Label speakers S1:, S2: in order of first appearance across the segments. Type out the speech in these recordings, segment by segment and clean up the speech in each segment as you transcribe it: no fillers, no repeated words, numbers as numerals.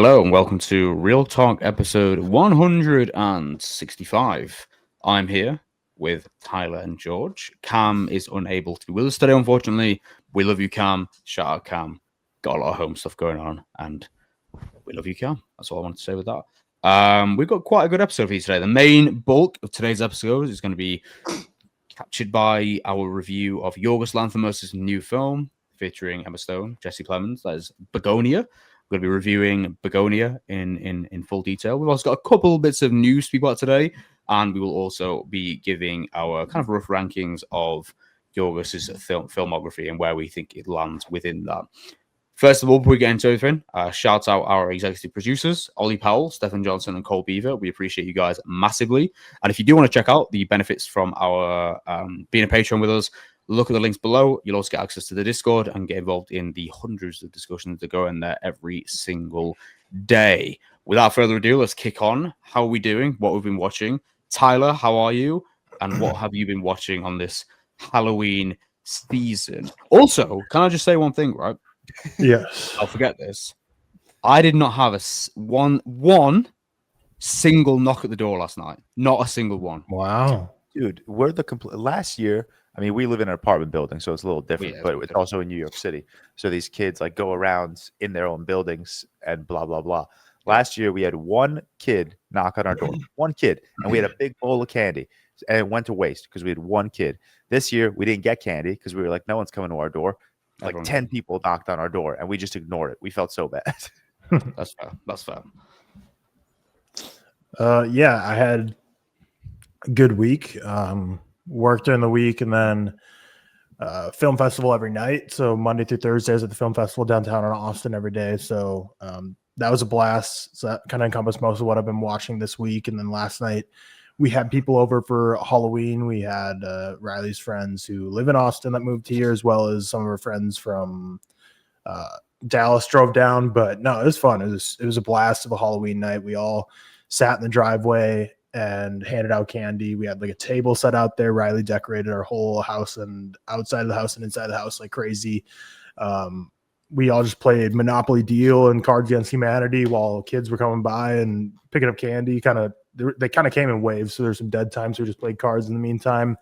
S1: Hello and welcome to Real Talk episode 165. I'm here with Tyler and George. Cam is unable to be with us today, unfortunately. We love you, Cam. Shout out, Cam. Got a lot of home stuff going on, and we love you, Cam. That's all I wanted to say with that. We've got quite a good episode for you today. The main bulk of today's episode is going to be captured by our review of Yorgos Lanthimos' new film featuring Emma Stone, Jesse Plemons. That is Bugonia. We're going to be reviewing Bugonia in full detail. We've also got a couple bits of news to speak about today, and we will also be giving our kind of rough rankings of Yorgos' filmography and where we think it lands within that. First of all, before we get into everything, shout out our executive producers, Ollie Powell, Stephen Johnson, and Cole Beaver. We appreciate you guys massively. And if you do want to check out the benefits from our being a patron with us, look at the links below. You'll also get access to the Discord and get involved in the hundreds of discussions that go in there every single day. Without further ado, let's kick on. How are we doing? What we've been watching? Tyler, how are you? And what have you been watching on this Halloween season? Also, can I just say one thing, right?
S2: Yes.
S1: I'll forget this. I did not have one single knock at the door last night. Not a single one.
S2: Wow.
S3: Dude, we're the last year. I mean, we live in an apartment building, so it's a little different, but it's also in New York City. So these kids like go around in their own buildings and blah, blah, blah. Last year, we had one kid knock on our door, one kid, and we had a big bowl of candy, and it went to waste because we had one kid. This year, we didn't get candy because we were like, no one's coming to our door. Like 10 people knocked on our door, and we just ignored it. We felt so bad.
S1: That's fair. That's fair.
S2: Yeah, I had a good week. Worked during the week, and then film festival every night. So Monday through Thursdays at the film festival downtown in Austin every day. So that was a blast. So that kind of encompassed most of what I've been watching this week. And then last night we had people over for Halloween. We had Riley's friends who live in Austin that moved here, as well as some of her friends from Dallas drove down. But no, it was fun. It was a blast of a Halloween night. We all sat in the driveway and handed out candy. We had like a table set out there. Riley decorated our whole house and outside of the house and inside the house like crazy. We all just played Monopoly Deal and Cards Against Humanity while kids were coming by and picking up candy. They kind of came in waves, so there's some dead times. So we just played cards in the meantime.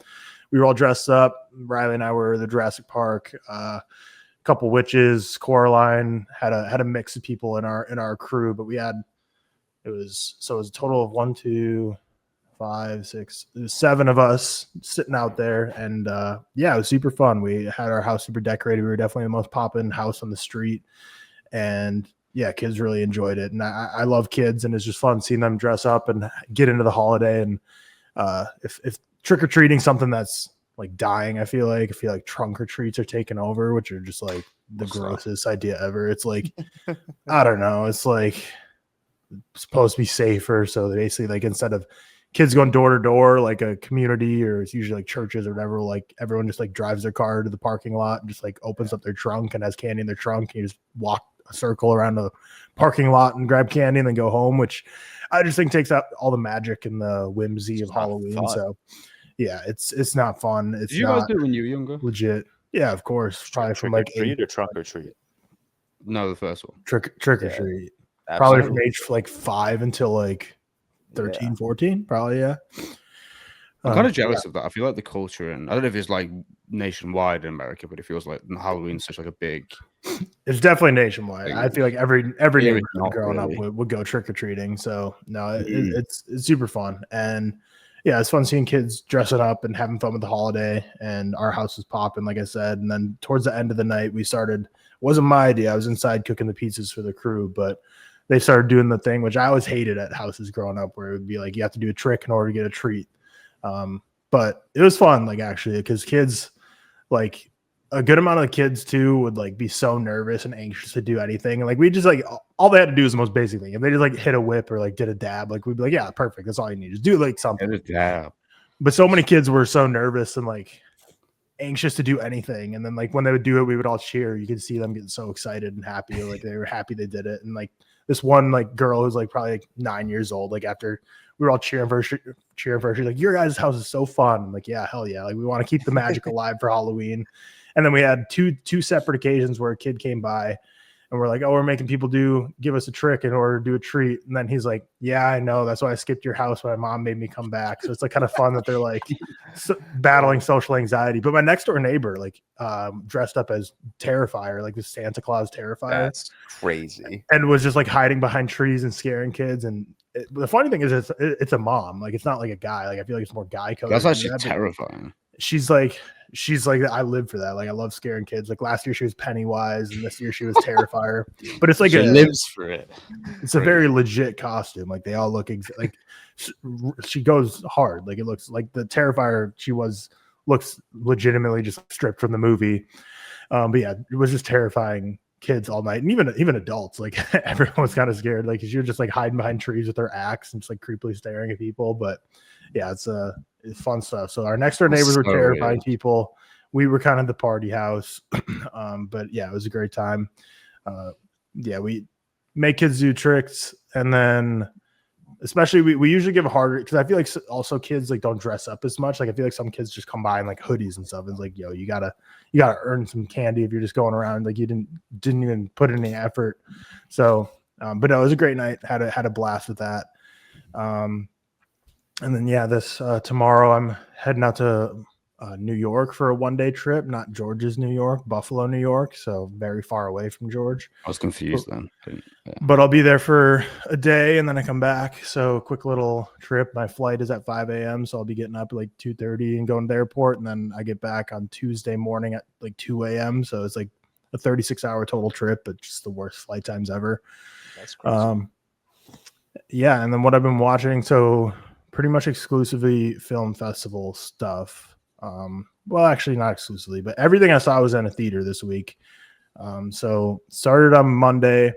S2: We were all dressed up. Riley and I were at the Jurassic Park. A couple witches. Coraline had a mix of people in our crew, but it was a total of 1, 2, 5, 6, 7 of us sitting out there, and yeah, it was super fun. We had our house super decorated. We were definitely the most poppin' house on the street, and yeah, kids really enjoyed it. And I love kids, and it's just fun seeing them dress up and get into the holiday. And if trick or treating something that's like dying, I feel like trunk or treats are taking over, which are just like the grossest idea ever. It's like I don't know. It's like supposed to be safer, so they basically like instead of kids going door to door like a community, or it's usually like churches or whatever, like everyone just like drives their car to the parking lot and just like opens up their trunk and has candy in their trunk, and you just walk a circle around the parking lot and grab candy and then go home, which I just think takes out all the magic and the whimsy of Halloween. Fun. So yeah, it's not fun. It's
S1: Did you guys do it when you were younger?
S2: Legit. Yeah, of course. Probably from like
S3: treat or trunk or treat.
S1: No, the first one.
S2: Trick or treat. Absolutely. Probably from age like 5 until like 13, 14, probably, yeah.
S1: I'm kind of jealous of that. I feel like the culture, and I don't know if it's like nationwide in America, but it feels like Halloween's such like a big.
S2: It's definitely nationwide. I feel like every neighborhood growing
S1: really.
S2: up would go trick or treating. So no, it's super fun, and yeah, it's fun seeing kids dressing up and having fun with the holiday. And our house was popping, like I said. And then towards the end of the night, we started. It wasn't my idea. I was inside cooking the pizzas for the crew, but they started doing the thing, which I always hated at houses growing up, where it would be like you have to do a trick in order to get a treat. But it was fun, like actually, because kids, like a good amount of the kids too, would like be so nervous and anxious to do anything. And like we just like all they had to do is the most basic thing. If they just like hit a whip or like did a dab, like we'd be like, yeah, perfect. That's all you need. Just do like something.
S1: Yeah.
S2: But so many kids were so nervous and like anxious to do anything, and then like when they would do it, we would all cheer. You could see them getting so excited and happy, like they were happy they did it. And like this one like girl who's like probably like 9 years old, like after we were all cheering for her, she's like, your guys' house is so fun. I'm like, yeah, hell yeah, like we want to keep the magic alive for Halloween. And then we had two separate occasions where a kid came by And we're like, oh, we're making people give us a trick in order to do a treat. And then he's like, yeah, I know. That's why I skipped your house. My mom made me come back. So it's like kind of fun that they're like battling social anxiety. But my next door neighbor, like dressed up as Terrifier, like the Santa Claus Terrifier.
S3: That's crazy.
S2: And was just like hiding behind trees and scaring kids. And the funny thing is it's a mom. Like it's not like a guy. Like I feel like it's more guy code.
S1: That's actually terrifying.
S2: She's like, I live for that. Like I love scaring kids. Like last year she was Pennywise, and this year she was Terrifier. But it's like
S1: she lives for it.
S2: It's a very legit costume. Like they all look like she goes hard. Like it looks like the Terrifier looks legitimately just stripped from the movie. But yeah, it was just terrifying kids all night, and even adults. Like everyone was kind of scared. Like you're just like hiding behind trees with their axe and just like creepily staring at people. But yeah, it's fun stuff. So our next door neighbors were terrifying people. We were kind of the party house. But yeah, it was a great time. Yeah, we make kids do tricks, and then especially we usually give a harder, because I feel like also kids like don't dress up as much. Like I feel like some kids just come by in like hoodies and stuff. And it's like, yo, you gotta earn some candy if you're just going around. Like you didn't even put any effort. So but no, it was a great night. Had a blast with that. And then yeah, this tomorrow I'm heading out to New York for a one-day trip. Not George's New York, Buffalo, New York. So very far away from George.
S1: I was confused then. Yeah.
S2: But I'll be there for a day and then I come back. So quick little trip. My flight is at 5 a.m. So I'll be getting up at like 2:30 and going to the airport. And then I get back on Tuesday morning at like 2 a.m. So it's like a 36-hour total trip, but just the worst flight times ever.
S3: That's crazy.
S2: Yeah. And then what I've been watching, so pretty much exclusively film festival stuff. Well, actually not exclusively, but everything I saw was in a theater this week. So started on Monday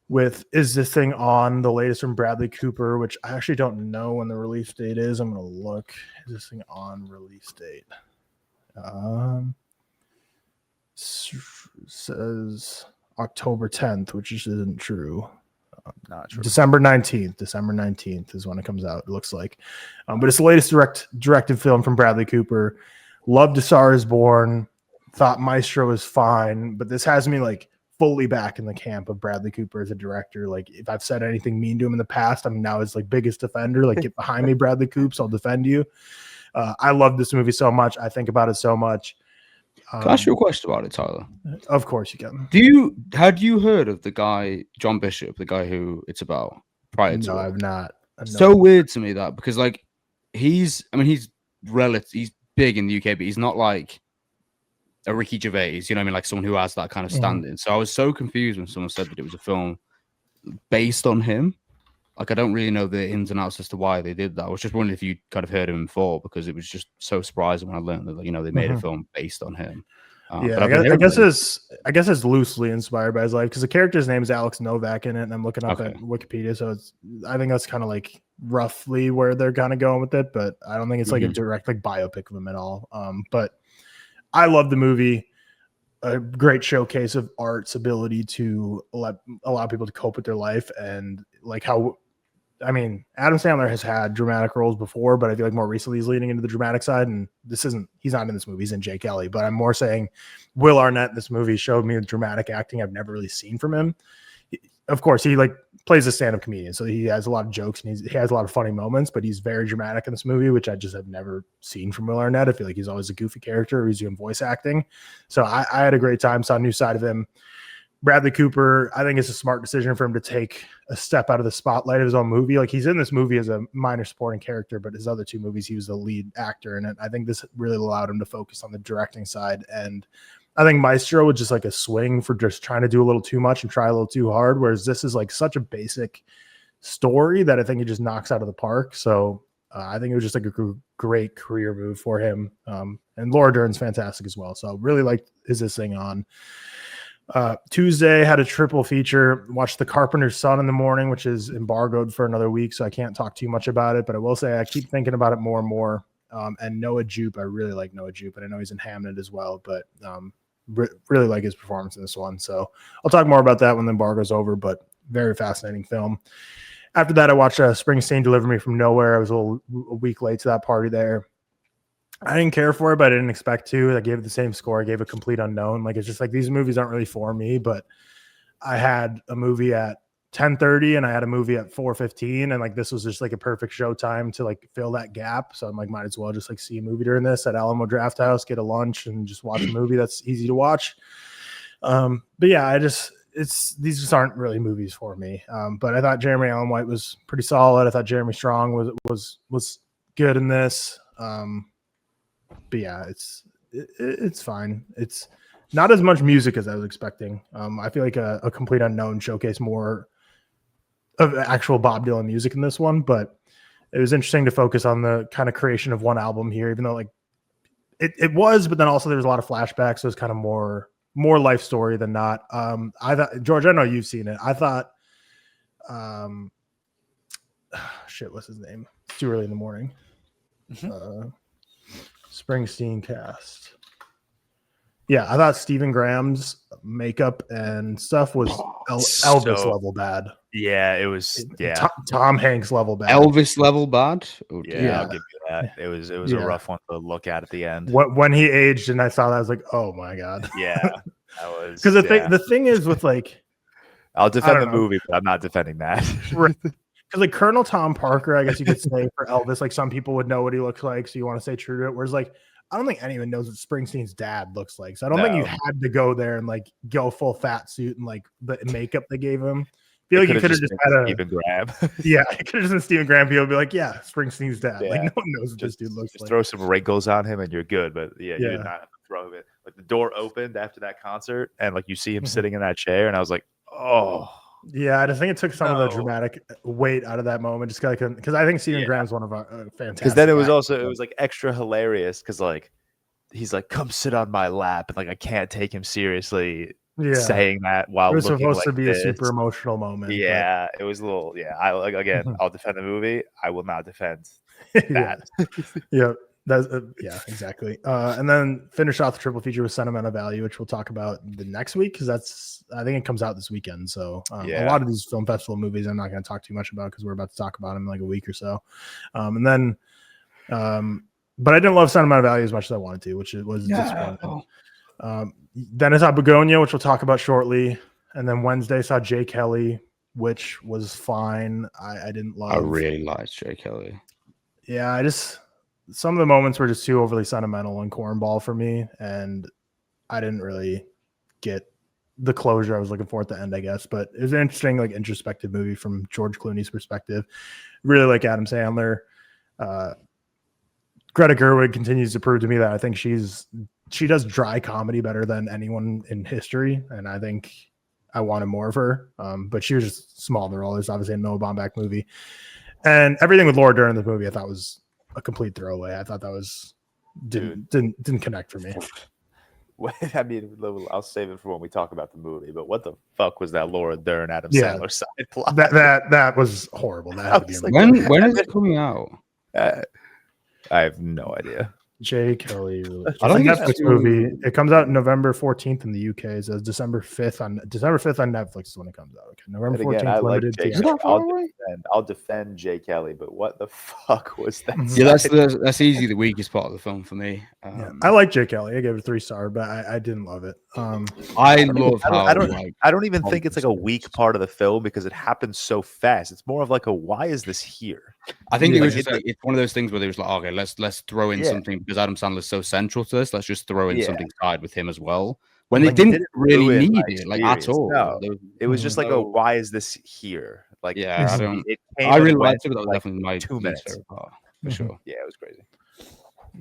S2: with Is This Thing On, the latest from Bradley Cooper, which I actually don't know when the release date is. I'm going to look. Is This Thing On release date? Says October 10th, which just isn't true.
S3: Not true.
S2: December 19th is when it comes out, it looks like. But it's the latest directed film from Bradley Cooper. Loved A Star Is Born. Thought Maestro was fine, but this has me like fully back in the camp of Bradley Cooper as a director. Like if I've said anything mean to him in the past, I'm now his like biggest defender. Like get behind me, Bradley Coops, I'll defend you. I love this movie so much. I think about it so much.
S1: Can I ask you a question about it, Tyler?
S2: Of course you can.
S1: Had you heard of the guy, John Bishop, the guy who it's about prior to?
S2: No, I've not.
S1: So weird to me that, because like he's big in the UK, but he's not like a Ricky Gervais, you know what I mean? Like someone who has that kind of standing. So I was so confused when someone said that it was a film based on him. Like I don't really know the ins and outs as to why they did that. I was just wondering if you kind of heard him before, because it was just so surprising when I learned that, you know, they made a film based on him.
S2: Yeah, I guess it's loosely inspired by his life, because the character's name is Alex Novak in it, and I'm looking up at Wikipedia, so I think that's kind of like roughly where they're kind of going with it, but I don't think it's like a direct like biopic of him at all. But I love the movie. A great showcase of art's ability to allow people to cope with their life, and like how, I mean, Adam Sandler has had dramatic roles before, but I feel like more recently he's leaning into the dramatic side, and he's not in this movie, he's in Jake Ellie, but I'm more saying Will Arnett in this movie showed me the dramatic acting I've never really seen from him. Of course, he like plays a stand-up comedian, so he has a lot of jokes and he has a lot of funny moments, but he's very dramatic in this movie, which I just have never seen from Will Arnett. I feel like he's always a goofy character, or he's doing voice acting. So I had a great time, saw a new side of him. Bradley Cooper, I think it's a smart decision for him to take a step out of the spotlight of his own movie. Like he's in this movie as a minor supporting character, but his other two movies, he was the lead actor in it. I think this really allowed him to focus on the directing side. And I think Maestro was just like a swing for just trying to do a little too much and try a little too hard. Whereas this is like such a basic story that I think it just knocks out of the park. So I think it was just like a great career move for him. And Laura Dern's fantastic as well. So really liked Is This Thing On. Tuesday had a triple feature. Watched The Carpenter's Son in the morning, which is embargoed for another week, so I can't talk too much about it, but I will say I keep thinking about it more and more. And Noah Jupe, I really like Noah Jupe, and I know he's in Hamnet as well, but really like his performance in this one. So I'll talk more about that when the embargo's over, but very fascinating film. After that, I watched Springsteen Deliver Me From Nowhere. I was a week late to that party there. I didn't care for it, but I didn't expect to. I gave it the same score. I gave it Complete Unknown. Like, it's just like these movies aren't really for me, but I had a movie at 10:30 and I had a movie at 4:15, and like this was just like a perfect show time to like fill that gap. So I'm like, might as well just like see a movie during this at Alamo Draft House, get a lunch, and just watch a movie that's easy to watch. But yeah, these just aren't really movies for me. But I thought Jeremy Allen White was pretty solid. I thought Jeremy Strong was good in this. But yeah, it's fine. It's not as much music as I was expecting. I feel like a Complete Unknown showcased more of actual Bob Dylan music in this one, but it was interesting to focus on the kind of creation of one album here, even though like it was, but then also there's a lot of flashbacks. So it's kind of more life story than not. I thought, George, I know you've seen it. I thought, what's his name? It's too early in the morning. Springsteen cast. Yeah, I thought Stephen Graham's makeup and stuff was Elvis level bad.
S3: Yeah, it was. Yeah,
S2: Tom Hanks level bad.
S1: Elvis level bad.
S3: Oh, yeah, I'll give you that. It was a rough one to look at the end.
S2: When he aged, and I saw that, I was like, oh my god.
S3: Yeah, that was
S2: because the thing is with like,
S3: I'll defend the movie, but I'm not defending that.
S2: Because like Colonel Tom Parker, I guess you could say for Elvis, like some people would know what he looks like, so you want to stay true to it. Whereas like I don't think anyone knows what Springsteen's dad looks like, so I don't think you had to go there and like go full fat suit and like the makeup they gave him. I feel like you could have just had
S3: Stephen Graham.
S2: Yeah, it could have just been Stephen Graham. People would be like, yeah, Springsteen's dad. Yeah. Like no one knows what this dude looks like.
S3: Throw some wrinkles on him and you're good. But yeah, you did not have to throw him in. Like the door opened after that concert, and like you see him sitting in that chair, and I was like, oh.
S2: Yeah, I just think it took some of the dramatic weight out of that moment, just because I think Stephen Graham's one of our fantastic.
S3: Because then it was like extra hilarious because like he's like, "Come sit on my lap," and like I can't take him seriously saying that while
S2: it was
S3: looking
S2: supposed
S3: like
S2: to be
S3: this.
S2: a super emotional moment.
S3: Yeah, it was a little. Yeah, I like again. I'll defend the movie. I will not defend that.
S2: Yeah. That's exactly. And then finish off the triple feature with Sentimental Value, which we'll talk about the next week because I think it comes out this weekend. So a lot of these film festival movies I'm not going to talk too much about because we're about to talk about them in like a week or so. And then, but I didn't love Sentimental Value as much as I wanted to, which was disappointing. Then I saw Bugonia, which we'll talk about shortly, and then Wednesday I saw Jay Kelly, which was fine. I didn't love.
S1: I really liked Jay Kelly.
S2: Yeah, some of the moments were just too overly sentimental and cornball for me, and I didn't really get the closure I was looking for at the end, I guess. But it was an interesting, like, introspective movie from George Clooney's perspective. Really like Adam Sandler. Greta Gerwig continues to prove to me that I think she does dry comedy better than anyone in history, and I think I wanted more of her. But she was just small in the role. There's obviously a Noah Baumbach movie, and everything with Laura Dern in the movie I thought was a complete throwaway. I thought that was didn't connect for me.
S3: I mean, I'll save it for when we talk about the movie. But what the fuck was that Laura Dern Adam Sandler side plot?
S2: That was horrible. That had to be
S1: like, when is it coming out?
S3: I have no idea.
S2: Jay Kelly. I don't think Netflix movie. It comes out November 14th in the UK. So December 5th on Netflix is when it comes out. Okay, November 14th. Limited.
S3: I'll defend Jay Kelly, but what the fuck was that?
S1: Yeah, that's easily the weakest part of the film for me.
S2: I like Jay Kelly. I gave it a 3-star, but I didn't love it.
S1: I love how
S3: I don't even think it's like a weak part of the film because it happens so fast. It's more of like why is this here?
S1: I think it was just like it's one of those things where they was like, okay, let's throw in something because Adam Sandler's so central to this. Let's just throw in something tied with him as well. When they didn't really need it, like at all.
S3: No, it was just like, why is this here? Like,
S1: I don't. I really liked it, but that was definitely my
S3: 2 minutes.
S1: Part, for sure.
S3: Yeah, it was crazy.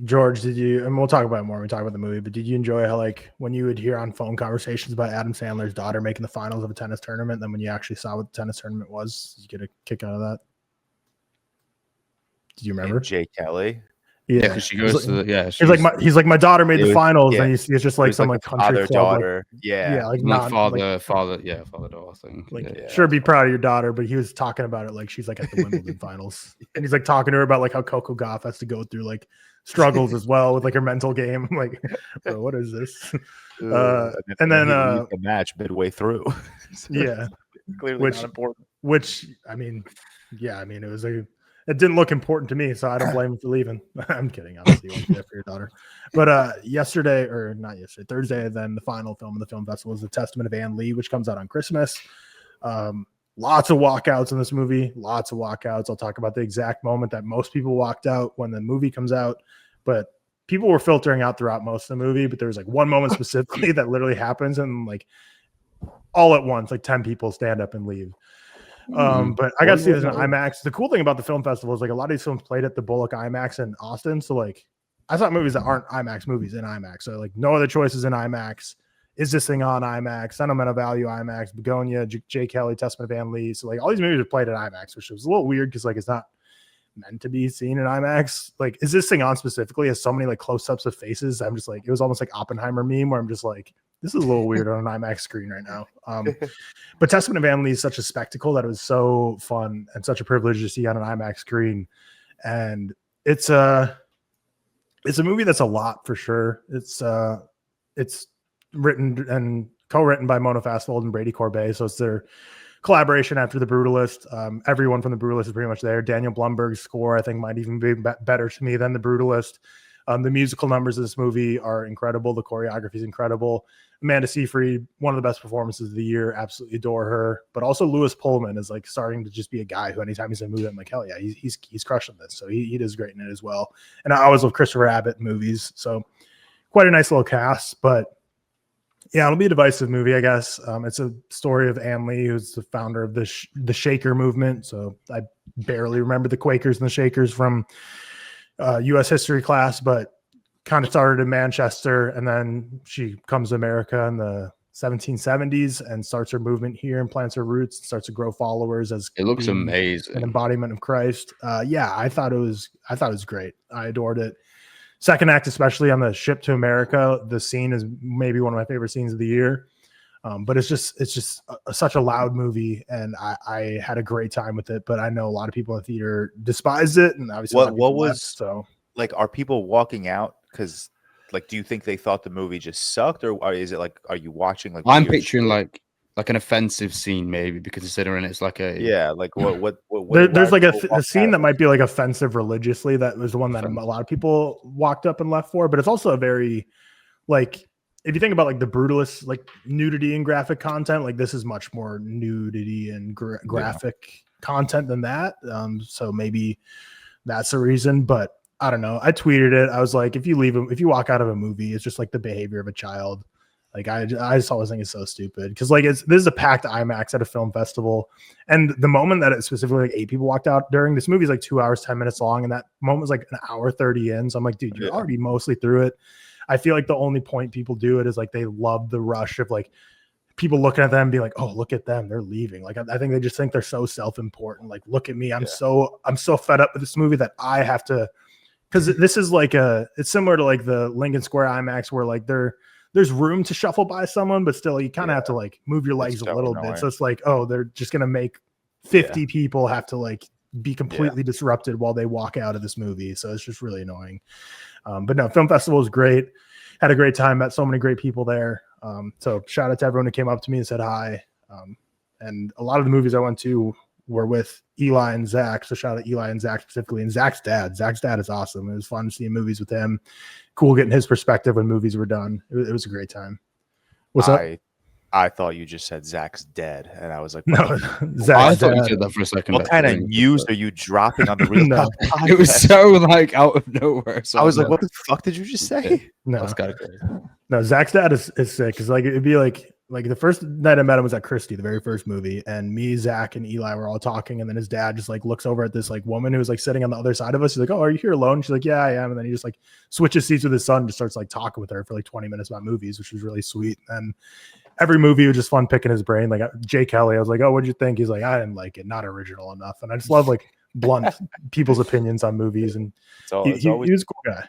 S2: George, did you? And we'll talk about it more when we talk about the movie. But did you enjoy how, like, when you would hear on phone conversations about Adam Sandler's daughter making the finals of a tennis tournament, then when you actually saw what the tennis tournament was, did you get a kick out of that? Did you remember?
S3: Jay Kelly.
S2: Yeah,
S1: because she goes to the
S2: he's like my daughter made the finals, and he's just like some like country club,
S3: daughter,
S2: like
S1: father daughter thing.
S2: Like, sure, be proud of your daughter, but he was talking about it like she's like at the Wimbledon finals, and he's like talking to her about like how Coco Gauff has to go through like struggles as well with like her mental game. I'm like, bro, what is this? And then
S3: the match midway through.
S2: Yeah,
S3: clearly not important.
S2: Which I mean, it was it didn't look important to me, so I don't blame him for leaving. I'm kidding. Obviously, you want to do that for your daughter. But Thursday, then the final film of the film festival was The Testament of Anne Lee, which comes out on Christmas. Lots of walkouts in this movie. Lots of walkouts. I'll talk about the exact moment that most people walked out when the movie comes out, but people were filtering out throughout most of the movie. But there was like one moment specifically that literally happens, and like all at once, like 10 people stand up and leave. But I got to see this in IMAX. The cool thing about the film festival is like a lot of these films played at the Bullock IMAX in Austin. So like I thought movies that aren't IMAX movies in IMAX. So like no other choices in IMAX. Is This Thing on IMAX? Sentimental Value IMAX, Bugonia, J. Kelly, Testament of Anne Lee. So like all these movies are played at IMAX, which was a little weird because like it's not meant to be seen in IMAX. Like, Is This Thing On specifically has so many like close-ups of faces. I'm just like, it was almost like Oppenheimer meme where I'm just like, this is a little weird on an IMAX screen right now. But Testament of Anne Lee is such a spectacle that it was so fun and such a privilege to see on an IMAX screen. And it's a movie that's a lot for sure. It's written and co-written by Mona Fastfold and Brady Corbet. So it's their collaboration after The Brutalist. Everyone from The Brutalist is pretty much there. Daniel Blumberg's score, I think, might even be better to me than The Brutalist. The musical numbers of this movie are incredible. The choreography is incredible. Amanda Seyfried, one of the best performances of the year. Absolutely adore her. But also Lewis Pullman is like starting to just be a guy who anytime he's in a movie, I'm like, hell yeah, he's crushing this. So he does great in it as well. And I always love Christopher Abbott movies. So quite a nice little cast. But yeah, it'll be a divisive movie, I guess. It's a story of Anne Lee, who's the founder of the Shaker movement. So I barely remember the Quakers and the Shakers from U.S. history class, but kind of started in Manchester, and then she comes to America in the 1770s and starts her movement here and plants her roots, starts to grow followers as
S1: it looks amazing,
S2: an embodiment of Christ. Yeah, I thought it was great. I adored it. Second act, especially on the ship to America, the scene is maybe one of my favorite scenes of the year. But it's just such a loud movie, and I had a great time with it. But I know a lot of people in the theater despised it, and obviously
S3: what was so like? Are people walking out because like? Do you think they thought the movie just sucked, or is it like? Are you watching like?
S1: I'm picturing like an offensive scene, maybe, because considering it's like a
S3: like what
S2: there's like a scene that might be like offensive religiously. That was the one that a lot of people walked up and left for, but it's also a very like. If you think about like The Brutalist, like nudity and graphic content, like this is much more nudity and graphic content than that. So maybe that's the reason, but I don't know. I tweeted it. I was like, if you walk out of a movie, it's just like the behavior of a child. Like I just always think it's so stupid because like this is a packed IMAX at a film festival, and the moment that it specifically like 8 people walked out during this movie is like 2 hours 10 minutes long, and that moment was like an hour 30 in. So I'm like, dude, you're already mostly through it. I feel like the only point people do it is like they love the rush of like people looking at them and being like, oh, look at them, they're leaving. Like I think they just think they're so self-important. Like, look at me, I'm so fed up with this movie that I have to, because this is like it's similar to like the Lincoln Square IMAX where like there's room to shuffle by someone, but still you kind of have to like move your legs a little bit. So it's like, oh, they're just gonna make 50 people have to like be completely disrupted while they walk out of this movie. So it's just really annoying. But no, film festival was great. Had a great time. Met so many great people there. So shout out to everyone who came up to me and said hi. And a lot of the movies I went to were with Eli and Zach. So shout out to Eli and Zach specifically, and Zach's dad. Zach's dad is awesome. It was fun seeing movies with him. Cool getting his perspective when movies were done. It was a great time. What's up?
S3: I thought you just said Zach's dead, and I was like,
S2: no,
S1: I thought you said that for a second.
S3: What kind of news are you dropping on the ReelTok Podcast?
S1: It was so like out of nowhere. So
S3: I was like, what the fuck did you just say?
S2: No, Zach's dad is sick. Because like it'd be like the first night I met him was at Christie, the very first movie, and me, Zach, and Eli were all talking, and then his dad just like looks over at this like woman who was like sitting on the other side of us. He's like, "Oh, are you here alone?" She's like, "Yeah, I am." And then he just like switches seats with his son, and just starts like talking with her for like 20 minutes about movies, which was really sweet. And every movie was just fun picking his brain. Like Jay Kelly, I was like, "Oh, what'd you think?" He's like, "I didn't like it, not original enough." And I just love like blunt people's opinions on movies. And he was a cool guy.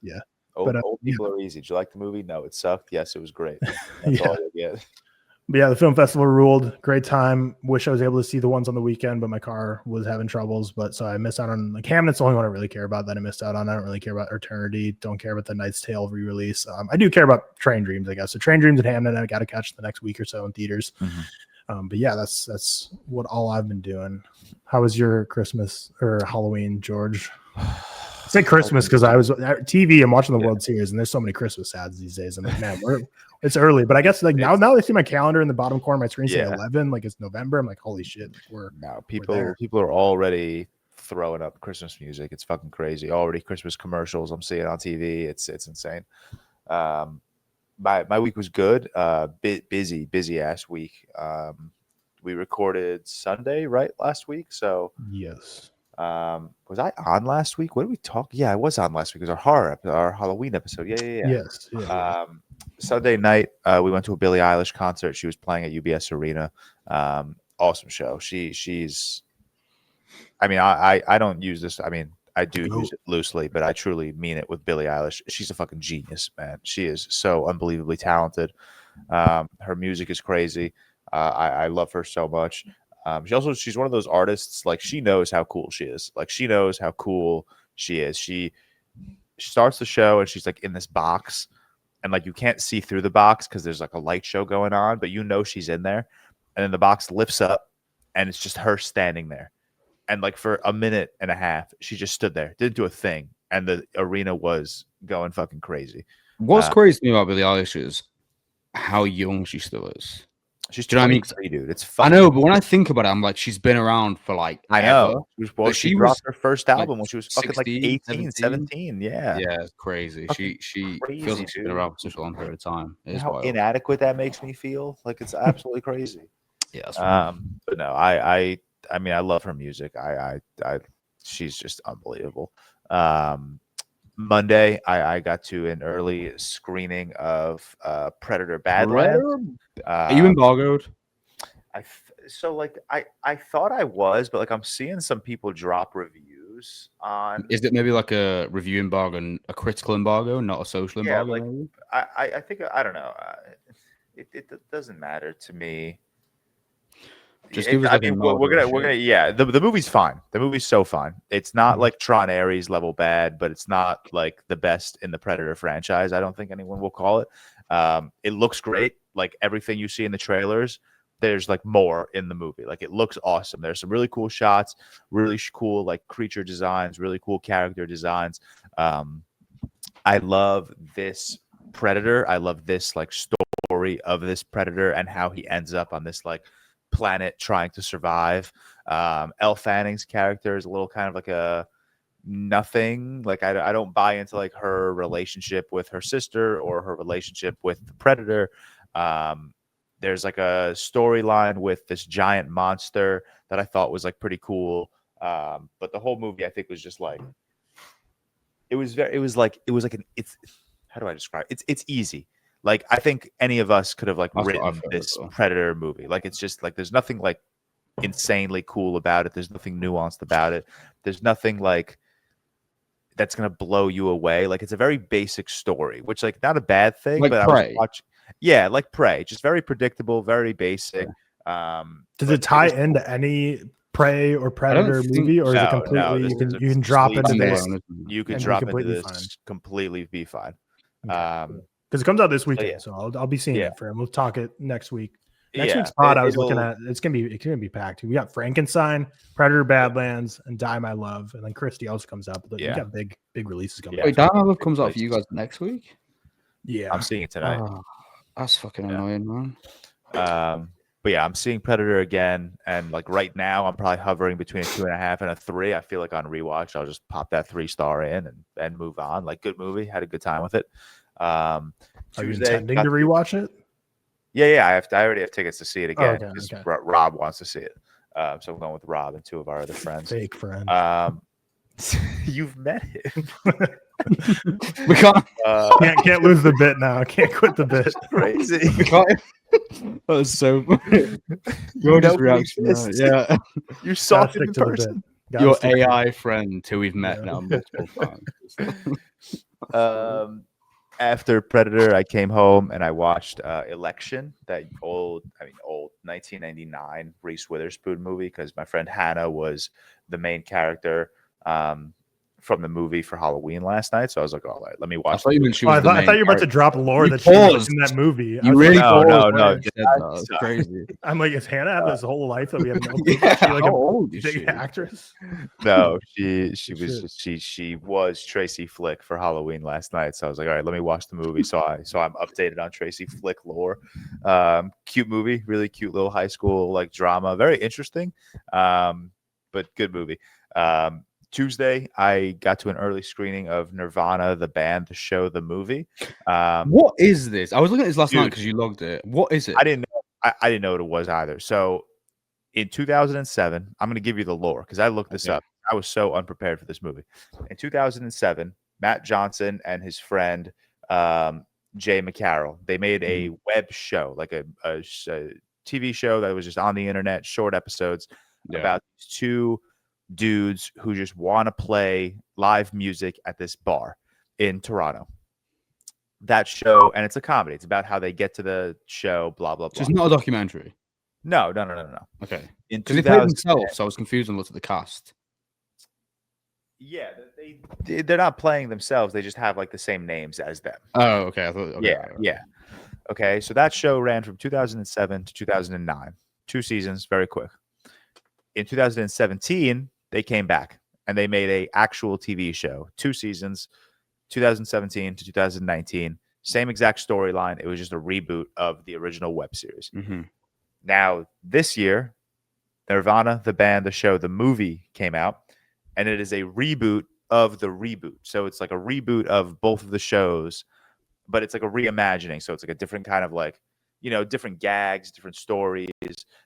S2: Yeah.
S3: Old people are easy. Did you like the movie? No, it sucked. Yes, it was great. That's all I get.
S2: But yeah, the film festival ruled. Great time. Wish I was able to see the ones on the weekend, but my car was having troubles. But so I missed out on like Hamnet's the only one I really care about that I missed out on. I don't really care about Eternity. Don't care about the Knight's Tale re-release. I do care about Train Dreams, I guess. So Train Dreams and Hamnet I got to catch the next week or so in theaters. But yeah, that's what all I've been doing. How was your Christmas or Halloween, George? I say Christmas because I was at TV. I'm watching the World Series, and there's so many Christmas ads these days. I'm like, man, it's early. But I guess like now they see my calendar in the bottom corner of my screen say 11, like it's November. I'm like, holy shit! Like
S3: people are already throwing up Christmas music. It's fucking crazy. Already Christmas commercials I'm seeing on TV. It's insane. My week was good. Busy ass week. We recorded Sunday, right, last week. So
S2: yes.
S3: Was I on last week? What did we talk? Yeah, I was on last week. It was our Halloween episode. Yeah.
S2: Yes. Yeah.
S3: Sunday night, we went to a Billie Eilish concert. She was playing at UBS Arena. Awesome show. She's. I mean, I don't use this. I mean, I do use it loosely, but I truly mean it with Billie Eilish. She's a fucking genius, man. She is so unbelievably talented. Her music is crazy. I love her so much. She's one of those artists, like she knows how cool she is. Like she knows how cool she is. She starts the show and she's like in this box and like you can't see through the box because there's like a light show going on, but you know she's in there. And then the box lifts up and it's just her standing there. And like for a minute and a half, she just stood there, didn't do a thing. And the arena was going fucking crazy.
S1: What's crazy to me about Billie Eilish is how young she still is.
S3: She's 23, dude. It's
S1: I know, but when I think about it, I'm like, she's been around for like
S3: I know. She dropped her first album when she was fucking
S1: 16,
S3: like 18, 17. Yeah.
S1: Yeah, it's crazy. She
S3: crazy,
S1: feels like she's
S3: dude.
S1: been around for such a long period of time.
S3: How inadequate that makes me feel. Like it's absolutely crazy.
S1: Yeah, that's right.
S3: But no, I mean I love her music. She's just unbelievable. Monday, I got to an early screening of Predator Badlands.
S1: Are you embargoed?
S3: I thought I was, but like I'm seeing some people drop reviews on.
S1: Is it maybe like a review embargo, a critical embargo, not a social embargo?
S3: Like I think I don't know. It doesn't matter to me.
S1: Just give us like
S3: we're gonna the movie's fine. The movie's so fine. It's not like Tron Ares level bad, but it's not like the best in the Predator franchise. I don't think anyone will call it. It looks great. Like everything you see in the trailers, there's like more in the movie. Like it looks awesome. There's some really cool shots, really cool like creature designs, really cool character designs. I love this Predator. I love this like story of this Predator and how he ends up on this like planet trying to survive. Elle Fanning's character is a little kind of like a nothing. Like I don't buy into like her relationship with her sister or her relationship with the Predator. There's like a storyline with this giant monster that I thought was like pretty cool. But the whole movie I think was just like how do I describe it? It's easy. Like I think any of us could have like written this Predator movie. Like it's just like there's nothing like insanely cool about it. There's nothing nuanced about it. There's nothing like that's gonna blow you away. Like it's a very basic story, which like not a bad thing.
S1: Like
S3: but
S1: Prey.
S3: Like Prey, just very predictable, very basic.
S2: Does it tie into any Prey or Predator movie, or is it completely you can drop into this?
S3: You can drop into this completely be fine.
S2: Because it comes out this weekend, so I'll be seeing it for him. We'll talk it next week. Next week's pod, I was looking at it's gonna be packed. We got Frankenstein, Predator Badlands, and Die My Love, and then Christie also comes out. But we got big releases coming.
S1: Wait, Die My Love comes out for you guys next week?
S2: Yeah,
S3: I'm seeing it tonight.
S1: That's fucking annoying, man.
S3: But yeah, I'm seeing Predator again, and like right now, I'm probably hovering between a 2.5 and a 3. I feel like on rewatch, I'll just pop that 3-star in and move on. Like good movie, had a good time with it. Are
S2: you intending to rewatch it?
S3: Yeah. I already have tickets to see it again because Rob wants to see it. So I'm going with Rob and 2 of our other friends.
S2: Fake friend.
S3: You've met him.
S1: We can't
S2: lose the bit now. I can't quit the bit.
S3: Crazy.
S1: That was so funny. Your reaction. Yeah.
S3: You saw it in person.
S1: Your AI friend who we've met now multiple times.
S3: After Predator, I came home and I watched Election, that old 1999 Reese Witherspoon movie, because my friend Hannah was the main character from the movie for Halloween last night. So I was like, all right, let me watch.
S1: I thought you meant she was
S2: I
S1: the
S2: thought
S1: main
S2: you were about to
S1: character.
S2: drop lore
S1: You
S2: that she was
S1: paused.
S2: in that movie. I
S1: You
S2: was
S1: really
S2: like,
S1: paused
S3: no.
S1: when you said that. That's crazy.
S2: I'm like, is Hannah have this whole life that we have no clue?
S1: Yeah,
S2: Is she like
S1: how
S2: a
S1: old is
S2: big
S1: she?
S2: actress?
S3: No, she
S2: Shit.
S3: was Tracy Flick for Halloween last night. So I was like, all right, let me watch the movie. So I'm updated on Tracy Flick lore. Cute movie, really cute little high school like drama, very interesting. But good movie. Tuesday, I got to an early screening of Nirvana, the band, the show, the movie.
S1: What is this? I was looking at this last night
S3: Dude.
S1: because you logged it. What is it?
S3: I didn't know. I didn't know what it was either. So in 2007, I'm going to give you the lore because I looked this up. I was so unprepared for this movie. In 2007, Matt Johnson and his friend Jay McCarroll, they made a web show, like a TV show that was just on the internet, short episodes about these two dudes who just want to play live music at this bar in Toronto. That show, and it's a comedy. It's about how they get to the show, blah, blah, blah.
S1: So it's not a documentary.
S3: No.
S1: Okay.
S3: In
S1: Because they played themselves, so I was confused and looked at the cast.
S3: Yeah, they're not playing themselves. They just have like the same names as them.
S1: Oh, okay. I thought. Okay,
S3: Yeah. Okay, so that show ran from 2007 to 2009. 2 seasons, very quick. In 2017, they came back and they made a actual TV show. 2 seasons, 2017 to 2019. Same exact storyline. It was just a reboot of the original web series.
S1: Mm-hmm.
S3: Now, this year, Nirvana, the band, the show, the movie came out, and it is a reboot of the reboot. So it's like a reboot of both of the shows, but it's like a reimagining. So it's like a different kind of like, different gags, different stories.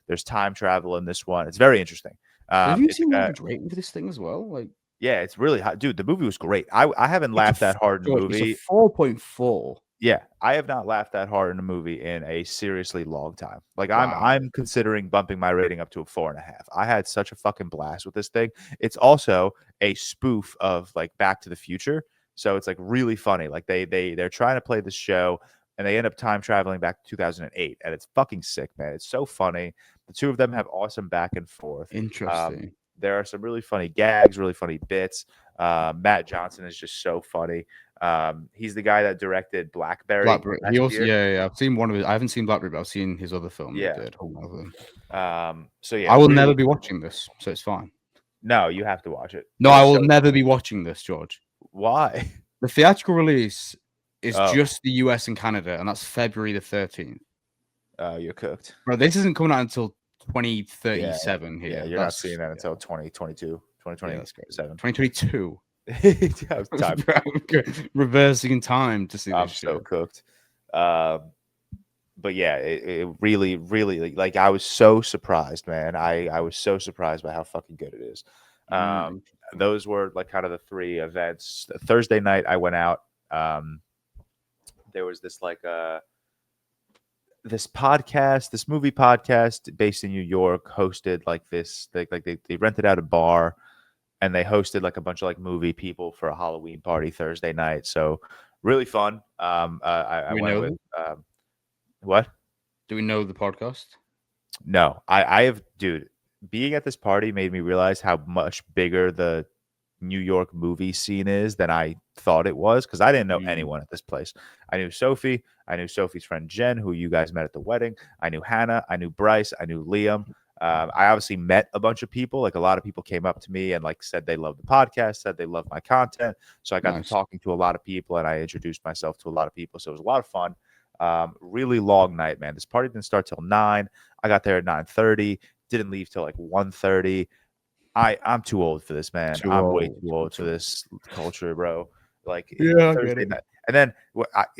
S3: There's time travel in this one. It's very interesting.
S1: Have you seen the average rating for this thing as well? Like,
S3: yeah, it's really hot. Dude, the movie was great. I haven't laughed that hard in a movie.
S1: It's a 4.4.
S3: Yeah, I have not laughed that hard in a movie in a seriously long time. Like
S1: Wow.
S3: I'm considering bumping my rating up to a 4.5. I had such a fucking blast with this thing. It's also a spoof of like Back to the Future, so it's like really funny. Like they're trying to play this show and they end up time traveling back to 2008, and it's fucking sick, man. It's so funny. The two of them have awesome back and forth.
S1: Interesting.
S3: There are some really funny gags, really funny bits. Matt Johnson is just so funny. He's the guy that directed Blackberry.
S1: He also, yeah. I've seen one of his. I haven't seen Blackberry, but I've seen his other film.
S3: Yeah.
S1: He did. One of them.
S3: So yeah,
S1: I will
S3: really,
S1: never be watching this, so it's fine.
S3: No, you have to watch it.
S1: No, I will never be watching this, George.
S3: Why?
S1: The theatrical release is
S3: Oh.
S1: just the US and Canada, and that's February the 13th.
S3: You're cooked.
S1: Bro, this isn't coming out until 2037 here.
S3: Yeah, you're not seeing that until 2022, 2027.
S1: 2022.
S3: Time.
S1: Reversing in time to see
S3: I'm
S1: this
S3: so
S1: shit.
S3: cooked. But yeah, it really, really like I was so surprised, man. I was so surprised by how fucking good it is. Those were like kind of the 3 events. Thursday night, I went out. There was this like this movie podcast based in New York, hosted like this. They rented out a bar, and they hosted like a bunch of like movie people for a Halloween party Thursday night. So really fun. I went with what?
S1: Do we know the podcast?
S3: No, I have, dude. Being at this party made me realize how much bigger the New York movie scene is than I thought it was, because I didn't know anyone at this place. I knew Sophie. I knew Sophie's friend Jen, who you guys met at the wedding. I knew Hannah. I knew Bryce. I knew Liam. I obviously met a bunch of people. Like a lot of people came up to me and like said they love the podcast, said they love my content. So I got to talking to a lot of people, and I introduced myself to a lot of people. So it was a lot of fun. Really long night, man. This party didn't start till 9. I got there at 9:30. Didn't leave till like 1:30. I'm too old for this, man. I'm way too old for this culture, bro. Like Thursday night. And then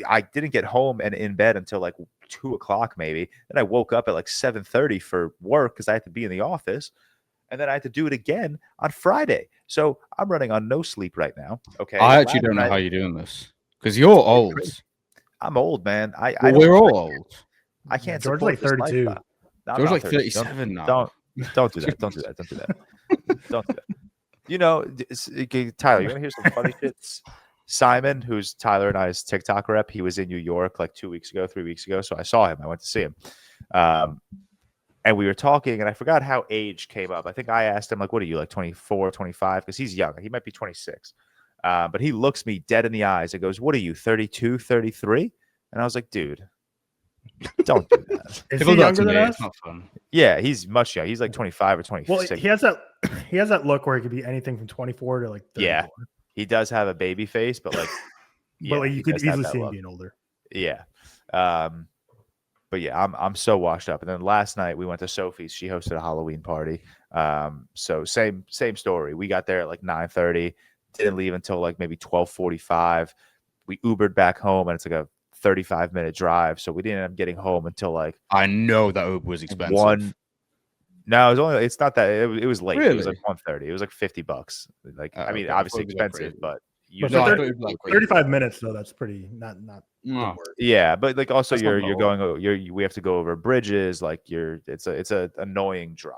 S3: I didn't get home and in bed until like 2 o'clock maybe. Then I woke up at like 7:30 for work because I had to be in the office. And then I had to do it again on Friday. So I'm running on no sleep right now. Okay.
S1: I actually don't know how you're doing this, because you're old.
S3: I'm old, man.
S1: We're all old.
S3: I can't.
S2: George like 32.
S1: George like 37 now.
S3: Don't do that. Don't do that. Don't do that. Don't do that. You know, Tyler, you want to hear some funny shit? Simon, who's Tyler and I's TikTok rep, he was in New York like 3 weeks ago. So I saw him. I went to see him. And we were talking, and I forgot how age came up. I think I asked him, like, what are you, like 24, 25? Because he's young. He might be 26. But he looks me dead in the eyes and goes, "What are you, 32, 33?" And I was like, "Dude, don't do that."
S2: Is
S1: People
S2: he
S1: do that
S2: younger
S1: to
S2: than
S1: me.
S2: us?
S1: It's not fun.
S3: Yeah, he's much young. He's like 25 or 26.
S2: Well, he has that look where it could be anything from 24 to like 34.
S3: Yeah. He does have a baby face, but like,
S2: But like
S3: he
S2: you could
S3: does have
S2: easily
S3: that
S2: see him
S3: look.
S2: being older.
S3: Yeah. But yeah, I'm so washed up. And then last night we went to Sophie's. She hosted a Halloween party. So same story. We got there at like 9:30. Didn't leave until like maybe 12:45. We Ubered back home, and it's like a 35-minute drive. So we didn't end up getting home until like
S1: I know that Uber was expensive.
S3: one. No, it's not that. It was late. It was
S1: Really?
S3: like 1:30. It was like $50. Like, I mean,
S1: Okay. I
S3: obviously
S1: thought it was like
S3: expensive,
S1: crazy.
S3: but
S2: But
S1: No, I
S2: for
S1: thought it was like crazy.
S2: 35 minutes though, that's pretty not the
S1: No.
S2: worst.
S3: yeah, but like also
S1: That's not
S3: you're
S1: bad.
S3: going we have to go over bridges. Like it's a annoying drive.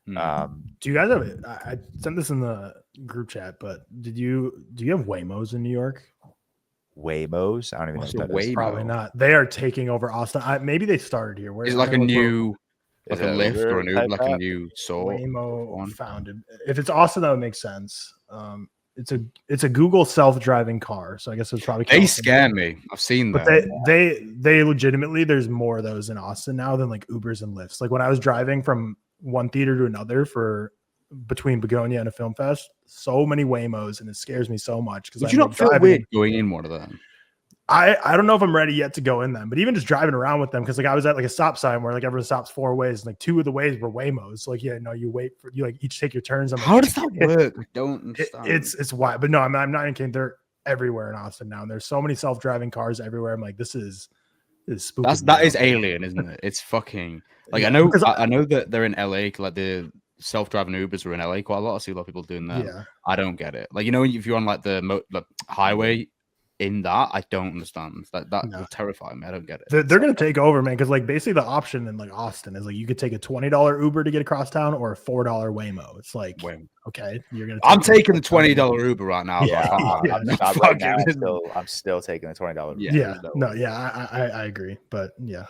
S2: Do you guys have it? I sent this in the group chat, but do you have Waymos in New York?
S3: Waymos. I don't even
S1: What's
S3: know
S1: a
S3: what that is.
S1: Waymo?
S2: Probably not. They are taking over Austin. Maybe they started here.
S1: Is it like a new,
S3: Is
S1: like a
S3: it
S1: lift or an
S3: Uber
S1: Uber,
S3: type
S1: like a
S3: app?
S1: new sort?
S2: Waymo
S1: one?
S2: founded. If it's Austin, that would make sense. It's a Google self-driving car, so I guess it's probably.
S1: They
S2: California.
S1: scare me. I've seen
S2: But
S1: them.
S2: they legitimately, there's more of those in Austin now than like Ubers and Lyfts. Like when I was driving from one theater to another for between Bugonia and a film fest, so many Waymos, and it scares me so much because
S1: Would you not feel weird going in one of them?
S2: I don't know if I'm ready yet to go in them, but even just driving around with them, because like I was at like a stop sign where like everyone stops 4 ways, and like 2 of the ways were Waymos. So, like, yeah, no, you wait for you like each take your turns. I'm
S1: How
S2: like,
S1: does that work? I don't understand.
S2: it's wild, but no, I'm not even kidding. They're everywhere in Austin now, and there's so many self-driving cars everywhere. I'm like, this is spooky.
S1: that is alien, isn't it? It's fucking like
S2: Yeah,
S1: I know
S2: because
S1: I know that they're in LA. Like the self-driving Ubers are in LA quite a lot. I see a lot of people doing that.
S2: Yeah.
S1: I don't get it. Like, you know, if you're on like the highway in that, I don't understand. That
S2: No.
S1: will terrify me. I don't get it.
S2: They're going to take over, man, because like basically the option in like Austin is like you could take a $20 Uber to get across town or a $4 Waymo. It's like, okay, you're gonna.
S1: I'm taking the $20 Uber right now.
S3: Yeah,
S1: Fuck
S3: now,
S1: it.
S3: I'm still taking the $20.
S1: Yeah,
S2: I agree, but yeah,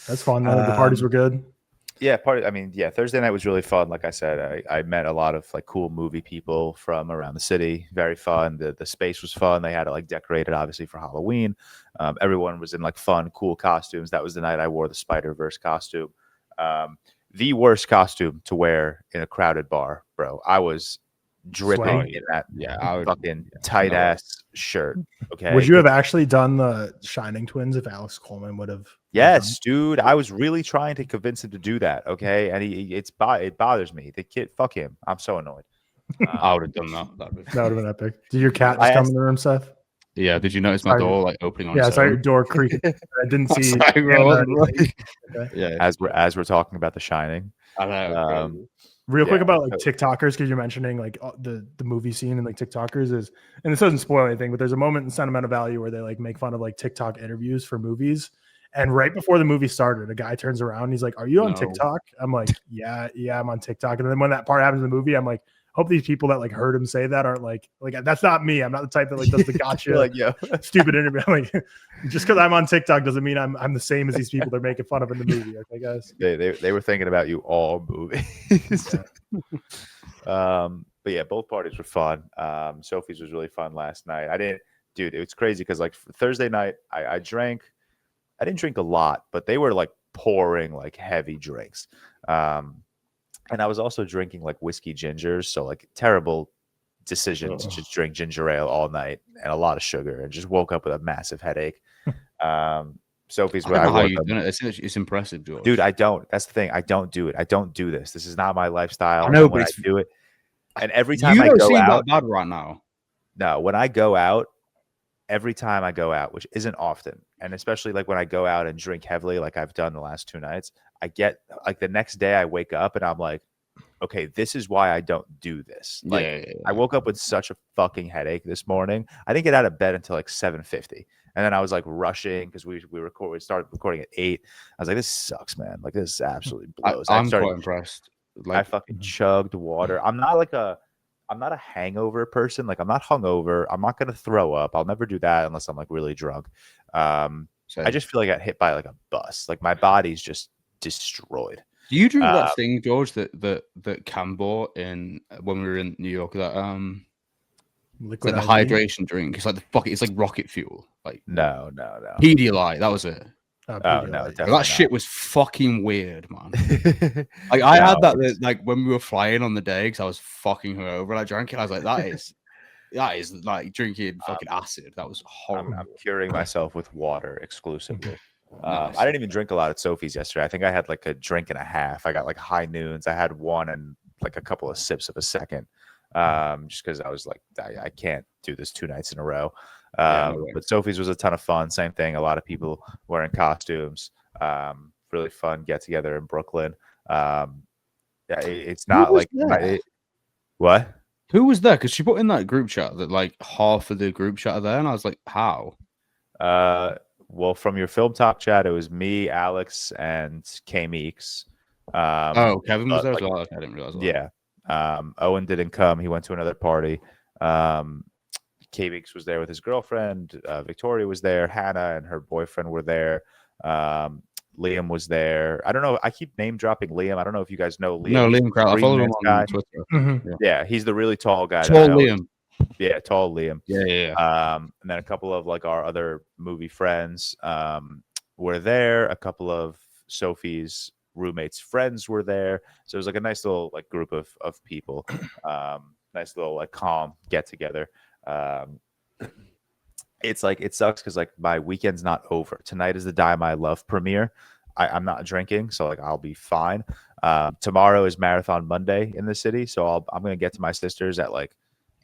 S2: that's fun. The parties were good.
S3: Yeah, Thursday night was really fun. Like I said, I met a lot of like cool movie people from around the city. Very fun. The space was fun. They had it like decorated, obviously, for Halloween. Everyone was in like fun, cool costumes. That was the night I wore the Spider-Verse costume. The worst costume to wear in a crowded bar, bro. I was dripping in that fucking tight ass shirt. Okay.
S2: Would you have actually done the Shining Twins if Alex Coleman would have?
S3: Yes, dude. I was really trying to convince him to do that. Okay, and it bothers me. The kid, fuck him. I'm so annoyed.
S1: I would have done that. That
S2: would have been epic. Did your cat just come in the room, Seth?
S1: Yeah. Did you notice my door like opening on?
S2: Yeah, I saw your door creaking. I didn't see.
S1: Yeah.
S3: As we're talking about The Shining.
S1: I know.
S2: Real quick about like TikTokers, because you're mentioning like the movie scene and like TikTokers is, and this doesn't spoil anything, but there's a moment in Sentimental Value where they like make fun of like TikTok interviews for movies. And right before the movie started, a guy turns around and he's like, "Are you on TikTok?" I'm like, yeah, I'm on TikTok. And then when that part happens in the movie, I'm like, hope these people that like heard him say that aren't like that's not me. I'm not the type that like does the gotcha
S3: like
S2: stupid interview. I'm like, just because I'm on TikTok doesn't mean I'm the same as these people they're making fun of in the movie. Okay, guys.
S3: They were thinking about you all movie. But yeah, both parties were fun. Sophie's was really fun last night. Dude, it was crazy because like Thursday night I drank. I didn't drink a lot, but they were like pouring like heavy drinks. And I was also drinking like whiskey gingers. So like terrible decision to just drink ginger ale all night and a lot of sugar, and just woke up with a massive headache. Sophie's where
S1: how you doing it. It's impressive, George.
S3: Dude, I don't. That's the thing. I don't do it. I don't do this. This is not my lifestyle.
S1: I know,
S3: but
S1: I
S3: do it. And every time I
S1: don't
S3: go
S1: seem
S3: out,
S1: that bad right now.
S3: No, when I go out, every time I go out, which isn't often, and especially like when I go out and drink heavily, like I've done the last 2 nights, I get like the next day I wake up and I'm like, okay, this is why I don't do this. Like I woke up with such a fucking headache this morning. I didn't get out of bed until like 7:50. And then I was like rushing because we started recording at 8. I was like, this sucks, man. Like this absolutely blows.
S1: I'm quite impressed.
S3: Like, I fucking chugged water. I'm not a hangover person. Like I'm not hungover. I'm not gonna throw up. I'll never do that unless I'm like really drunk. I just feel like I got hit by like a bus. Like my body's just destroyed.
S1: Do you drink that thing, George, that Cam bought in when we were in New York? That It's like the hydration drink. It's like it's like rocket fuel. Like
S3: No.
S1: Pedialyte. That was it.
S3: Oh no, definitely
S1: That
S3: not.
S1: shit was fucking weird, man. Like I had that like when we were flying on the day because I was fucking hungover. I drank it. I was like, that is like drinking fucking acid. That was horrible.
S3: I'm curing myself with water exclusively.
S1: Nice.
S3: I didn't even drink a lot at Sophie's yesterday. I think I had like a drink and a half. I got like high noons. I had one and like a couple of sips of a second. Just because I was like, I can't do this 2 nights in a row. But Sophie's was a ton of fun. Same thing. A lot of people wearing costumes. Really fun get together in Brooklyn. It's not like what?
S1: Who was there? Because she put in that group chat that like half of the group chat are there, and I was like, how?
S3: Well, from your FilmTok chat, it was me, Alex, and K Meeks.
S1: Kevin was there as well. I didn't realize that.
S3: Yeah. Owen didn't come. He went to another party. K Meeks was there with his girlfriend. Victoria was there. Hannah and her boyfriend were there. Liam was there. I don't know. I keep name dropping Liam. I don't know if you guys know Liam.
S1: No, Liam Crowder. I follow him on Twitter.
S2: Mm-hmm.
S3: Yeah, he's the really tall guy.
S1: Tall Liam.
S3: Yeah, tall Liam.
S1: Yeah.
S3: And then a couple of like our other movie friends were there. A couple of Sophie's roommates' friends were there. So it was like a nice little like group of people. Nice little like calm get together. It's like it sucks because like my weekend's not over. Tonight is the Die My Love premiere. I'm not drinking, so like I'll be fine. Tomorrow is Marathon Monday in the city, so I'm gonna get to my sister's at like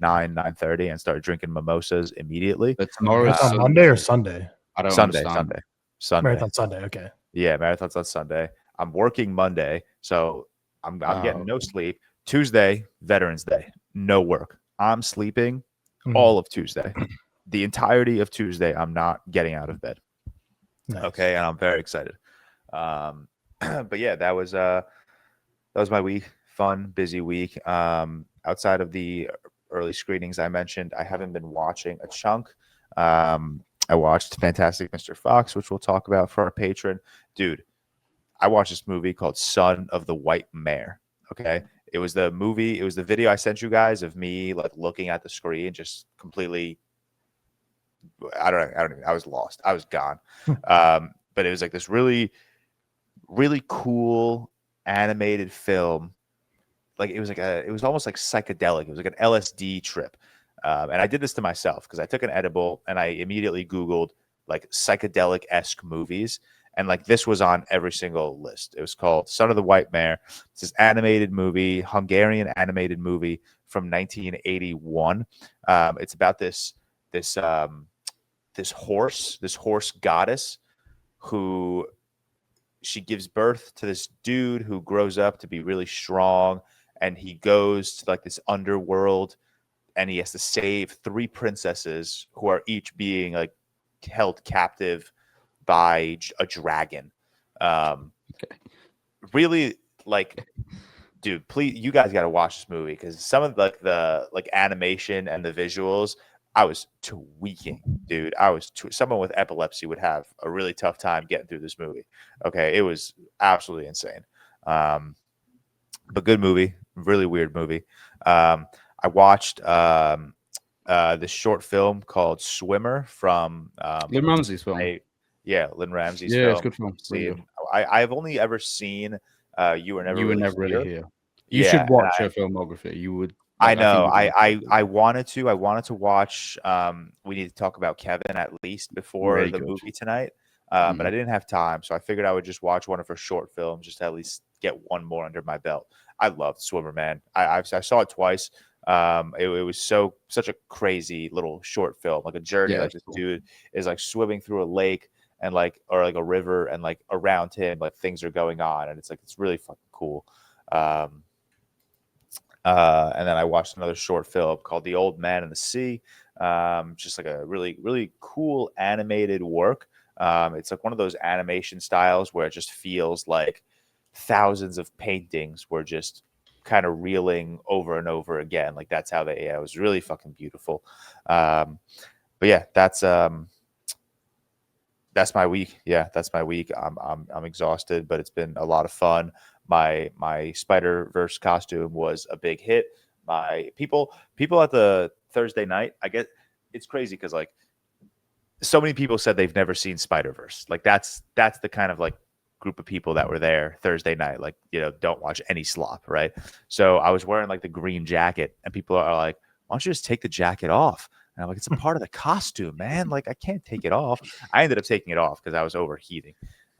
S3: 9:30 and start drinking mimosas immediately.
S1: But tomorrow is
S2: on Monday or Sunday?
S1: I don't
S3: Sunday.
S2: Marathon Sunday. Okay.
S3: Yeah, marathon's on Sunday. I'm working Monday, so I'm getting no sleep. Tuesday, Veterans Day, no work. I'm sleeping all of Tuesday. The entirety of Tuesday, I'm not getting out of bed. Nice. Okay, and I'm very excited. But yeah, that was my week. Fun, busy week. Outside of the early screenings I mentioned, I haven't been watching a chunk. I watched Fantastic Mr. Fox, which we'll talk about for our patron. Dude, I watched this movie called Son of the White Mare. Okay. It was the video I sent you guys of me like looking at the screen, just completely. I don't know. I was lost. I was gone. But it was like this really, really cool animated film. Like it was almost like psychedelic. It was like an LSD trip. And I did this to myself because I took an edible and I immediately Googled like psychedelic-esque movies. And like this was on every single list. It was called Son of the White Mare. It's this animated movie, Hungarian animated movie from 1981. It's about this horse goddess who she gives birth to this dude who grows up to be really strong, and he goes to like this underworld and he has to save 3 princesses who are each being like held captive by a dragon. Really, like, dude, please, you guys got to watch this movie because some of like the like animation and the visuals, I was tweaking, dude. Someone with epilepsy would have a really tough time getting through this movie. Okay, it was absolutely insane. But good movie, really weird movie. I watched this short film called Swimmer from
S1: Lynn Ramsey's film.
S3: Lynn Ramsey's
S1: film.
S3: Yeah,
S1: it's good film. Really
S3: I've only ever seen You Were Never Really Here.
S1: You should watch her filmography. You would.
S3: I know. I wanted to. I wanted to watch. We need to talk about Kevin at least before the movie tonight. But I didn't have time, so I figured I would just watch one of her short films, just to at least get one more under my belt. I loved Swimmer, man. I saw it twice. It was such a crazy little short film, like a journey. Like this dude is like swimming through a lake and like a river, and like around him like things are going on, and it's really fucking cool. And then I watched another short film called The Old Man and the Sea. Just like a really, really cool animated work. It's like one of those animation styles where it just feels like thousands of paintings were just kind of reeling over and over again. Like that's how it was really fucking beautiful. But yeah, that's my week. Yeah, that's my week. I'm exhausted, but it's been a lot of fun. My Spider-Verse costume was a big hit. My people at the Thursday night, I get it's crazy because like so many people said they've never seen Spider-Verse. Like that's the kind of like group of people that were there Thursday night. Like, you know, don't watch any slop, right? So I was wearing like the green jacket, and people are like, "Why don't you just take the jacket off?" And I'm like, "It's a part of the costume, man. Like I can't take it off." I ended up taking it off because I was overheating,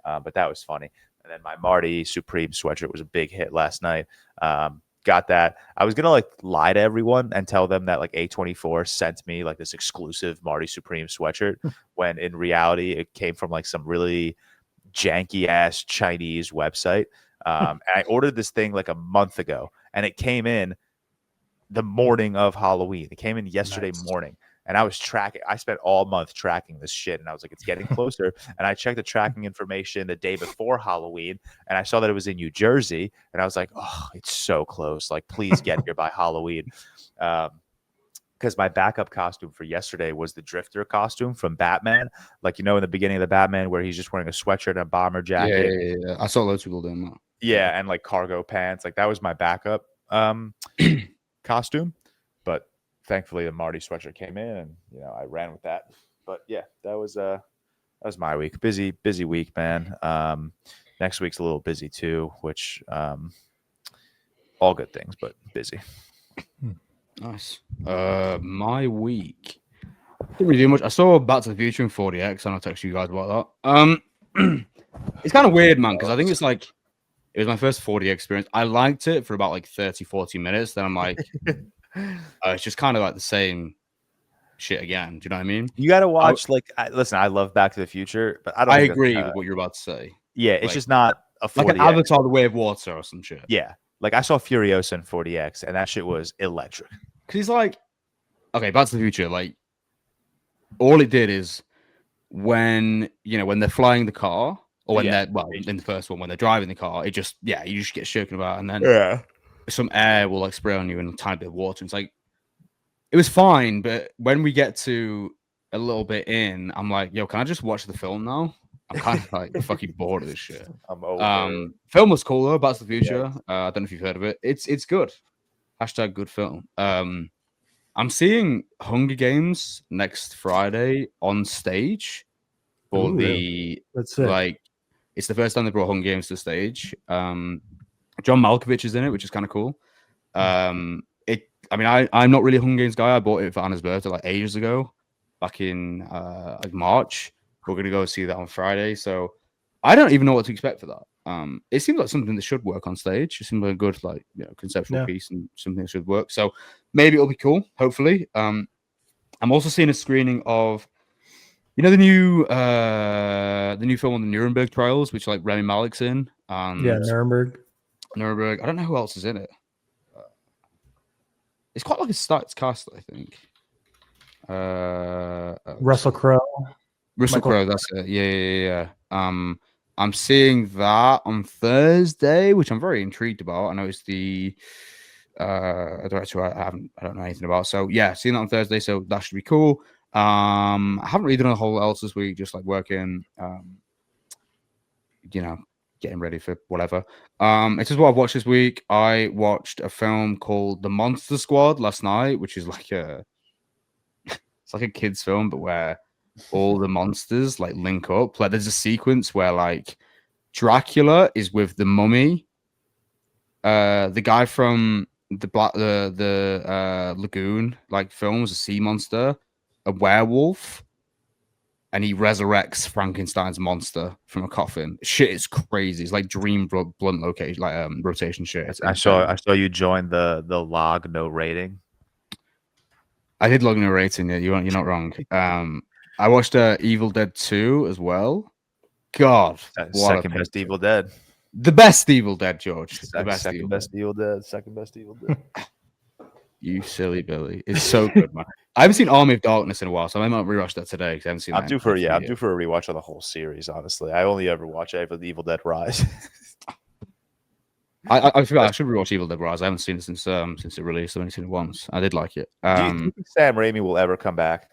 S3: but that was funny. And then my Marty Supreme sweatshirt was a big hit last night. Got that. I was gonna like lie to everyone and tell them that like A24 sent me like this exclusive Marty Supreme sweatshirt when in reality it came from like some really janky ass Chinese website. And I ordered this thing like a month ago, and it came in the morning of Halloween. It came in yesterday morning. And I was tracking. I spent all month tracking this shit, and I was like, "It's getting closer." And I checked the tracking information the day before Halloween, and I saw that it was in New Jersey, and I was like, "Oh, it's so close! Like, please get here by Halloween." Because my backup costume for yesterday was the Drifter costume from Batman. Like, you know, in the beginning of the Batman, where he's just wearing a sweatshirt and a bomber jacket.
S1: Yeah. I saw loads of people doing that.
S3: Yeah, and like cargo pants. Like that was my backup costume, but. Thankfully, the Marty sweatshirt came in, and you know I ran with that. But yeah, that was my week. Busy week, man. Next week's a little busy too, which all good things, but busy.
S1: Nice. My week didn't really do much. I saw Back to the Future in 4DX, and I'll text you guys about that. It's kind of weird, man, because I think it's like it was my first 4D experience. I liked it for about like 30-40 minutes. Then I'm like. It's just kind of like the same shit again. Do you know what I mean?
S3: You got to watch. Listen, I love Back to the Future, but I
S1: agree with what you're about to say.
S3: Yeah, it's like, just not a 4DX.
S1: Like an Avatar: The Way of Water or some shit.
S3: Yeah, like I saw Furiosa in 4DX, and that shit was electric.
S1: Because he's like, okay, Back to the Future. Like, all it did is when they're flying the car, or when they're in the first one when they're driving the car, it just you just get shaken about, and then some air will like spray on you and a tiny bit of water. It's like it was fine, but when we get to a little bit in, I'm like, yo, can I just watch the film now? I'm kind of like fucking bored of this shit.
S3: I'm over.
S1: Film was cool though, Back to the Future. I don't know if you've heard of it. It's good. # good film. I'm seeing Hunger Games next Friday on stage for
S2: that's it.
S1: Like it's the first time they brought Hunger Games to the stage. John Malkovich is in it, which is kind of cool. I'm not really a Hunger Games guy. I bought it for Anna's birthday like ages ago, back in like March. We're gonna go see that on Friday, so I don't even know what to expect for that. It seems like something that should work on stage. It seems like a good conceptual piece and something that should work. So maybe it'll be cool. Hopefully, I'm also seeing a screening of the new film on the Nuremberg trials, which like Rami Malek's in.
S2: Nuremberg.
S1: I don't know who else is in it. It's quite like a stats cast, I think.
S2: Russell Crowe.
S1: That's it. Yeah. I'm seeing that on Thursday, which I'm very intrigued about. I know it's the director I don't know anything about. So yeah, seeing that on Thursday, so that should be cool. I haven't really done a whole lot else this week, just like working, getting ready for whatever. It's just what I've watched this week. I watched a film called The Monster Squad last night, which is like it's like a kid's film, but where all the monsters like link up. Like there's a sequence where like Dracula is with the Mummy, the guy from the Lagoon like films, a sea monster, a werewolf, and he resurrects Frankenstein's monster from a coffin. Shit is crazy. It's like dream blunt location, like rotation shit.
S3: I saw you join the log no rating.
S1: I did log no rating. Yeah, you're not wrong. I watched Evil Dead 2 as well. God,
S3: second best Evil Dead.
S1: The best Evil Dead, George.
S3: Second best Evil Dead.
S1: You silly Billy. It's so good, man. I haven't seen Army of Darkness in a while, so I might rewatch that today because I haven't seen that.
S3: I'm due for a rewatch of the whole series, honestly. I only ever watch Evil Dead Rise.
S1: I forgot I should rewatch Evil Dead Rise. I haven't seen it since it released. I've only seen it once. I did like it.
S3: Do you think Sam Raimi will ever come back?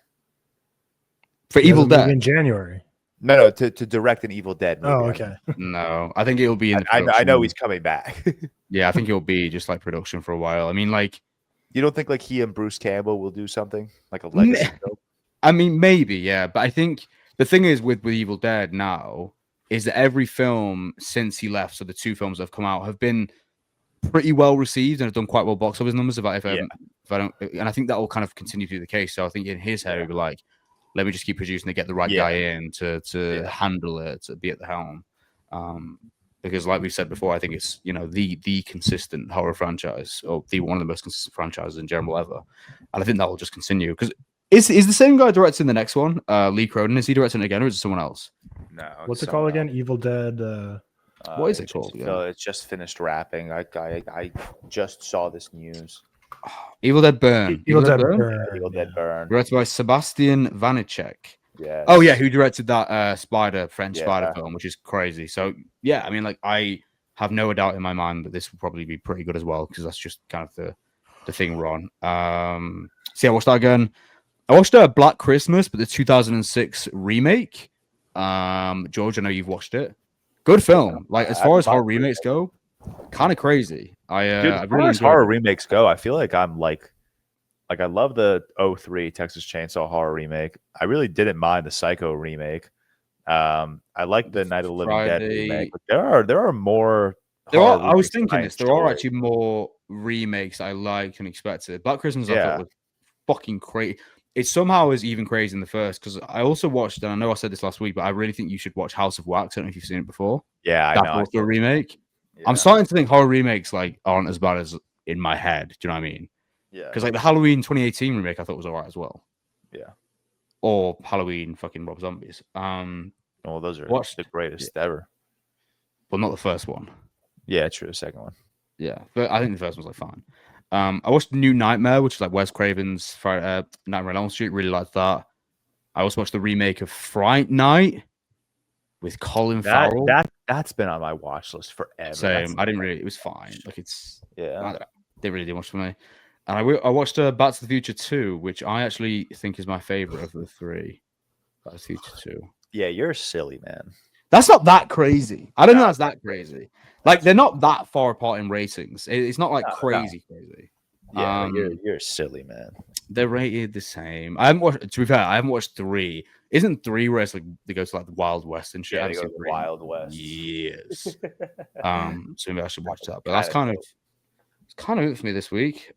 S1: For Evil Dead?
S2: In January.
S3: No, to direct an Evil Dead movie.
S2: Oh, okay.
S1: No, I think it'll be in
S3: I know he's coming back.
S1: Yeah, I think it'll be just like production for a while. I mean, like,
S3: You don't think like he and Bruce Campbell will do something like a legacy film?
S1: I mean, maybe, yeah. But I think the thing is with Evil Dead now is that every film since he left, so the 2 films that have come out, have been pretty well received and have done quite well box office numbers. If I don't, and I think that will kind of continue to be the case. So I think in his head, he'll be like, let me just keep producing to get the right guy in to handle it, to be at the helm. Because like we said before, I think it's the consistent horror franchise, or one of the most consistent franchises in general ever, and I think that will just continue. Because is the same guy directing the next one, Lee Cronin? Is he directing it again, or is it someone else?
S3: No.
S2: What's it called again? Evil Dead.
S1: What is it called?
S3: It's just finished wrapping. I just saw this news.
S1: Evil Dead Burn.
S2: Evil Dead Burn.
S3: Evil Dead Burn.
S1: Directed by Sebastian Vanecek.
S3: Yeah.
S1: Oh yeah, who directed that French Spider film, which is crazy. So yeah, I mean, like I have no doubt in my mind that this will probably be pretty good as well, because that's just kind of the thing we're on. So yeah, I watched that again. I watched Black Christmas, but the 2006 remake. George, I know you've watched it. Good film. Like as far as horror remakes go, kind of crazy.
S3: As far as horror remakes go, I feel like I'm like I love the 2003 Texas Chainsaw Horror remake. I really didn't mind the Psycho remake. I like the Night of the Living Dead remake. But there are more.
S1: I was thinking this. There are actually more remakes I like and expected. Black Christmas I thought was fucking crazy. It somehow is even crazy in the first, because I also watched, and I know I said this last week, but I really think you should watch House of Wax. I don't know if you've seen it before.
S3: Yeah,
S1: That's also a remake. Yeah. I'm starting to think horror remakes like aren't as bad as in my head. Do you know what I mean?
S3: Yeah.
S1: Because like the Halloween 2018 remake, I thought was alright as well.
S3: Yeah.
S1: Or Halloween fucking Rob Zombies.
S3: Well, those are the greatest ever.
S1: Well, not the first one.
S3: Yeah, true. The second one.
S1: Yeah, but I think the first one was like fine. I watched New Nightmare, which is like Wes Craven's Nightmare on Elm Street. Really liked that. I also watched the remake of Fright Night with Colin Farrell.
S3: That's been on my watch list forever.
S1: Same. I didn't really. It was fine. Like it's they really didn't much for me. And I watched Back to the Future 2, which I actually think is my favorite of the 3. Back to the Future 2.
S3: Yeah, you're silly, man.
S1: That's not that crazy. I don't think that's that crazy. Like they're not that far apart in ratings. It's not like crazy.
S3: Yeah, you're silly, man.
S1: They're rated the same. I haven't watched. To be fair, I haven't watched 3. Isn't 3 where it's like they go to like the Wild West and shit?
S3: Yeah, they go to the Wild West.
S1: Yes. So maybe I should watch that. But that's kind of it for me this week.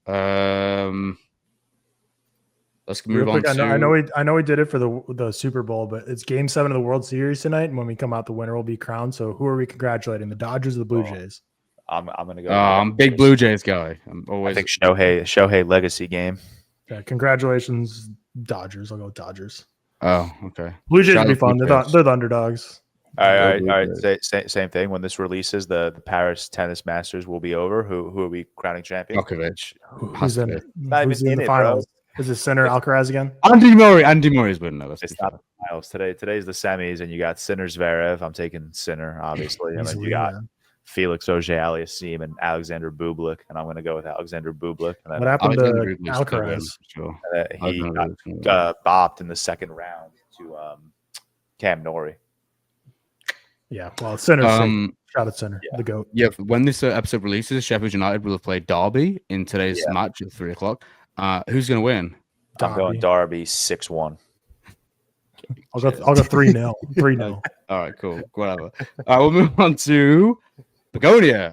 S1: Let's move on.
S2: I know we did it for the Super Bowl, but it's Game 7 of the World Series tonight, and when we come out, the winner will be crowned. So who are we congratulating? The Dodgers or the Blue Jays?
S3: I'm gonna go.
S1: I'm a big Blue Jays guy. I
S3: think Shohei legacy game.
S2: Yeah, congratulations, Dodgers. I'll go with Dodgers.
S1: Oh, okay.
S2: Blue Jays will be fun. They're the underdogs.
S3: All right. Same thing. When this releases, the Paris Tennis Masters will be over. Who are we crowning champion?
S1: Djokovic.
S2: Who's in the finals? Is it Sinner Alcaraz again?
S1: Andy Murray is winning.
S3: It's not the finals today. Today's the semis, and you got Sinner Zverev. I'm taking Sinner, obviously, and then you got Felix Auger-Aliassime and Alexander Bublik, and I'm going to go with Alexander Bublik. And then
S2: what happened to Alcaraz?
S3: He got bopped in the second round to Cam Norrie.
S2: Yeah, well, Sinner's shout at Sinner, the GOAT.
S1: Yeah, when this episode releases, Sheffield United will have played Derby in today's match at 3 o'clock. Who's going to win?
S3: I'm going Derby 6-1.
S2: I'll go 3-0. 3-0.
S1: All right, cool. Whatever. We'll move on to Bugonia.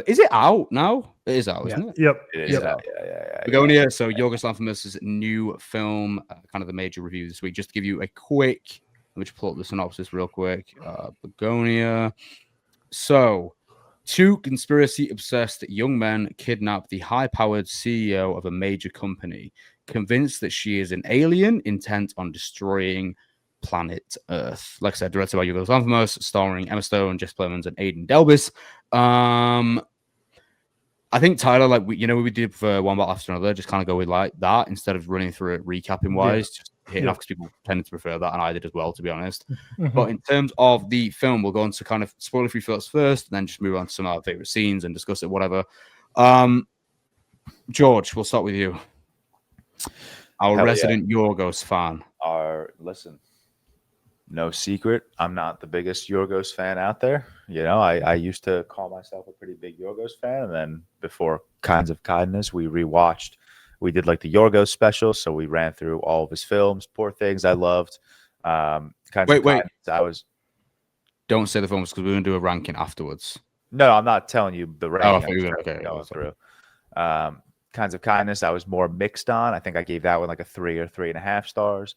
S1: Is it out now? It is out, isn't it?
S2: Yep.
S3: It is out. Yeah.
S1: Bugonia. So Yorgos Lanthimos' new film, kind of the major review this week. Just to give you a quick, let me just pull up the synopsis real quick. Bugonia. So, 2 conspiracy-obsessed young men kidnap the high-powered CEO of a major company, convinced that she is an alien intent on destroying planet Earth. Like I said, directed by Yorgos Lanthimos, starring Emma Stone, Jess Plemons, and Aidan Delbis. I think Tyler, like we did for One Battle After Another, just kind of go with like that instead of running through it recapping wise, just hitting off because people tended to prefer that, and I did as well, to be honest. But in terms of the film, we'll go on to kind of spoiler-free thoughts first, and then just move on to some of our favorite scenes and discuss it, whatever. George, we'll start with you. Our resident Yorgos fan.
S3: Listen. No secret, I'm not the biggest Yorgos fan out there. You know, I used to call myself a pretty big Yorgos fan, and then before Kinds of Kindness, we did like the Yorgos special, so we ran through all of his films. Poor Things, I loved. Kinds of
S1: Wait.
S3: Kindness,
S1: Don't say the films because we're going to do a ranking afterwards.
S3: No, I'm not telling you the
S1: Oh,
S3: ranking.
S1: I thought you were okay.
S3: Going through. Kinds of Kindness, I was more mixed on. I think I gave that one like a 3 or 3.5 stars.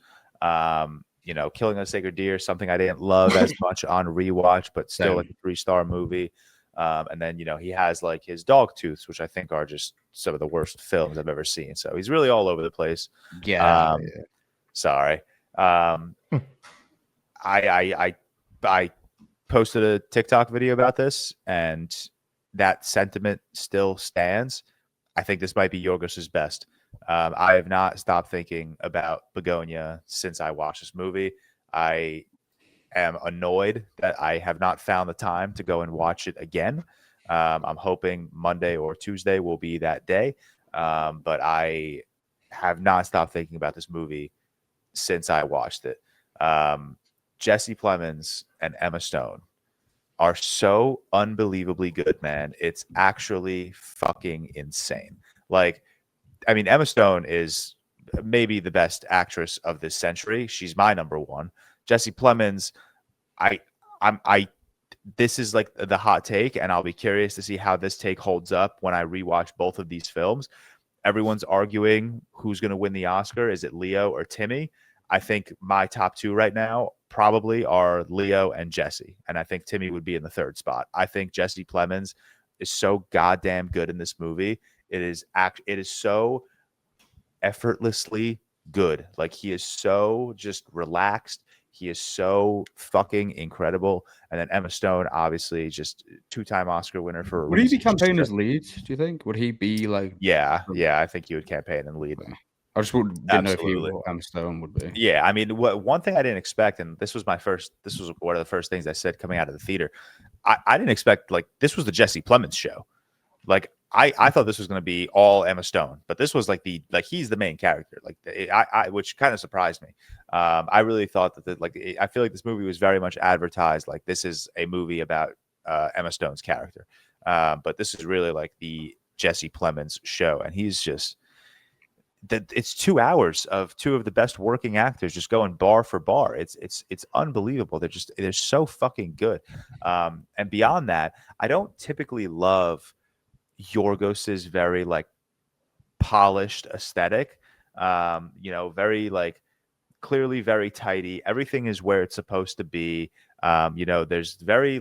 S3: You know, Killing a Sacred Deer, something I didn't love as much on rewatch, but still like a 3-star movie. And then, you know, he has like his Dogtooths, which I think are just some of the worst films I've ever seen. So he's really all over the place.
S1: Yeah.
S3: Sorry. I posted a TikTok video about this, and that sentiment still stands. I think this might be Yorgos's best. I have not stopped thinking about Bugonia since I watched this movie. I am annoyed that I have not found the time to go and watch it again. I'm hoping Monday or Tuesday will be that day. But I have not stopped thinking about this movie since I watched it. Jesse Plemons and Emma Stone are so unbelievably good, man. It's actually fucking insane. Like, I mean, Emma Stone is maybe the best actress of this century. She's my number one. Jesse Plemons, this is like the hot take, and I'll be curious to see how this take holds up when I rewatch both of these films. Everyone's arguing who's going to win the Oscar. Is it Leo or Timmy? I think my top two right now probably are Leo and Jesse, and I think Timmy would be in the third spot. I think Jesse Plemons is so goddamn good in this movie. It is so effortlessly good. Like, he is so just relaxed. He is so fucking incredible. And then Emma Stone, obviously, just 2-time Oscar winner for a
S1: Would he
S3: reason.
S1: be campaigning as lead, do you think? Would he be like...
S3: Yeah, I think he would campaign and lead.
S1: I just didn't know if he or Emma Stone would be.
S3: Yeah, I mean, one thing I didn't expect, and this was one of the first things I said coming out of the theater. I didn't expect, like, this was the Jesse Plemons show. Like, I thought this was going to be all Emma Stone, but this was like he's the main character, like which kind of surprised me. I really thought that I feel like this movie was very much advertised like this is a movie about Emma Stone's character, but this is really like the Jesse Plemons show, and he's just it's 2 hours of two of the best working actors just going bar for bar. It's unbelievable. They're so fucking good. And beyond that, I don't typically love Yorgos's very like polished aesthetic. Very like clearly very tidy. Everything is where it's supposed to be. There's very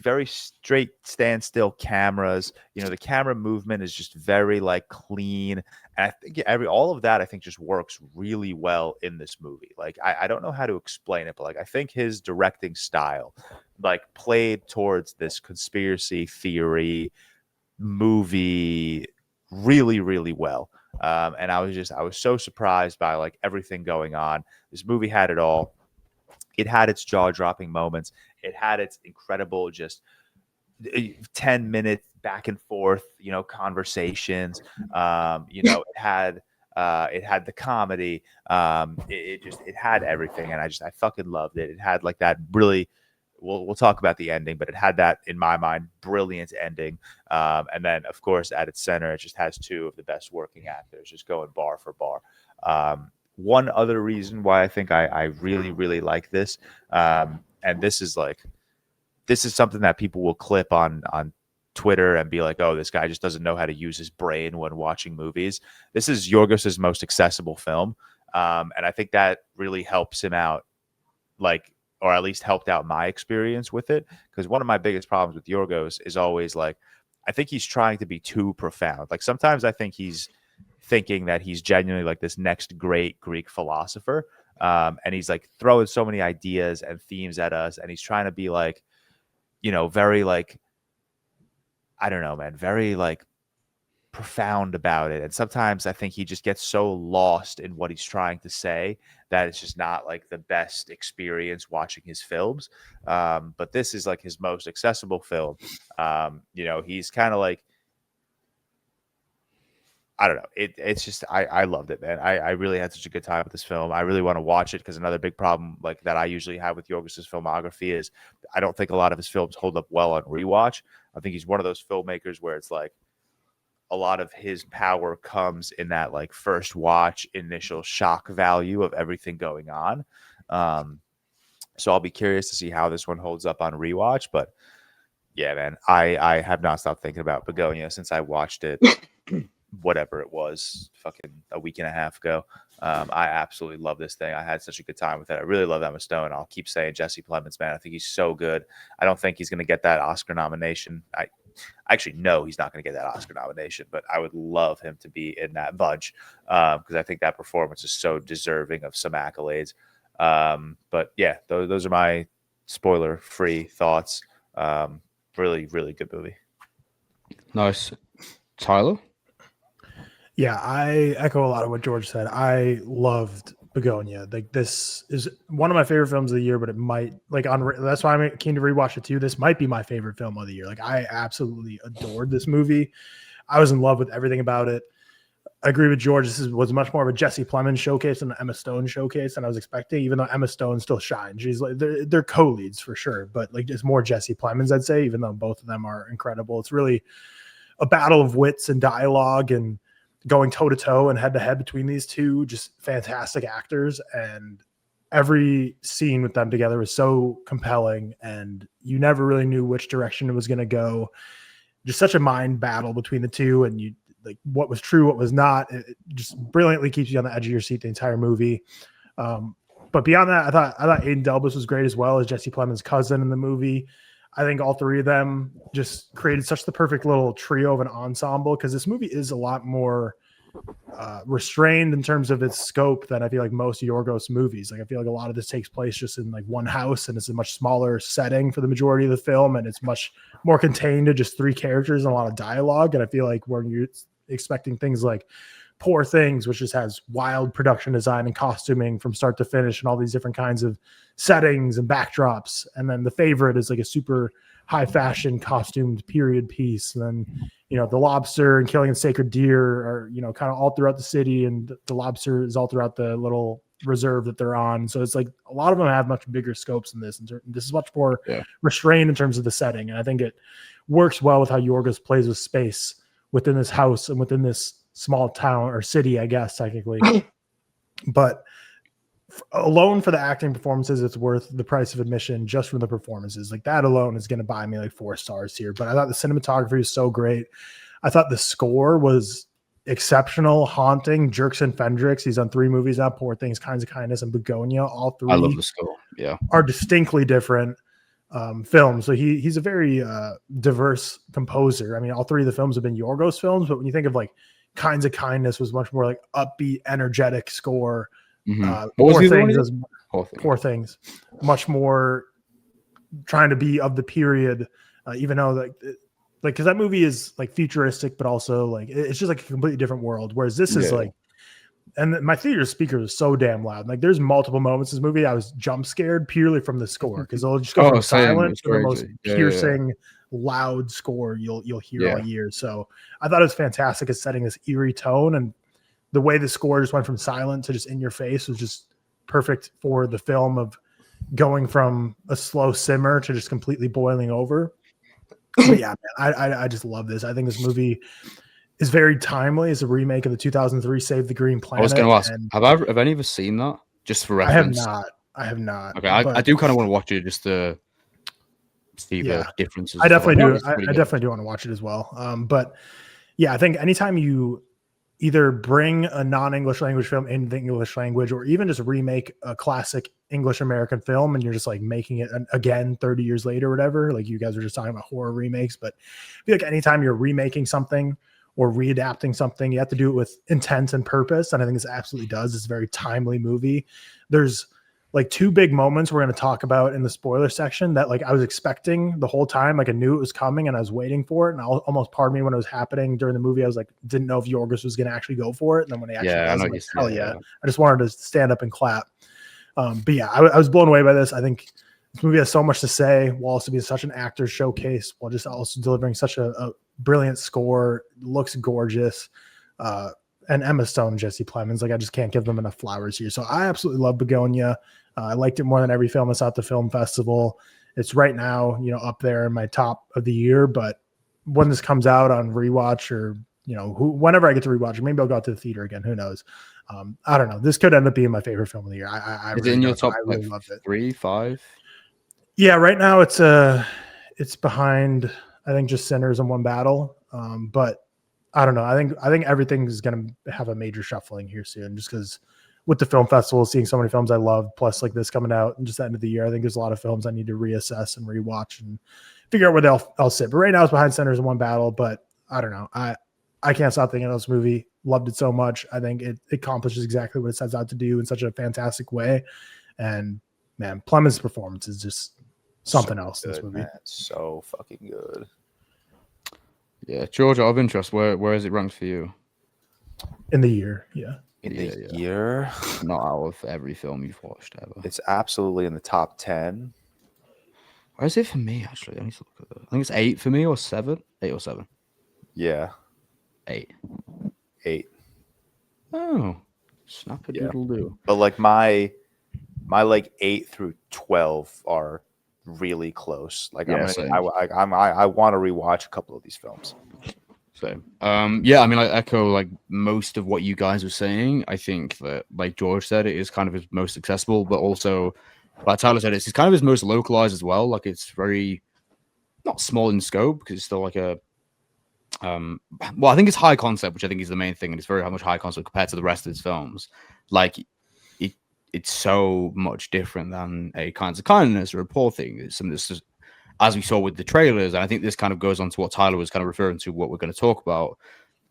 S3: very straight standstill cameras. The camera movement is just very like clean. And I think all of that I think just works really well in this movie. Like, I don't know how to explain it, but like I think his directing style like played towards this conspiracy theory movie really, really well. And I was so surprised by like everything going on. This movie had it all. It had its jaw-dropping moments. It had its incredible just 10-minute back and forth, conversations. It had the comedy. It had everything, and I fucking loved it. It had like that really. We'll talk about the ending, but it had that, in my mind, brilliant ending. And then, of course, at its center, it just has two of the best working actors just going bar for bar. One other reason why I think I really, really like this, and this is something that people will clip on Twitter and be like, oh, this guy just doesn't know how to use his brain when watching movies. This is Yorgos's most accessible film. And I think that really helps him out, or at least helped out my experience with it. Because one of my biggest problems with Yorgos is always like, I think he's trying to be too profound. Like, sometimes I think he's thinking that he's genuinely like this next great Greek philosopher. And he's like throwing so many ideas and themes at us. And he's trying to be like, very like, I don't know, man, very like profound about it. And sometimes I think he just gets so lost in what he's trying to say that it's just not like the best experience watching his films. But this is like his most accessible film. He's kind of like, I don't know. It's just I loved it, man. I really had such a good time with this film. I really want to watch it because another big problem like that I usually have with Yorgos' filmography is I don't think a lot of his films hold up well on rewatch. I think he's one of those filmmakers where it's like a lot of his power comes in that like first watch initial shock value of everything going on. So I'll be curious to see how this one holds up on rewatch. But yeah, man, I have not stopped thinking about Bugonia since I watched it. Whatever it was, fucking a week and a half ago. I absolutely love this thing. I had such a good time with it. I really love Emma Stone. I'll keep saying Jesse Plemons, man. I think he's so good. I don't think he's going to get that Oscar nomination. I actually know he's not going to get that Oscar nomination, but I would love him to be in that bunch because I think that performance is so deserving of some accolades. But yeah, those are my spoiler-free thoughts. Really, really good movie.
S1: Nice. Tyler?
S2: Yeah, I echo a lot of what George said. I loved Bugonia. Like, this is one of my favorite films of the year, but it might that's why I'm keen to rewatch it too. This might be my favorite film of the year. Like, I absolutely adored this movie. I was in love with everything about it. I agree with George. This was much more of a Jesse Plemons showcase than an Emma Stone showcase than I was expecting, even though Emma Stone still shines. She's like, they're co-leads for sure, but like it's more Jesse Plemons, I'd say, even though both of them are incredible. It's really a battle of wits and dialogue and going toe-to-toe and head-to-head between these two, just fantastic actors. And every scene with them together was so compelling, and you never really knew which direction it was going to go. Just such a mind battle between the two, and you like what was true, what was not. It just brilliantly keeps you on the edge of your seat the entire movie. But beyond that, I thought Aiden Delbus was great as well as Jesse Plemons' cousin in the movie. I think all three of them just created such the perfect little trio of an ensemble, because this movie is a lot more restrained in terms of its scope than I feel like most Yorgos movies. Like, I feel like a lot of this takes place just in like one house, and it's a much smaller setting for the majority of the film, and it's much more contained to just three characters and a lot of dialogue. And I feel like when you're expecting things like Poor Things, which just has wild production design and costuming from start to finish and all these different kinds of settings and backdrops. And then The Favorite is like a super high fashion costumed period piece. And then, you know, The Lobster and Killing a Sacred Deer are, you know, kind of all throughout the city, and The Lobster is all throughout the little reserve that they're on. So it's like a lot of them have much bigger scopes than this. And this is much more restrained in terms of the setting. And I think it works well with how Yorgos plays with space within this house and within this small town or city, I guess, technically. But alone for the acting performances, it's worth the price of admission just from the performances. Like, that alone is going to buy me like 4 stars here. But I thought the cinematography was so great. I thought the score was exceptional, haunting. Jerkson Fendrix, he's on 3 movies now, Poor Things, Kinds of Kindness, and Bugonia. All 3
S1: I love the score. Yeah,
S2: are distinctly different films. So he's a very diverse composer. I mean, all 3 of the films have been Yorgos films, but when you think of like Kinds of Kindness was much more like upbeat, energetic score. Poor Things, much more trying to be of the period, even though like because that movie is like futuristic, but also like it's just like a completely different world. Whereas this is like, and my theater speaker was so damn loud. Like, there's multiple moments in this movie I was jump scared purely from the score, because they'll just go from silent to the most piercing, loud score you'll hear all year. So I thought it was fantastic at setting this eerie tone, and the way the score just went from silent to just in your face was just perfect for the film of going from a slow simmer to just completely boiling over. But yeah, man, I just love this. I think this movie is very timely. It's a remake of the 2003 Save the Green Planet.
S1: I was going to ask, have any of us seen that? Just for reference?
S2: I have not.
S1: Okay, I do kind of want to watch it just to see the differences.
S2: I definitely do. I definitely do want to watch it as well. But yeah, I think anytime you either bring a non-English language film into the English language, or even just remake a classic English American film, and you're just like making it again 30 years later or whatever, like you guys were just talking about horror remakes, but I feel like anytime you're remaking something or readapting something, you have to do it with intent and purpose. And I think this absolutely does. It's a very timely movie. There's like 2 big moments we're going to talk about in the spoiler section that like I was expecting the whole time. Like, I knew it was coming and I was waiting for it. And almost part of me when it was happening during the movie, I was like, didn't know if Yorgos was going to actually go for it. And then when he actually does, I'm like, hell yeah. I just wanted to stand up and clap. But yeah, I was blown away by this. I think this movie has so much to say, while also being such an actor showcase, while just also delivering such a brilliant score. Looks gorgeous. and Emma Stone, Jesse Plemons. Like I just can't give them enough flowers here. So I absolutely love Bugonia. I liked it more than every film I saw at the film festival. It's right now, up there in my top of the year. But when this comes out on rewatch, or whenever I get to rewatch it, maybe I'll go out to the theater again. Who knows? I don't know. This could end up being my favorite film of the year. I
S1: Is
S2: really
S1: it in your top?
S2: I really loved it.
S1: 3, 5?
S2: Yeah, right now it's behind, I think, just Sinners and One Battle. But I don't know. I think everything is going to have a major shuffling here soon, just because with the film festival, seeing so many films I love, plus like this coming out and just the end of the year, I think there's a lot of films I need to reassess and rewatch and figure out where they'll sit. But right now it's behind Sinners and One Battle. But I don't know. I can't stop thinking of this movie. Loved it so much. I think it accomplishes exactly what it sets out to do in such a fantastic way. And man, Plemons' performance is just something else in this movie.
S3: Man. So fucking good.
S1: Yeah, George, out of interest, where is it ranked for you?
S2: In the year, yeah.
S3: In the year?
S1: Not out of every film you've watched ever.
S3: It's absolutely in the top 10.
S1: Where is it for me, actually? I need to look at it. I think it's 8 for me, or 7. 8 or 7.
S3: Yeah.
S1: 8.
S3: Oh.
S1: Snap a doodle do.
S3: But like my like 8 through 12 are really close. Like I want to rewatch a couple of these films.
S1: Same. Yeah, I mean, I echo like most of what you guys were saying. I think that, like George said, it is kind of his most accessible, but also, like Tyler said, it's kind of his most localized as well. Like it's very not small in scope because it's still like a well, I think it's high concept, which I think is the main thing, and it's very much high concept compared to the rest of his films. Like it's so much different than a Kinds of Kindness or a Poor Thing. It's something that's just, as we saw with the trailers, and I think this kind of goes on to what Tyler was kind of referring to, what we're going to talk about.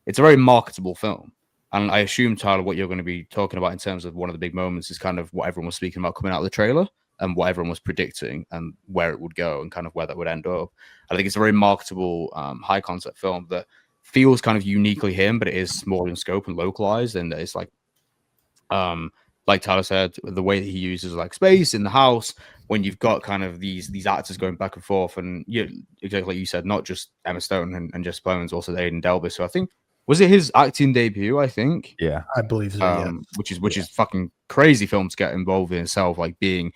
S1: It's a very marketable film. And I assume, Tyler, what you're going to be talking about in terms of one of the big moments is kind of what everyone was speaking about coming out of the trailer and what everyone was predicting and where it would go and kind of where that would end up. I think it's a very marketable, high concept film that feels kind of uniquely him, but it is small in scope and localized. And it's like Tyler said, the way that he uses like space in the house, when you've got kind of these actors going back and forth, and exactly like you said, not just Emma Stone and Jesse Plemons, also Aidan Delbis. So I think, was it his acting debut? I think,
S3: yeah,
S2: I believe so.
S1: Which is fucking crazy film to get involved in itself. Like being,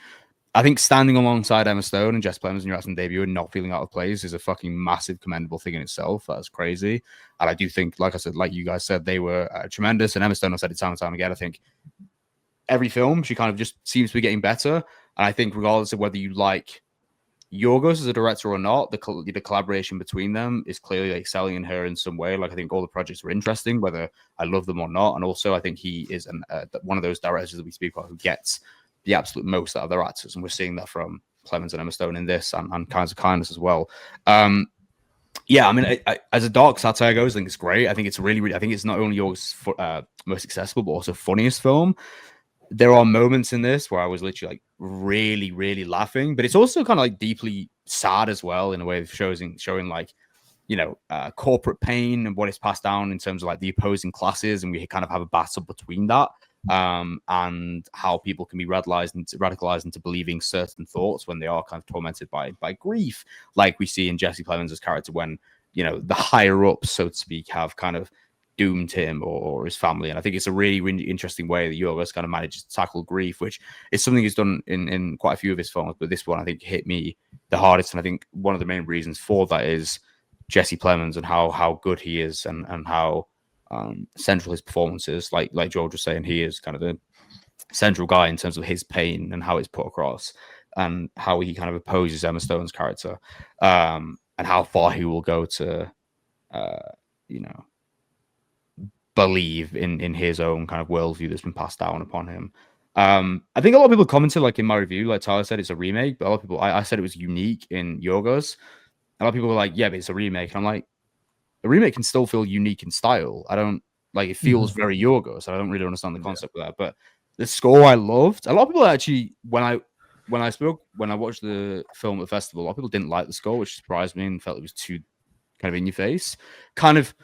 S1: I think, standing alongside Emma Stone and Jesse Plemons in your acting debut and not feeling out of place is a fucking massive, commendable thing in itself. That's crazy. And I do think, like I said, like you guys said, they were tremendous. And Emma Stone, I've said it time and time again, I think every film she kind of just seems to be getting better. And I think regardless of whether you like Yorgos as a director or not, the collaboration between them is clearly excelling in her in some way. Like I think all the projects are interesting, whether I love them or not. And also I think he is one of those directors that we speak about who gets the absolute most out of their actors. And we're seeing that from Plemons and Emma Stone in this and Kinds of Kindness as well. Yeah, I mean, as a dark satire goes, I think it's great. I think it's really, I think it's not only Yorgos' most accessible, but also funniest film. There are moments in this where I was literally like really, really laughing, but it's also kind of like deeply sad as well in a way of showing like, corporate pain and what is passed down in terms of like the opposing classes. And we kind of have a battle between that and how people can be radicalized into believing certain thoughts when they are kind of tormented by grief, like we see in Jesse Plemons' character when, the higher ups, so to speak, have kind of doomed him or his family. And I think it's a really, really interesting way that Yorgos kind of manages to tackle grief, which is something he's done in quite a few of his films, but this one I think hit me the hardest. And I think one of the main reasons for that is Jesse Plemons and how good he is and how central his performance is. Like George was saying, he is kind of the central guy in terms of his pain and how it's put across and how he kind of opposes Emma Stone's character and how far he will go to believe in his own kind of worldview that's been passed down upon him. I think a lot of people commented, like in my review, like Tyler said, it's a remake, but a lot of people, I said it was unique in Yorgos. A lot of people were like, yeah, but it's a remake. And I'm like, a remake can still feel unique in style. I don't like, it feels very Yorgos. I don't really understand the concept of that, but the score I loved. A lot of people actually, when I watched the film at the festival, a lot of people didn't like the score, which surprised me and felt it was too kind of in your face. Kind of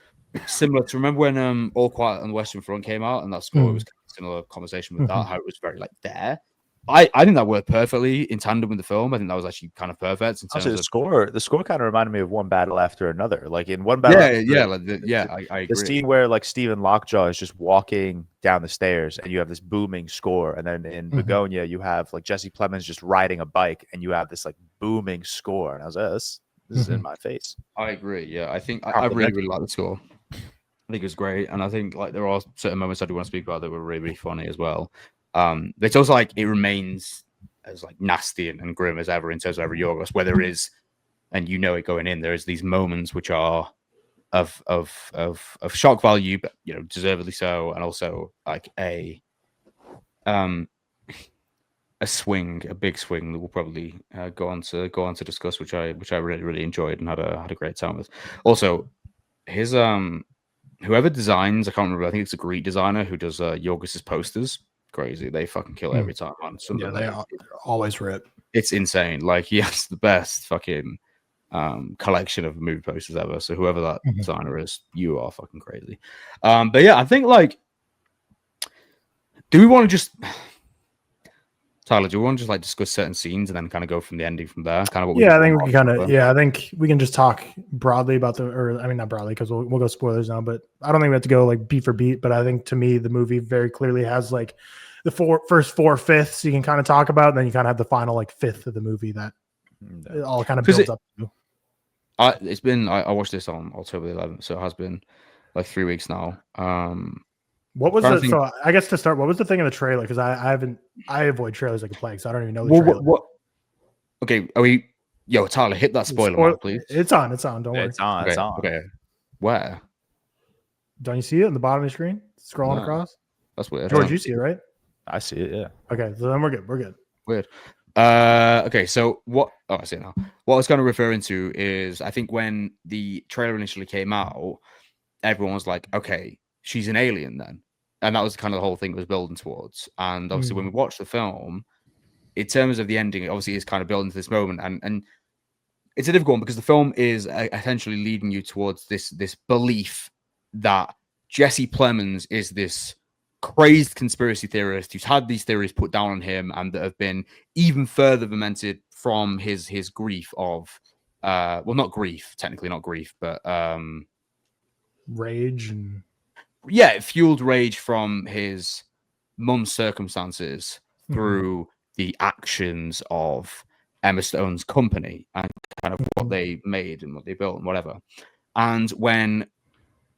S1: similar to, remember when All Quiet on the Western Front came out and that score was kind of a similar conversation with that, how it was very like there. I think that worked perfectly in tandem with the film. I think that was actually kind of perfect in terms
S3: Also,
S1: of
S3: the score kind of reminded me of One Battle After Another. Like in One Battle After
S1: I
S3: the
S1: agree.
S3: scene where like Stephen Lockjaw is just walking down the stairs and you have this booming score, and then in Bugonia you have like Jesse Plemons just riding a bike and you have this like booming score, and I was like, this is in my face.
S1: I agree. Yeah, I think I really like the score. I think it was great, and I think like there are certain moments I do want to speak about that were really funny as well. It's also like it remains as like nasty and grim as ever in terms of every Yorgos, where there is, and you know it going in, there is these moments which are of shock value, but you know, deservedly so, and also like a swing, a big swing that we'll probably go on to discuss, which I really enjoyed and had a great time with. Also, his whoever designs, I can't remember, I think it's a Greek designer who does Yorgos's posters. Crazy, they fucking kill every time, man.
S2: They always rip.
S1: It's insane. Like he has the best fucking collection of movie posters ever. So whoever that designer is, you are fucking crazy. But yeah, I think like, do we want to just, Tyler, do we want to just like discuss certain scenes and then kind of go from the ending from there? Kind of what
S2: I think we can I think we can just talk broadly about not broadly because we'll go spoilers now, but I don't think we have to go like beat for beat. But I think to me, the movie very clearly has like the first 4/5 you can kind of talk about, and then you kind of have the final like fifth of the movie that it all kind of builds up to.
S1: It's been I watched this on October 11th, so it has been like 3 weeks now.
S2: What was it? So I guess to start, what was the thing in the trailer? Because I avoid trailers like a plague, so I don't even know the trailer.
S1: What? Okay, are we? Yo, Tyler, hit that spoiler mark, please.
S2: It's on. Don't worry.
S3: It's on.
S1: Okay. Where?
S2: Don't you see it in the bottom of the screen? Scrolling across.
S1: That's weird.
S2: George, you see it, right?
S3: I see it. Yeah.
S2: Okay, so then we're good. We're good.
S1: Weird. Okay, so what? Oh, I see it now. What I was kind of referring to is, I think when the trailer initially came out, everyone was like, "Okay, she's an alien then," and that was kind of the whole thing it was building towards. And obviously, when we watched the film, in terms of the ending, it obviously is kind of building to this moment, and it's a difficult one because the film is essentially leading you towards this belief that Jesse Plemons is this crazed conspiracy theorist who's had these theories put down on him and that have been even further fermented from his grief of well, not grief, technically not grief, but
S2: rage and
S1: it fueled rage from his mum's circumstances through the actions of Emma Stone's company and kind of what they made and what they built and whatever. And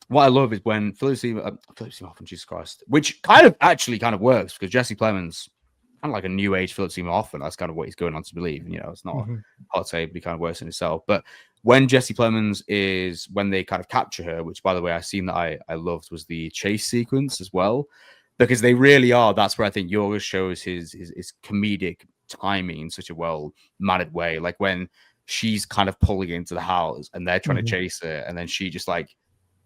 S1: what I love is when Philip Seymour Hoffman, Jesus Christ, which kind of works because Jesse Plemons, kind of like a new age Philip Seymour Hoffman, that's kind of what he's going on to believe. You know, it's not a hot take, but he kind of works in itself. But when Jesse Plemons when they kind of capture her, which by the way, a scene that I loved was the chase sequence as well, because they really are. That's where I think Yorgos shows his comedic timing in such a well-mannered way. Like when she's kind of pulling into the house and they're trying to chase her, and then she just like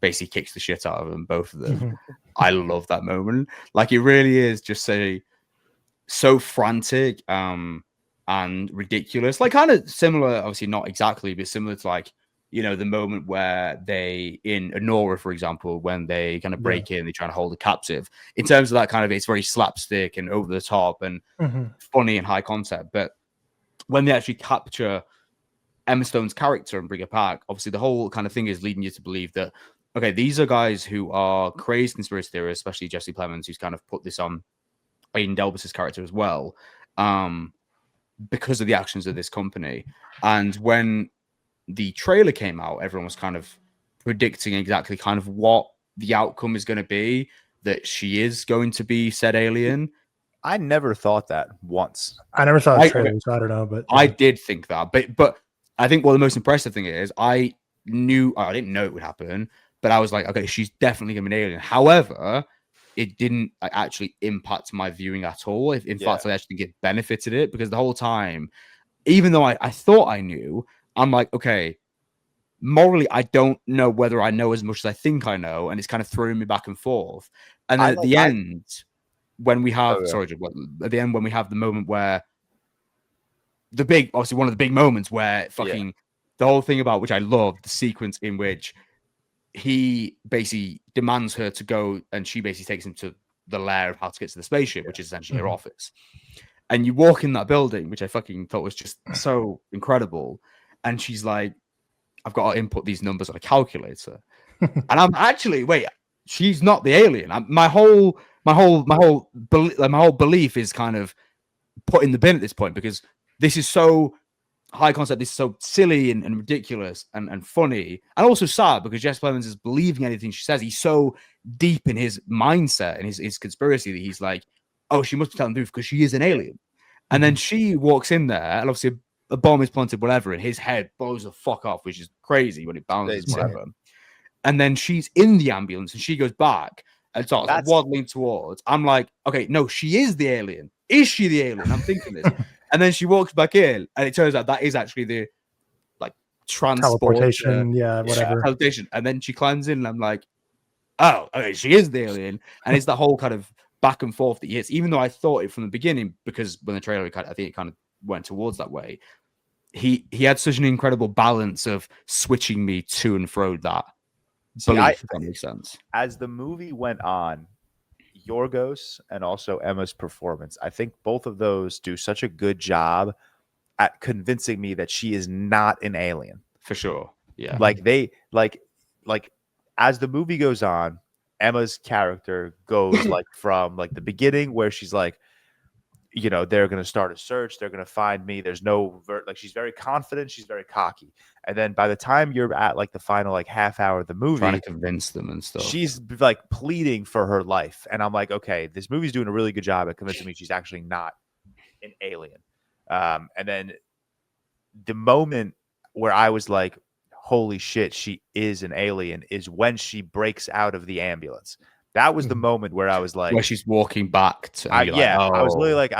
S1: basically kicks the shit out of them, both of them. I love that moment. Like it really is just so frantic and ridiculous. Like kind of similar, obviously not exactly, but similar to like, you know, the moment where they in Anora, for example, when they kind of break in, they try to hold a captive. In terms of that kind of, it's very slapstick and over the top and funny and high concept. But when they actually capture Emma Stone's character and bring it back, obviously the whole kind of thing is leading you to believe that, okay, these are guys who are crazed conspiracy theorists, especially Jesse Plemons, who's kind of put this on Aiden Delbus's character as well, because of the actions of this company. And when the trailer came out, everyone was kind of predicting exactly kind of what the outcome is going to be, that she is going to be said alien.
S3: I never thought that once.
S2: I never saw the trailer, so I don't know. But
S1: I did think that. But I think what the most impressive thing is, I didn't know it would happen, but I was like, okay, she's definitely going to be an alien. However, it didn't actually impact my viewing at all. In fact, I actually benefited it because the whole time, even though I thought I knew, I'm like, okay, morally, I don't know whether I know as much as I think I know, and it's kind of throwing me back and forth. And then at the end, when we have, at the end, when we have the moment where obviously one of the big moments where fucking the whole thing about which I love, the sequence in which he basically demands her to go and she basically takes him to the lair of how to get to the spaceship, which is essentially her office. And you walk in that building, which I fucking thought was just so incredible. And she's like, I've got to input these numbers on a calculator. And I'm actually, wait, she's not the alien. My whole belief is kind of put in the bin at this point, because this is so high concept, this is so silly and ridiculous and funny, and also sad, because Jess Plemons is believing anything she says. He's so deep in his mindset and his conspiracy that he's like, oh, she must be telling the truth because she is an alien. And then she walks in there, and obviously a bomb is planted, whatever, and his head blows the fuck off, which is crazy when it bounces, whatever. And then she's in the ambulance, and she goes back and starts waddling towards. I'm like, okay, no, she is the alien. Is she the alien? I'm thinking this. And then she walks back in, and it turns out that is actually the
S2: teleportation, whatever.
S1: Teleportation. And then she climbs in, and I'm like, oh, okay, she is the alien. And it's that whole kind of back and forth that he hits, even though I thought it from the beginning, because when the trailer, I think it kind of went towards that way. He had such an incredible balance of switching me to and fro that belief, if that makes sense.
S3: As the movie went on, Yorgos and also Emma's performance, I think both of those do such a good job at convincing me that she is not an alien.
S1: For sure. Yeah.
S3: Like as the movie goes on, Emma's character goes like from like the beginning where she's like, you know, they're going to start a search. They're going to find me. There's no she's very confident. She's very cocky. And then by the time you're at like the final like half hour of the movie,
S1: trying to convince them and stuff,
S3: she's like pleading for her life. And I'm like, okay, this movie's doing a really good job at convincing me she's actually not an alien. And then the moment where I was like, holy shit, she is an alien, is when she breaks out of the ambulance. That was the moment where I was like,
S1: where she's walking back to,
S3: I was literally like,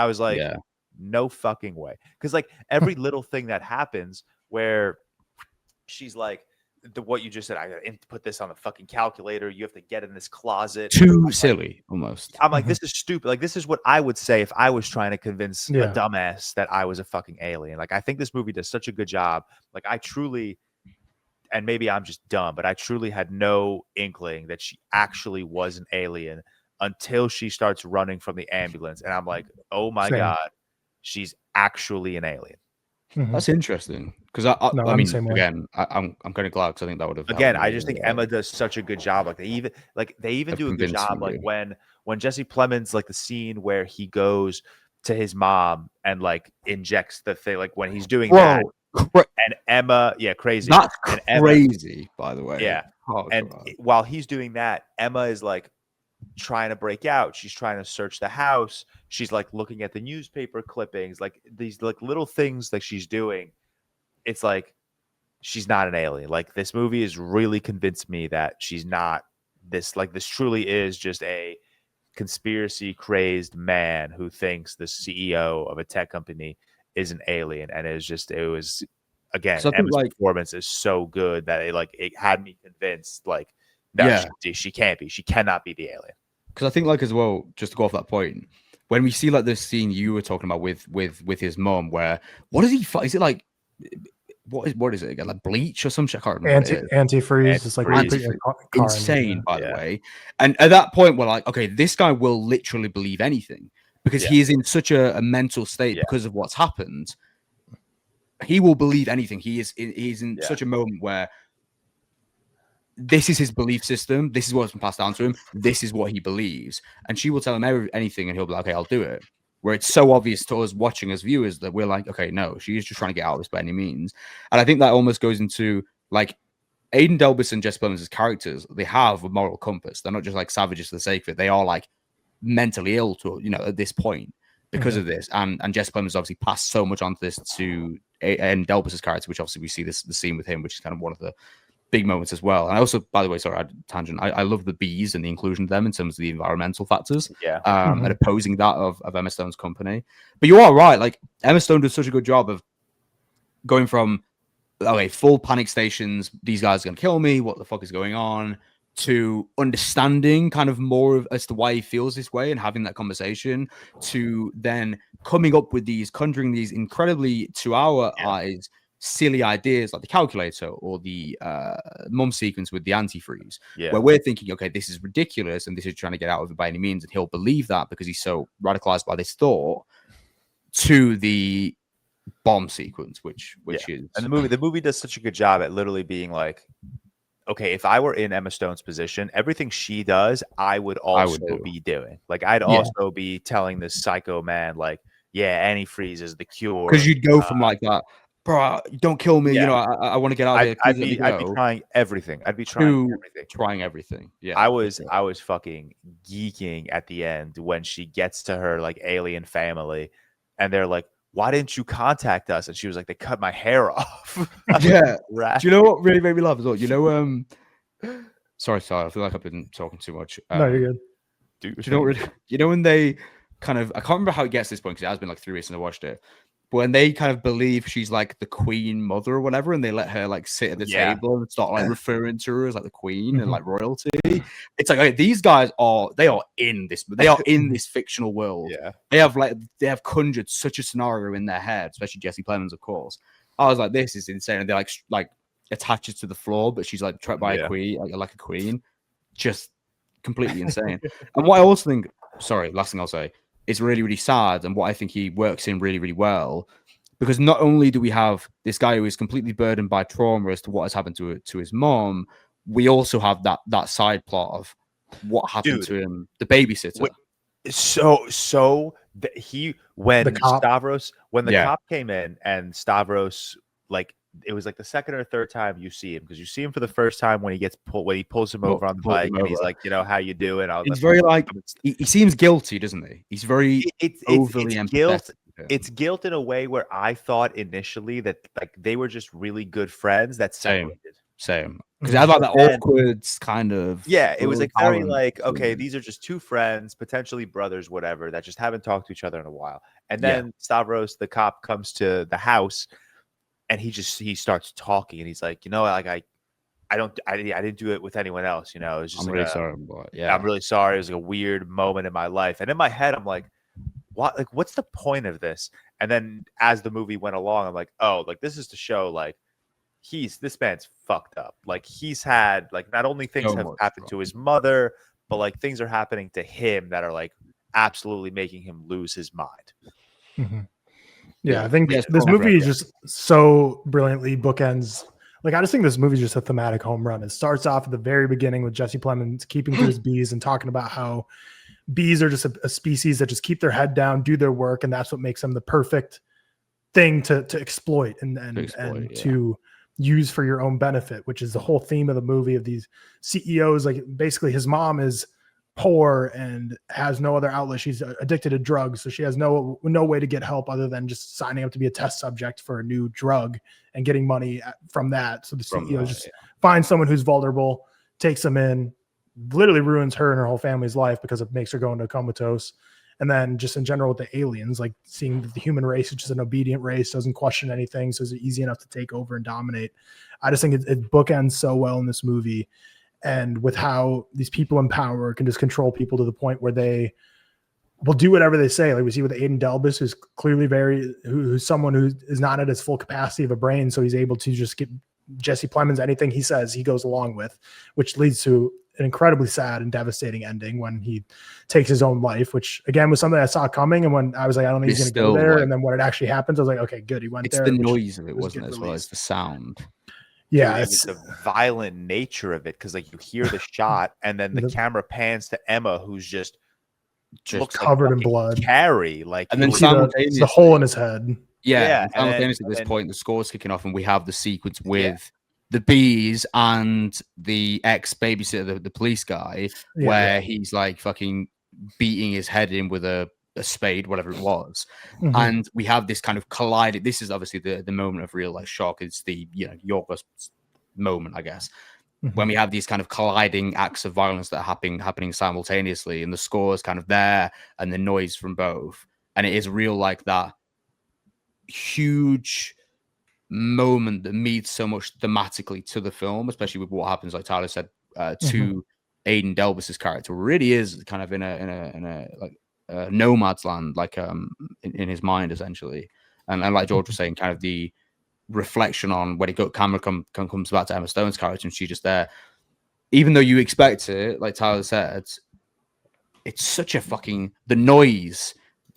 S3: no fucking way. Because like every little thing that happens where she's like, what you just said, I gotta put this on the fucking calculator. You have to get in this closet.
S1: Too silly, almost.
S3: I'm like, this is stupid. Like, this is what I would say if I was trying to convince a dumbass that I was a fucking alien. Like, I think this movie does such a good job. Like, I truly, and maybe I'm just dumb, but I truly had no inkling that she actually was an alien until she starts running from the ambulance. And I'm like, oh my God, she's actually an alien.
S1: That's interesting, because I mean, again, I'm kind of glad, because I think that would have.
S3: Again, I just think Emma does such a good job. Like they even do a good job. Like when Jesse Plemons, like the scene where he goes to his mom and like injects the thing, like when he's doing that. And Emma, crazy.
S1: That's
S3: and
S1: crazy, Emma, by the way.
S3: Yeah. And while he's doing that, Emma is like trying to break out. She's trying to search the house. She's like looking at the newspaper clippings, like these like little things that she's doing. It's like she's not an alien. Like this movie has really convinced me that she's not this. Like this truly is just a conspiracy crazed man who thinks the CEO of a tech company is an alien. And it was again,
S1: so
S3: Emma's performance is so good that it had me convinced like, no, she can't be. She cannot be the alien.
S1: Because I think, like, as well, just to go off that point, when we see like this scene you were talking about with his mom, where what does he fight? Is it like what is it again? Like bleach or some shit? I can't remember.
S2: Antifreeze. It's like
S1: insane, by the way. And at that point, we're like, okay, this guy will literally believe anything, because he is in such a mental state because of what's happened. He will believe anything. He's in such a moment where this is his belief system. This is what's been passed down to him. This is what he believes. And she will tell him anything, and he'll be like, okay, I'll do it. Where it's so obvious to us watching as viewers that we're like, okay, no, she is just trying to get out of this by any means. And I think that almost goes into like Aidan Delbus and Jess Plemons as characters. They have a moral compass. They're not just like savages for the sake of it. They are like mentally ill to, at this point because of this. And Jess Plemons obviously passed so much onto this to Aidan Delbus's character, which obviously we see the scene with him, which is kind of one of the big moments as well. And I also, by the way, sorry, tangent. I love the bees and the inclusion of them in terms of the environmental factors. And opposing that of Emma Stone's company. But you are right. Like Emma Stone does such a good job of going from full panic stations. These guys are gonna kill me. What the fuck is going on? To understanding kind of more as to why he feels this way and having that conversation. To then coming up with conjuring these incredibly, to our eyes, silly ideas like the calculator or the mum sequence with the antifreeze, where we're thinking, okay, this is ridiculous and this is trying to get out of it by any means, and he'll believe that because he's so radicalized by this thought. to the bomb sequence, which is,
S3: and the movie does such a good job at literally being like, okay, if I were in Emma Stone's position, everything she does, I would also be doing. Like, I'd also be telling this psycho man, like, yeah, antifreeze is the cure.
S1: Because you'd go from like that, bro, don't kill me. You know, I want to get out of here.
S3: I'd be trying everything. I'd be trying
S1: everything. Yeah,
S3: I was fucking geeking at the end when she gets to her like alien family, and they're like, why didn't you contact us? And she was like, they cut my hair off.
S1: Yeah. Do you know what really made me laugh as well? You know, sorry, I feel like I've been talking too much.
S2: No, you're good.
S1: Do you know when they kind of, I can't remember how it gets to this point because it has been like 3 weeks since I watched it. But when they kind of believe she's like the queen mother or whatever, and they let her like sit at the table and start like referring to her as like the queen and like royalty, it's like, okay, these guys are in this fictional world.
S3: Yeah,
S1: they have conjured such a scenario in their head, especially Jesse Plemons, of course. I was like, this is insane. And they're like attaches to the floor, but she's like trapped by a queen, like a queen, just completely insane. And what I also think, last thing I'll say, is really, really sad, and what I think he works in really, really well, because not only do we have this guy who is completely burdened by trauma as to what has happened to his mom, we also have that side plot of what happened to him, the babysitter.
S3: When the cop came in and Stavros, like, it was like the second or third time you see him, because you see him for the first time when he pulls him over on the bike and he's like, you know, how you doing?
S1: He's very like, he seems guilty, doesn't he? He's very overly empathetic.
S3: It's guilt in a way where I thought initially that like they were just really good friends that separated.
S1: Same. Because I had like that awkward kind of.
S3: Yeah, it was like very like, okay, these are just two friends, potentially brothers, whatever, that just haven't talked to each other in a while. And then Stavros, the cop, comes to the house. And he starts talking, and he's like, you know, like I didn't do it with anyone else, you know. It was just
S1: I'm really sorry, boy. Yeah,
S3: I'm really sorry. It was like a weird moment in my life, and in my head, I'm like, what? Like, what's the point of this? And then as the movie went along, I'm like, oh, like this is to show like this man's fucked up. Like he's had like not only things have happened to his mother, but like things are happening to him that are like absolutely making him lose his mind.
S2: Mm-hmm. Yeah, I think this movie is just so brilliantly bookends. Like, I just think this movie is just a thematic home run. It starts off at the very beginning with Jesse Plemons keeping to his bees and talking about how bees are just a species that just keep their head down, do their work, and that's what makes them the perfect thing to exploit and to use for your own benefit, which is the whole theme of the movie of these CEOs. Like, basically, his mom is poor and has no other outlet. She's addicted to drugs, so she has no way to get help other than just signing up to be a test subject for a new drug and getting money from that. So the CEO just finds someone who's vulnerable, takes them in, literally ruins her and her whole family's life because it makes her go into comatose. And then just in general with the aliens, like seeing that the human race is just an obedient race, doesn't question anything, so it's easy enough to take over and dominate. I just think it bookends so well in this movie. And with how these people in power can just control people to the point where they will do whatever they say. Like we see with Aiden Delbus, who's clearly who's someone who is not at his full capacity of a brain. So he's able to just get Jesse Plemons, anything he says, he goes along with, which leads to an incredibly sad and devastating ending when he takes his own life, which again was something I saw coming. And when I was like, I don't think he's going to go there. And then when it actually happens, I was like, okay, good. He went there.
S1: It's the noise of it, wasn't it? As well as the sound.
S3: Yeah, it's the violent nature of it, because like you hear the shot and then the camera pans to Emma, who's just looks
S2: covered
S3: like
S2: in blood,
S3: Carrie, like,
S1: and then
S2: the hole in his head.
S1: And simultaneously at this point, the score's kicking off, and we have the sequence with the bees and the ex-babysitter, the police guy, where he's like fucking beating his head in with a spade, whatever it was. And we have this kind of collided. This is obviously the moment of real like shock. It's the Yorgos moment, I guess, when we have these kind of colliding acts of violence that are happening simultaneously, and the score is kind of there and the noise from both, and it is real like that huge moment that means so much thematically to the film, especially with what happens, like Tyler said, to Aiden Delbus's character. Really is kind of in a like nomad's land, like in his mind essentially, and like George was saying, kind of the reflection on when camera comes back to Emma Stone's character and she's just there, even though you expect it, like Tyler said, it's such a fucking the noise,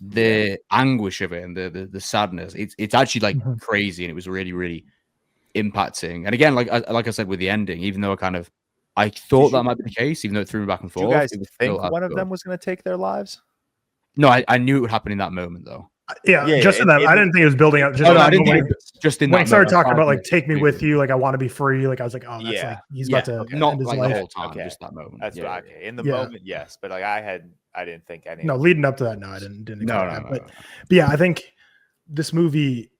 S1: the anguish of it and the sadness. It's actually like crazy, and it was really, really impacting. And again, like I said with the ending, even though I thought that might be the case, even though it threw me back and forth.
S3: Do you guys
S1: it was
S3: think
S1: still
S3: one of them was going to take their lives?
S1: No, I knew it would happen in that moment, though.
S2: Yeah, just in that. I didn't think it was building up. Just
S1: I didn't think just in
S2: when
S1: that
S2: he started
S1: moment,
S2: talking about like take me with you, like I want to be free. Like I was like, oh, that's like he's about to
S1: not
S2: end his
S1: like
S2: life.
S1: the whole time, just that moment.
S3: That's okay. In the moment, yes, but like I didn't think any.
S2: No, leading up to that, no, I didn't.
S1: No.
S2: But yeah, I think this movie,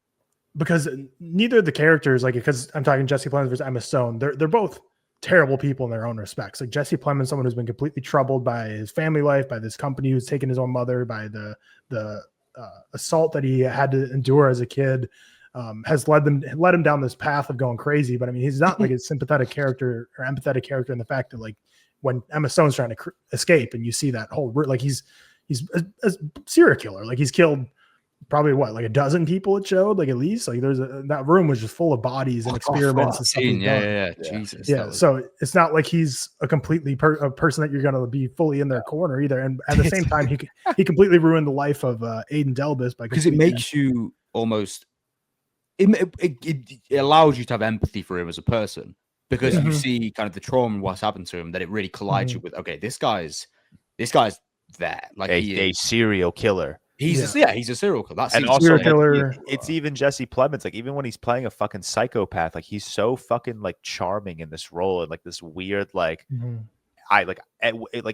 S2: because neither of the characters, like, because I'm talking Jesse Plemons versus Emma Stone, they're both terrible people in their own respects. Like Jesse Plemons, someone who's been completely troubled by his family life, by this company who's taken his own mother, by the assault that he had to endure as a kid, has led him down this path of going crazy. But I mean, he's not like a sympathetic character or empathetic character in the fact that like when Emma Stone's trying to escape and you see that whole, like he's a serial killer. Like he's killed probably like a dozen people. It showed like at least like that room was just full of bodies and experiments and stuff.
S1: Jesus.
S2: Yeah. So it's not like he's a completely a person that you're going to be fully in their corner either. And at the same time, he completely ruined the life of Aiden Delbus
S1: because it makes you almost it allows you to have empathy for him as a person, because you see kind of the trauma and what's happened to him, that it really collides you with, okay, this guy's there, like
S3: a serial killer.
S1: He's a serial killer. That's
S3: and also
S2: serial killer.
S3: It's even Jesse Plemons. Like even when he's playing a fucking psychopath, like he's so fucking like charming in this role and like this weird like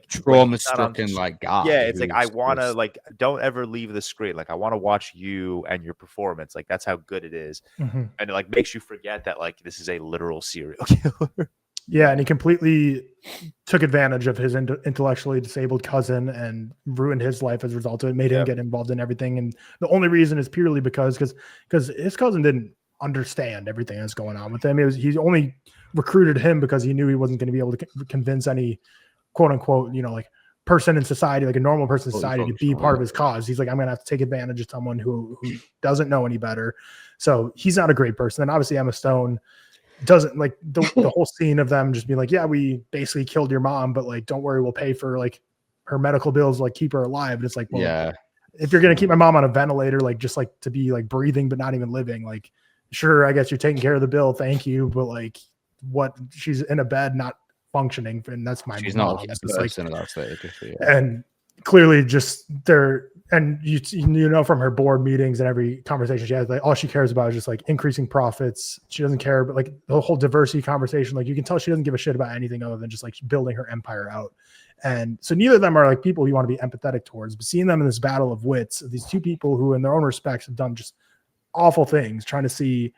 S1: trauma stricken like God.
S3: Yeah, it's like I want to like don't ever leave the screen. Like I want to watch you and your performance. Like that's how good it is, and it like makes you forget that like this is a literal serial killer.
S2: Yeah, and he completely took advantage of his intellectually disabled cousin and ruined his life as a result of it, made him get involved in everything. And the only reason is purely because his cousin didn't understand everything that's going on with him. He only recruited him because he knew he wasn't going to be able to convince any quote unquote, like person in society, like a normal person in society, to be part of his cause. He's like, I'm going to have to take advantage of someone who doesn't know any better. So he's not a great person. And obviously Emma Stone doesn't like the whole scene of them just being like, yeah, we basically killed your mom, but like, don't worry, we'll pay for like her medical bills, like keep her alive. And it's like, well, if you're going to keep my mom on a ventilator, like just like to be like breathing, but not even living, like, sure, I guess you're taking care of the bill. Thank you. But like what, she's in a bed, not functioning. And that's my
S1: she's
S2: mom.
S1: not a person of that stage.
S2: And clearly just there, and you from her board meetings and every conversation she has, like all she cares about is just like increasing profits. She doesn't care, but like the whole diversity conversation, like you can tell she doesn't give a shit about anything other than just like building her empire out. And so neither of them are like people you want to be empathetic towards, but seeing them in this battle of wits, these two people who in their own respects have done just awful things, trying to see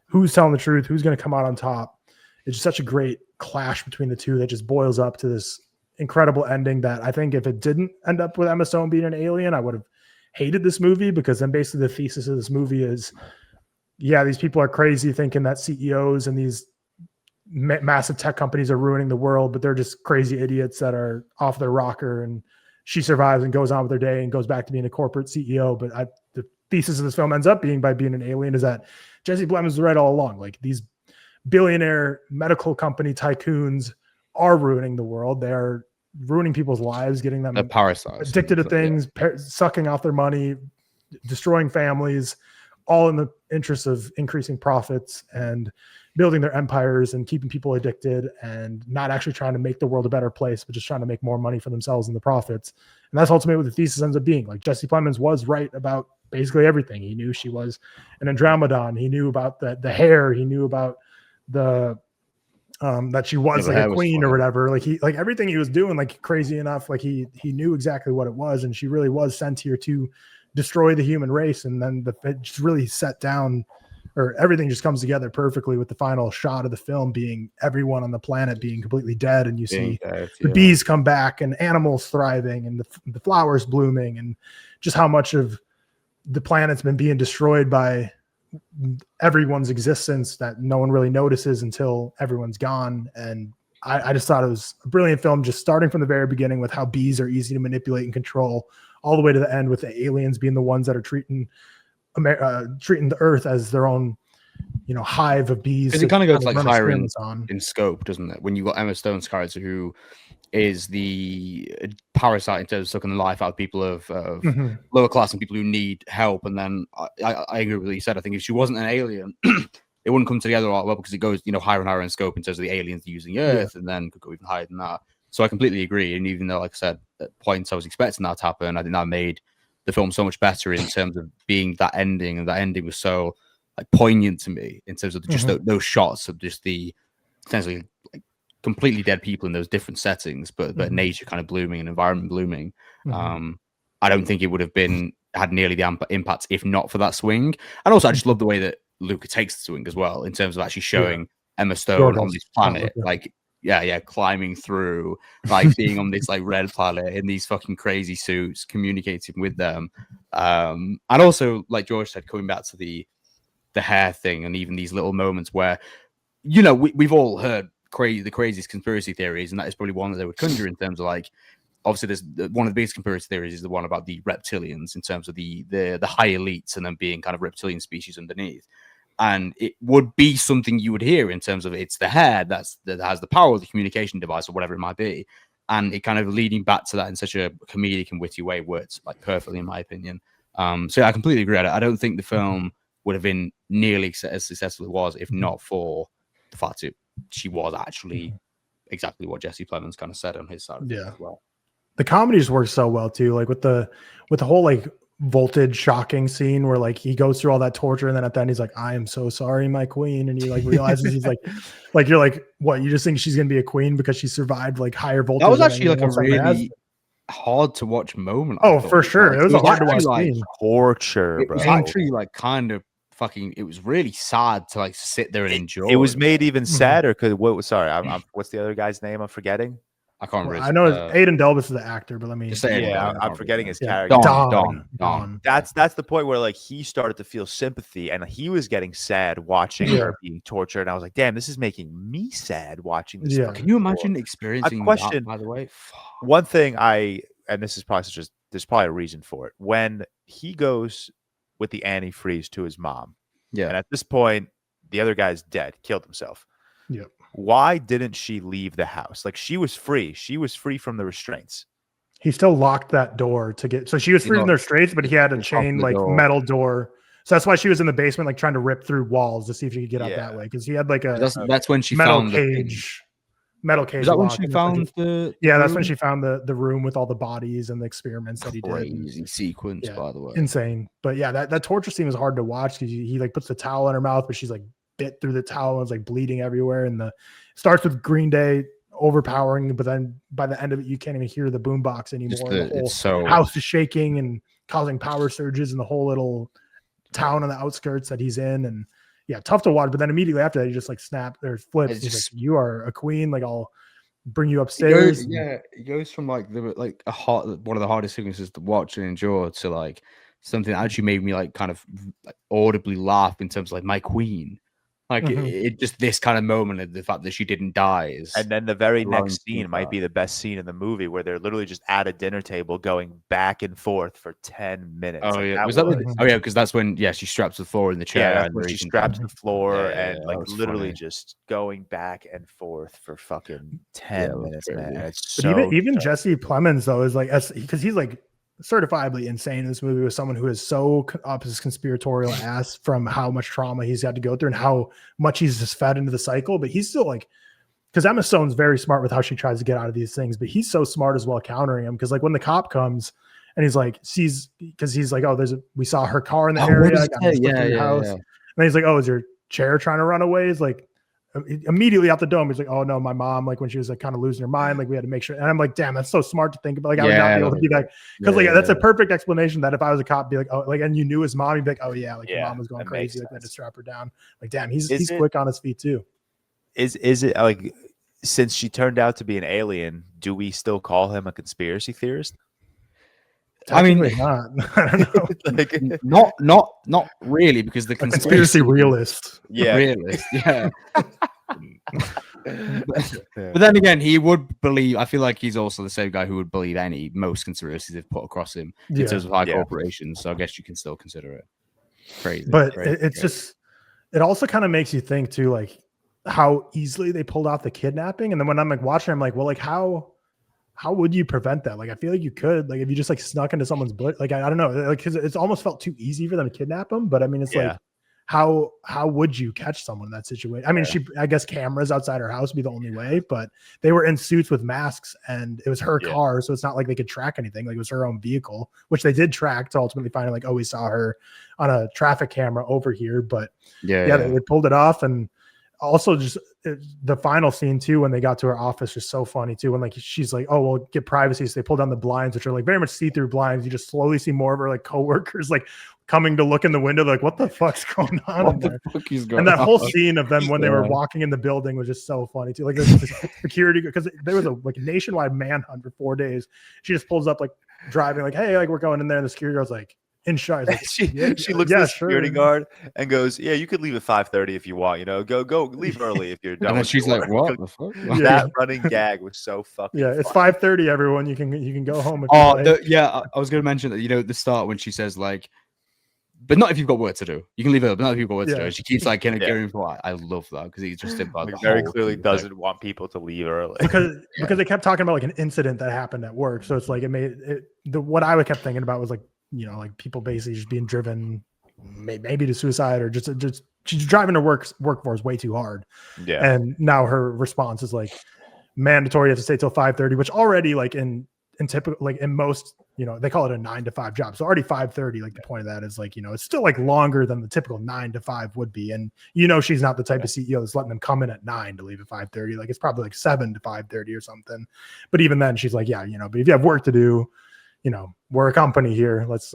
S2: who's telling the truth, who's going to come out on top. It's just such a great clash between the two that just boils up to this incredible ending that I think if it didn't end up with Emma Stone being an alien, I would have hated this movie, because then basically the thesis of this movie is, yeah, these people are crazy thinking that CEOs and these massive tech companies are ruining the world, but they're just crazy idiots that are off their rocker, and she survives and goes on with her day and goes back to being a corporate CEO. But the thesis of this film ends up being, by being an alien, is that Jesse Plemons was right all along. Like these billionaire medical company tycoons are ruining the world. They are ruining people's lives, getting them
S1: parasites,
S2: addicted to things, sucking off their money, destroying families, all in the interest of increasing profits and building their empires and keeping people addicted, and not actually trying to make the world a better place, but just trying to make more money for themselves and the profits. And that's ultimately what the thesis ends up being. Like Jesse Plemons was right about basically everything. He knew she was an Andromedon. He knew about the hair. He knew about the that she was like a queen or whatever. Like everything he was doing, like crazy enough, like he knew exactly what it was, and she really was sent here to destroy the human race. And then it just really set down, or everything just comes together perfectly with the final shot of the film being everyone on the planet being completely dead, and you see the bees come back and animals thriving and the flowers blooming, and just how much of the planet's been being destroyed by everyone's existence that no one really notices until everyone's gone. And I just thought it was a brilliant film, just starting from the very beginning with how bees are easy to manipulate and control, all the way to the end with the aliens being the ones that are treating the Earth as their own hive of bees.
S1: Because it kind of goes like
S2: run
S1: higher in
S2: experiments on.
S1: scope, doesn't it? When you got Emma Stone's character, who is the parasite in terms of sucking the life out of people of lower class and people who need help. And then I agree with what you said. I think if she wasn't an alien, it wouldn't come together all well, because it goes higher and higher in scope in terms of the aliens using Earth, and then could go even higher than that. So I completely agree. And even though, like I said, at points I was expecting that to happen, I think that made the film so much better in terms of being that ending, and that ending was so like poignant to me in terms of just those shots of just the essentially like completely dead people in those different settings, but nature kind of blooming and environment blooming. I don't think it would have had nearly the impact if not for that swing. And also, I just love the way that Luca takes the swing as well, in terms of actually showing Emma Stone on this planet, like climbing through, like being on this like red planet in these fucking crazy suits, communicating with them. And also, like George said, coming back to the hair thing, and even these little moments where, we've all heard the craziest conspiracy theories, and that is probably one that they would conjure in terms of like, obviously there's one of the biggest conspiracy theories is the one about the reptilians, in terms of the high elites and then being kind of reptilian species underneath. And it would be something you would hear in terms of it's the hair that has the power of the communication device or whatever it might be. And it kind of leading back to that in such a comedic and witty way works like perfectly, in my opinion. So I completely agree. I don't think the film would have been nearly as successful as it was if not for the fact that she was actually exactly what Jesse Plemons kind of said on his side of it as well.
S2: The comedy just works so well too, like with the whole like voltage shocking scene where like he goes through all that torture, and then at the end he's like, I am so sorry, my queen, and he like realizes he's like you're like, what, you just think she's gonna be a queen because she survived like higher voltage?
S1: That was actually like a really hard to watch moment.
S2: Oh, for sure. It was a hard to watch
S3: like torture, bro.
S1: It was actually like kind of fucking, it was really sad to like sit there and enjoy.
S3: It was made even sadder because what's the other guy's name? I'm forgetting.
S1: I can't remember.
S2: I know Aidan Delbus is the actor, but let me.
S3: I'm forgetting his character.
S1: Don.
S3: That's the point where like he started to feel sympathy, and he was getting sad watching her being tortured. And I was like, damn, this is making me sad watching this.
S1: Yeah. Can you imagine experiencing that? By the way,
S3: one thing and this is probably there's probably a reason for it. When he goes with the antifreeze to his mom, and at this point the other guy's dead, killed himself.
S2: Yep.
S3: Why didn't she leave the house? Like, she was free. She was free from the restraints.
S2: He still locked that door to get. So she was free from the restraints, but he had a chain like metal door. So that's why she was in the basement, like trying to rip through walls to see if she could get out that way. Because he had like
S1: that's when she
S2: metal
S1: found
S2: cage. Metal cage.
S1: Is that when she found
S2: that's when she found the room with all the bodies and the experiments that he did.
S1: Crazy sequence, by the way.
S2: Insane. But yeah, that torture scene was hard to watch because he like puts the towel in her mouth, but she's like bit through the towel and it's like bleeding everywhere. And starts with Green Day overpowering, but then by the end of it, you can't even hear the boombox anymore. The whole house is shaking and causing power surges in the whole little town on the outskirts that he's in. And yeah, tough to watch. But then immediately after that, he just like snapped or flips. He's like, "You are a queen. Like, I'll bring you upstairs."
S1: It goes from like one of the hardest sequences to watch and endure to like something that actually made me like kind of like audibly laugh in terms of like my queen. Like it just this kind of moment of the fact that she didn't die is.
S3: And then the very next scene might be the best scene in the movie, where they're literally just at a dinner table going back and forth for 10 minutes.
S1: Oh yeah, because that's when she strapped to the floor in the chair.
S3: Yeah, when she strapped to the floor and like literally just going back and forth for fucking 10 minutes, man. It's so
S2: even Jesse Plemons though is like, because he's like certifiably insane in this movie, with someone who is so up his conspiratorial ass from how much trauma he's had to go through and how much he's just fed into the cycle. But he's still like, because Emma Stone's very smart with how she tries to get out of these things, but he's so smart as well countering him. Because like when the cop comes and he's like, because he's like, oh, we saw her car in the area. House. And then he's like, oh, is your chair trying to run away? He's like, immediately out the dome, he's like, oh no, my mom, like when she was like kind of losing her mind, like we had to make sure. And I'm like, damn, that's so smart to think about. Like I would not be able to be like, because that's a perfect explanation that if I was a cop, be like, oh, like, and you knew his mom, you'd be like, oh yeah, like your mom was going crazy, like they had to strap her down. Like damn, he's quick on his feet too.
S3: Is it like, since she turned out to be an alien, do we still call him a conspiracy theorist?
S1: I mean,
S2: not. I don't
S1: know. like, not really, because the
S2: conspiracy realist.
S1: Realist, yeah. But then again, he would believe. I feel like he's also the same guy who would believe most conspiracies they've put across him in terms of high corporations. So I guess you can still consider it crazy.
S2: But it's just it also kind of makes you think too, like how easily they pulled off the kidnapping. And then when I'm like watching, I'm like, well, like how would you prevent that? Like, I feel like you could, like, if you just like snuck into someone's butt, like, I don't know, like, cause it's almost felt too easy for them to kidnap them. But I mean, it's like, how would you catch someone in that situation? I mean, I guess cameras outside her house would be the only way, but they were in suits with masks and it was her car. So it's not like they could track anything. Like it was her own vehicle, which they did track to ultimately find like, oh, we saw her on a traffic camera over here. But they pulled it off. And also just the final scene too, when they got to her office, is so funny too. When like, she's like, oh, well, get privacy. So they pull down the blinds, which are like very much see-through blinds. You just slowly see more of her like coworkers, like coming to look in the window, like, what the fuck's going on?
S1: What the fuck is going
S2: on? And that
S1: on?
S2: whole scene of them when they were walking in the building was just so funny too. Like the security, because there was a like nationwide manhunt for 4 days. She just pulls up like driving, like, hey, like we're going in there. And the security guard's like in shock. Like,
S3: she looks at the security guard and goes, yeah, you could leave at 5:30 if you want, you know, go leave early if you're done.
S1: And then she's like, what the fuck?
S3: That running gag was so fucking
S2: it's 5:30, everyone. You can go home.
S1: I was going to mention that, you know, at the start when she says like, but not if you've got work to do. You can leave early, but not if you've got work to do. And she keeps like kind of going for. I love that because he's just about
S3: like, very clearly doesn't want people to leave early
S2: because they kept talking about like an incident that happened at work. So it's like it made it. What I kept thinking about was like, you know, like people basically just being driven maybe to suicide or just she's driving her workforce way too hard. Yeah. And now her response is like mandatory. You have to stay till 5:30, which already like in typical, like in most, you know, they call it a 9 to 5 job. So already 5:30, like the point of that is like, you know, it's still like longer than the typical 9 to 5 would be. And, you know, she's not the type of CEO that's letting them come in at 9 to leave at 5:30. Like it's probably like 7 to 5:30 or something. But even then she's like, yeah, you know, but if you have work to do, you know, we're a company here. Let's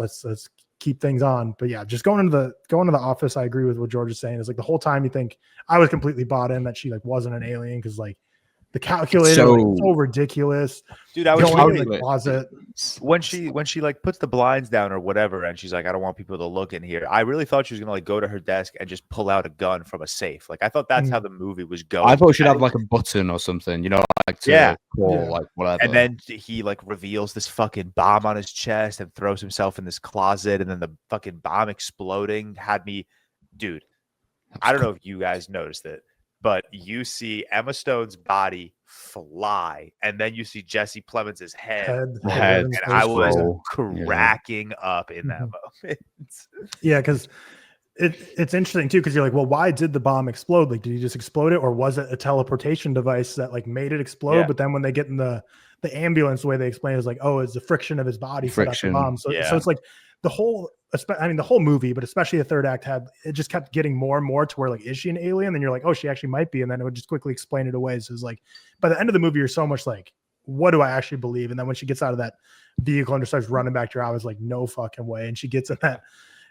S2: keep things on. But yeah, just going to the office. I agree with what George is saying. Is like the whole time you think I was completely bought in that she like wasn't an alien. Cause like the calculator so ridiculous.
S3: Dude, I was
S2: going in the closet.
S3: When she like puts the blinds down or whatever, and she's like, I don't want people to look in here. I really thought she was gonna like go to her desk and just pull out a gun from a safe. Like I thought that's how the movie was going.
S1: I thought she'd have like a button or something, you know, like to call, like whatever.
S3: And then he like reveals this fucking bomb on his chest and throws himself in this closet, and then the fucking bomb exploding had me, dude. I don't know if you guys noticed it, but you see Emma Stone's body fly, and then you see Jesse Plemons' head, and I was cracking up in that moment.
S2: Yeah, because it's interesting too, because you're like, well, why did the bomb explode? Like, did he just explode it, or was it a teleportation device that like made it explode? But then when they get in the ambulance, the way they explain it is like, oh, it's the friction of his body set up the bomb. So it's like the whole movie, but especially the third act it just kept getting more and more to where like, is she an alien? Then you're like, oh, she actually might be. And then it would just quickly explain it away. So it's like, by the end of the movie, you're so much like, what do I actually believe? And then when she gets out of that vehicle and just starts running back to her, I was like, no fucking way. And she gets in that,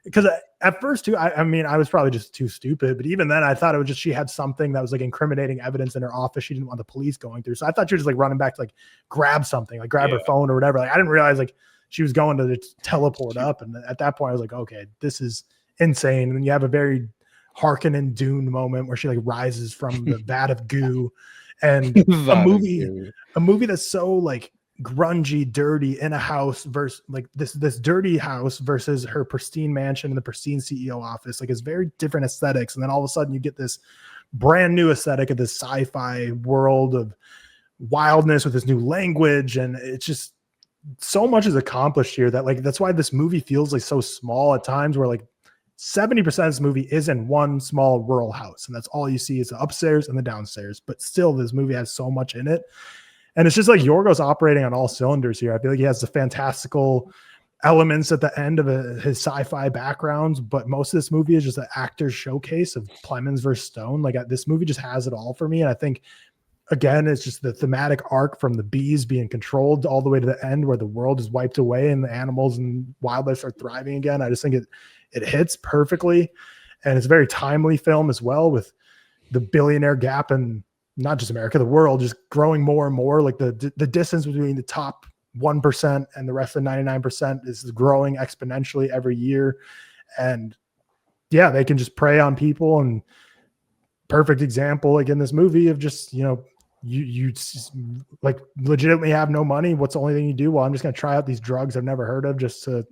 S2: because at first too, I mean, I was probably just too stupid, but even then I thought it was just, she had something that was like incriminating evidence in her office. She didn't want the police going through. So I thought she was just like running back to like grab something, like grab her phone or whatever. Like I didn't realize like she was going to teleport up. And at that point I was like, okay, this is insane. And then you have a very Harkonnen Dune moment where she like rises from the vat of goo, and a movie that's so like grungy, dirty in a house versus like this dirty house versus her pristine mansion and the pristine CEO office. Like it's very different aesthetics. And then all of a sudden you get this brand new aesthetic of this sci-fi world of wildness with this new language. And it's just, so much is accomplished here that like, that's why this movie feels like so small at times, where like 70% of this movie is in one small rural house. And that's all you see is the upstairs and the downstairs, but still this movie has so much in it. And it's just like Yorgos operating on all cylinders here. I feel like he has the fantastical elements at the end of his sci-fi backgrounds, but most of this movie is just an actor's showcase of Plemons versus Stone. Like this movie just has it all for me. And I think, again, it's just the thematic arc from the bees being controlled all the way to the end where the world is wiped away and the animals and wildlife are thriving again. I just think it hits perfectly. And it's a very timely film as well, with the billionaire gap in not just America, the world just growing more and more. Like the distance between the top 1% and the rest of the 99% is growing exponentially every year. And yeah, they can just prey on people. And perfect example, like in this movie, of just, you know, you like legitimately have no money. What's the only thing you do? Well, I'm just going to try out these drugs I've never heard of just to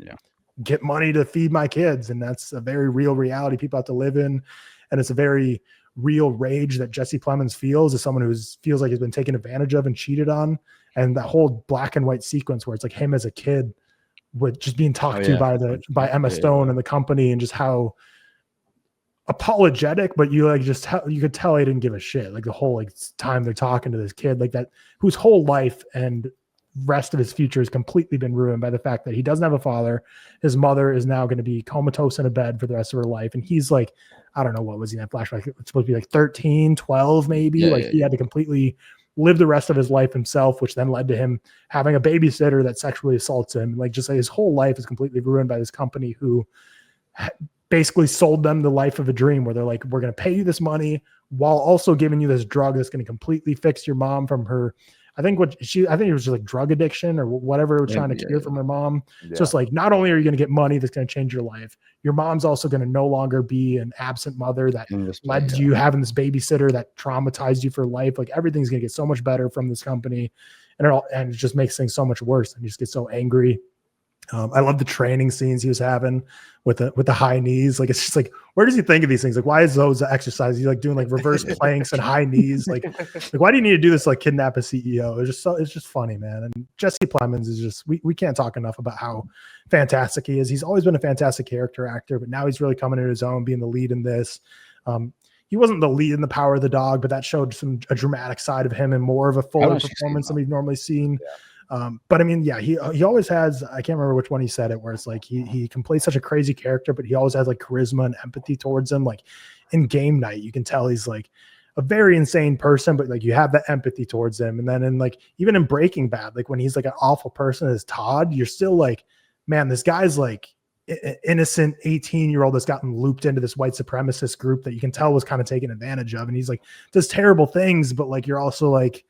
S2: get money to feed my kids. And that's a very real reality people have to live in. And it's a very real rage that Jesse Plemons feels as someone who feels like he's been taken advantage of and cheated on. And that whole black and white sequence where it's like him as a kid with just being talked to by Emma Stone and the company, and just how apologetic, but you could tell he didn't give a shit. Like the whole time they're talking to this kid like that, whose whole life and rest of his future has completely been ruined by the fact that he doesn't have a father. His mother is now going to be comatose in a bed for the rest of her life. And he's like, I don't know, what was he in that flashback? It's supposed to be like 13, 12, maybe. He had to completely live the rest of his life himself, which then led to him having a babysitter that sexually assaults him. Like his whole life is completely ruined by this company who basically sold them the life of a dream, where they're like, we're going to pay you this money while also giving you this drug that's going to completely fix your mom from her. I think it was just like drug addiction or whatever it was trying to cure from her mom. Yeah. Just like, not only are you going to get money that's going to change your life, your mom's also going to no longer be an absent mother that led to you having this babysitter that traumatized you for life. Like everything's going to get so much better from this company, and it just makes things so much worse. And you just get so angry. I love the training scenes he was having with the high knees. Like, it's just like, where does he think of these things? Like, why is those exercises? He's like doing like reverse planks and high knees. Like why do you need to do this? Like kidnap a CEO? It's just funny, man. And Jesse Plemons is just, we can't talk enough about how fantastic he is. He's always been a fantastic character actor, but now he's really coming into his own, being the lead in this. He wasn't the lead in The Power of the Dog, but that showed a dramatic side of him and more of a fuller performance than we've normally seen. Yeah. But I mean, yeah, he always has, I can't remember which one he said it, where it's like he can play such a crazy character, but he always has like charisma and empathy towards him. Like in Game Night, you can tell he's like a very insane person, but like you have that empathy towards him. And then in like, even in Breaking Bad, like when he's like an awful person as Todd, you're still like, man, this guy's like innocent 18-year-old that's gotten looped into this white supremacist group that you can tell was kind of taken advantage of. And he's like, does terrible things, but like, you're also like,